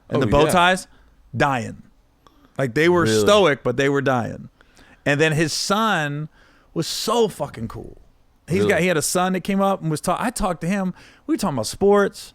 And the bow ties, dying. Like they were stoic, but they were dying. And then his son was so fucking cool. He had a son that came up and I talked to him. We were talking about sports.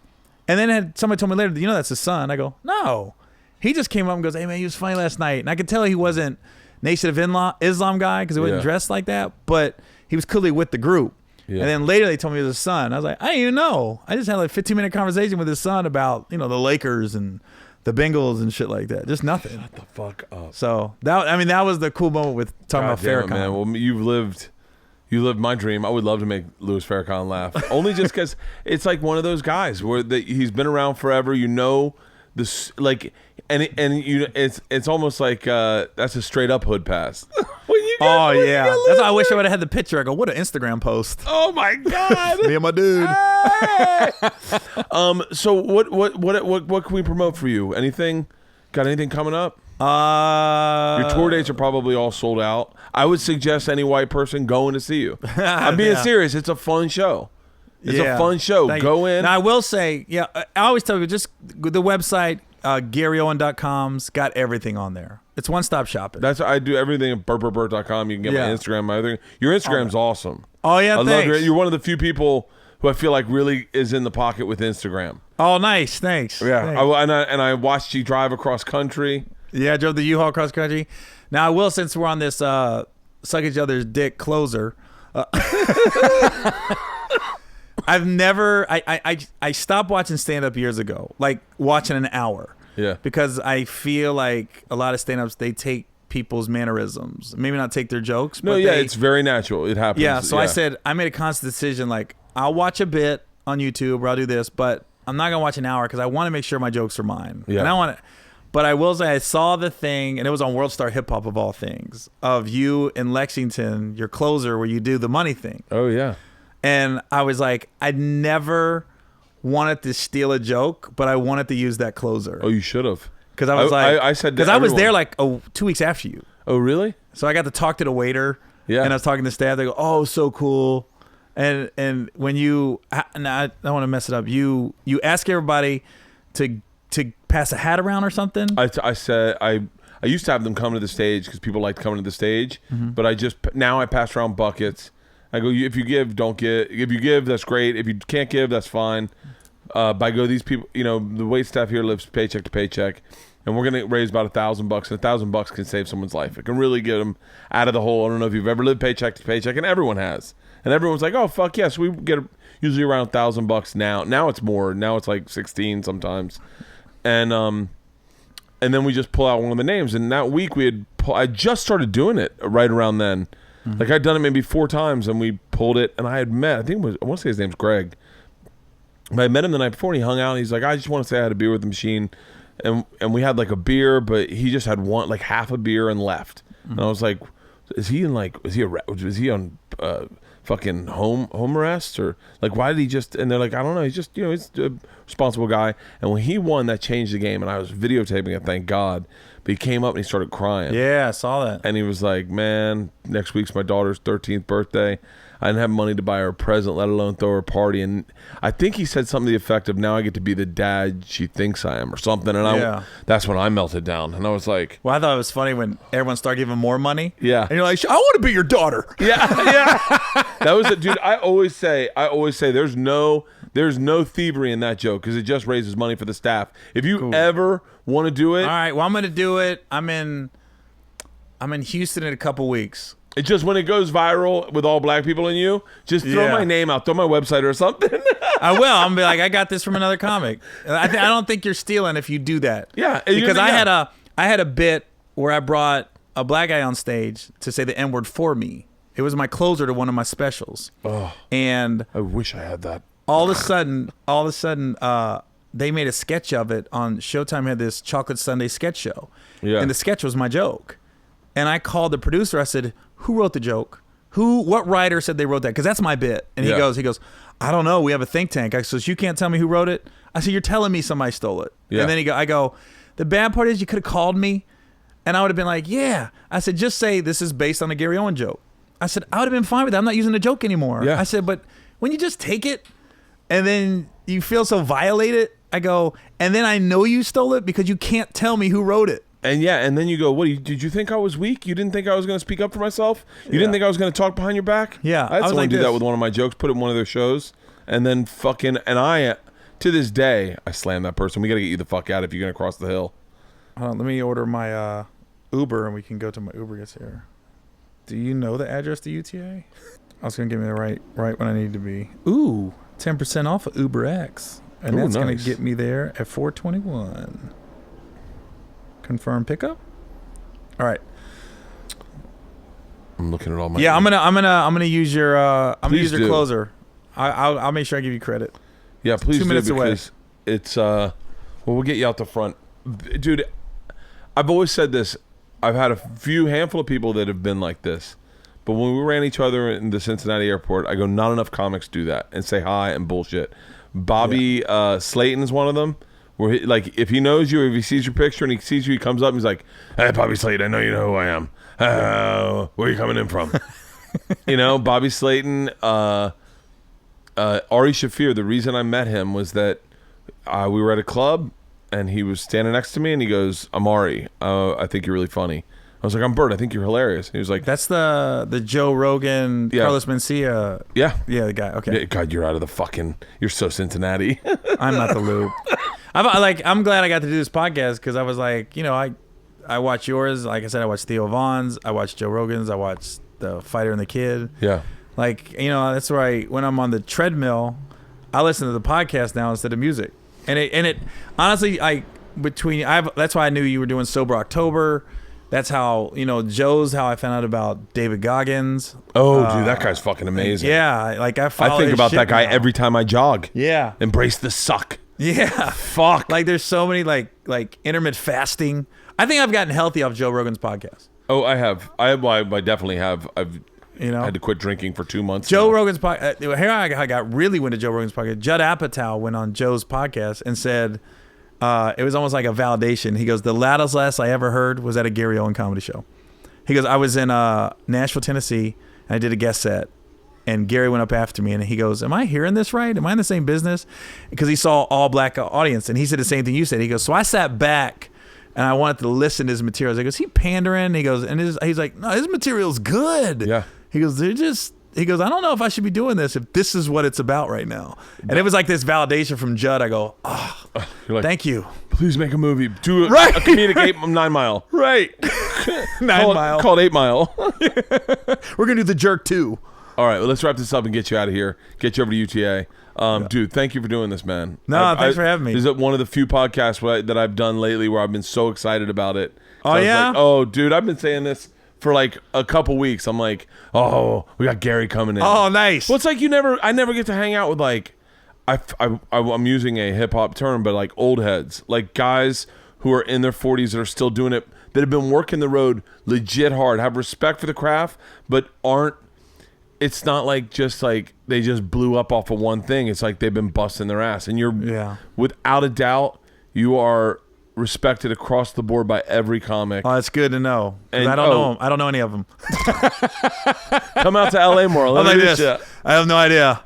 And then somebody told me later, that's his son. I go, no. He just came up and goes, hey, man, he was funny last night. And I could tell he wasn't Nation of Islam guy because he wasn't dressed like that. But he was clearly with the group. Yeah. And then later they told me it was his son. I was like, I didn't even know. I just had like a 15-minute conversation with his son about, the Lakers and the Bengals and shit like that. Just nothing. Shut the fuck up. So, that was the cool moment with talking about Farrakhan. Man. Well, you lived my dream. I would love to make Louis Farrakhan laugh. Only just because it's like one of those guys where he's been around forever. This like, it's almost like that's a straight up hood pass. That's why I wish I would have had the picture. I go, what an Instagram post. Oh my God. Me and my dude. Hey! So what can we promote for you? Anything? Got anything coming up? Your tour dates are probably all sold out. I would suggest any white person going to see you. I'm being serious. It's a fun show. It's a fun show. Go in. Now, I will say, I always tell you, just the website, GaryOwen.com's got everything on there. It's one-stop shopping. I do everything at Bert.com. You can get my Instagram, my other thing. Your Instagram's awesome. Oh, yeah, thanks. Love you're one of the few people who I feel like really is in the pocket with Instagram. Oh, nice. Thanks. Yeah. Thanks. And I watched you drive across country. Yeah, I drove the U-Haul cross country. Now, I will, since we're on this suck each other's dick closer, I've never, I stopped watching stand-up years ago, like watching an hour. Yeah. Because I feel like a lot of stand-ups, they take people's mannerisms. Maybe not take their jokes. No, but it's very natural. It happens. Yeah, so I made a conscious decision, like, I'll watch a bit on YouTube or I'll do this, but I'm not going to watch an hour because I want to make sure my jokes are mine. Yeah. And I want to... But I will say I saw the thing, and it was on World Star Hip Hop of all things, of you in Lexington, your closer, where you do the money thing. Oh, yeah. And I was like, I never wanted to steal a joke, but I wanted to use that closer. Oh, you should have. Because I was I said because I was there like 2 weeks after you. Oh, really? So I got to talk to the waiter. Yeah. And I was talking to staff. They go, "Oh, so cool." And when you, and I don't want to mess it up. You ask everybody to pass a hat around or something. I said I used to have them come to the stage because people like coming to the stage, but now I pass around buckets. I go, if you give, don't give. If you give, that's great. If you can't give, that's fine. But I go, these people, the wait staff here lives paycheck to paycheck, and we're gonna raise about $1,000, and $1,000 can save someone's life. It can really get them out of the hole. I don't know if you've ever lived paycheck to paycheck, and everyone has. And everyone's like, oh fuck yes, we get usually around $1,000 now. Now it's more. Now it's like 16 sometimes. And then we just pull out one of the names. And that week I just started doing it right around then. Mm-hmm. Like I'd done it maybe 4 times, and we pulled it. And I had met, I want to say his name's Greg. But I met him the night before, and he hung out. And he's like, I just want to say I had a beer with the machine, and we had like a beer, but he just had like half a beer and left. Mm-hmm. And I was like, is he on fucking home arrest, or like why did he just? And they're like, I don't know, he's just he's a responsible guy. And when he won, that changed the game. And I was videotaping it, thank God. But he came up and he started crying. Yeah, I saw that. And he was like, man, next week's my daughter's 13th birthday. I didn't have money to buy her a present, let alone throw her a party. And I think he said something to the effect of, now I get to be the dad she thinks I am, or something. And that's when I melted down. And I was like... Well, I thought it was funny when everyone started giving more money. Yeah. And you're like, I want to be your daughter. Yeah, yeah. That was it, dude. I always say there's no thievery in that joke, because it just raises money for the staff. If you ever want to do it... All right, well, I'm going to do it. I'm in Houston in a couple weeks. It's just when it goes viral with all black people in you, just throw my name out, throw my website or something. I will. I'm gonna be like, I got this from another comic. I don't think you're stealing if you do that. Yeah, because I had a bit where I brought a black guy on stage to say the N-word for me. It was my closer to one of my specials. Oh, and I wish I had that. All of a sudden, they made a sketch of it on Showtime. Had this Chocolate Sunday sketch show, and the sketch was my joke. And I called the producer. I said, who wrote the joke? What writer said they wrote that? Because that's my bit. And he goes, I don't know. We have a think tank. I said, you can't tell me who wrote it? I said, you're telling me somebody stole it. Yeah. And then I go, the bad part is you could have called me, and I would have been like, yeah. I said, just say this is based on a Gary Owen joke. I said, I would have been fine with that. I'm not using the joke anymore. Yeah. I said, but when you just take it and then you feel so violated, I go, and then I know you stole it because you can't tell me who wrote it. And and then you go, what, did you think I was weak? You didn't think I was going to speak up for myself? You didn't think I was going to talk behind your back? Yeah. I had someone do that with one of my jokes, put it in one of their shows, and then to this day, I slam that person. We got to get you the fuck out if you're going to cross the hill. Hold on, let me order my Uber, and we can go to my Uber gets here. Do you know the address to UTA? I was going to give me the right when I need to be. Ooh, 10% off of Uber X. And that's going to get me there at 421. Confirm pickup. All right. I'm looking at all my. Yeah, I'm gonna use your closer. I'll make sure I give you credit. Yeah, please 2 minutes away. It's we'll get you out the front, dude. I've always said this. I've had a handful of people that have been like this, but when we ran each other in the Cincinnati airport, I go, not enough comics do that and say hi and bullshit. Bobby Slayton is one of them. where he, like if he knows you, if he sees your picture and he sees you, he comes up and he's like, "Hey, Bobby Slayton, I know you know who I am. Where are you coming in from?" You know, Bobby Slayton, Ari Shaffir. The reason I met him was that we were at a club and he was standing next to me and he goes, "I'm Ari. I think you're really funny." I was like, "I'm Bert. I think you're hilarious." And he was like, That's the Joe Rogan, Carlos Mencia. Yeah, the guy. Okay. Yeah, God, you're out of the fucking. You're so Cincinnati. I'm not the loop. I'm glad I got to do this podcast because I was like, you know, I watch yours. Like I said, I watch Theo Vaughn's. I watch Joe Rogan's. I watch The Fighter and the Kid. Yeah. Like, you know, that's where when I'm on the treadmill, I listen to the podcast now instead of music. And it honestly, that's why I knew you were doing Sober October. That's how, you know, Joe's how I found out about David Goggins. Oh, dude, that guy's fuking amazing. Yeah, like I think about that guy every time I jog. Yeah. Embrace the suck. Yeah. Fuck. Like there's so many like intermittent fasting. I think I've gotten healthy off Joe Rogan's podcast. Oh, I have. I definitely have. I've had to quit drinking for 2 months. Joe Rogan's podcast. Here I got really into Joe Rogan's podcast. Judd Apatow went on Joe's podcast and said it was almost like a validation. He goes, "The loudest I ever heard was at a Gary Owen comedy show." He goes, "I was in Nashville, Tennessee, and I did a guest set, and Gary went up after me, and he goes, 'Am I hearing this right? Am I in the same business?' Because he saw all black audience, and he said the same thing you said. He goes, so I sat back." And I wanted to listen to his materials. I goes, "He pandering?" He goes, he's like, "No, his material's good." Yeah. He goes, "I don't know if I should be doing this if this is what it's about right now." And it was like this validation from Judd. I go, like, thank you. Please make a movie. Do a comedic 9 Mile. Right. 9 Mile. Called 8 Mile. We're going to do The Jerk 2. All right, well, let's wrap this up and get you out of here. Get you over to UTA. Dude, thank you for doing this, man. No, thanks for having me. This is one of the few podcasts that I've done lately where I've been so excited about it. Oh, yeah? Like, oh, dude, I've been saying this for like a couple weeks. I'm like, oh, we got Gary coming in. Oh, nice. Well, it's like I never get to hang out with like, I'm using a hip hop term, but like old heads, like guys who are in their 40s that are still doing it, that have been working the road legit hard, have respect for the craft, but aren't. It's not like just like they just blew up off of one thing. It's like they've been busting their ass, and you're without a doubt, you are respected across the board by every comic. Oh, that's good to know. And I don't know them. I don't know any of them. Come out to LA more. I'm like this. I have no idea.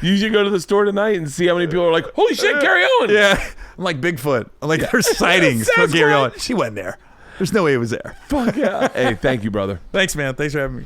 You should go to the store tonight and see how many people are like, "Holy shit, Gary Owen!" Yeah, I'm like Bigfoot. I'm like, there's sightings of Gary Owen. She went there. There's no way it was there. Fuck yeah. Hey, thank you, brother. Thanks, man. Thanks for having me.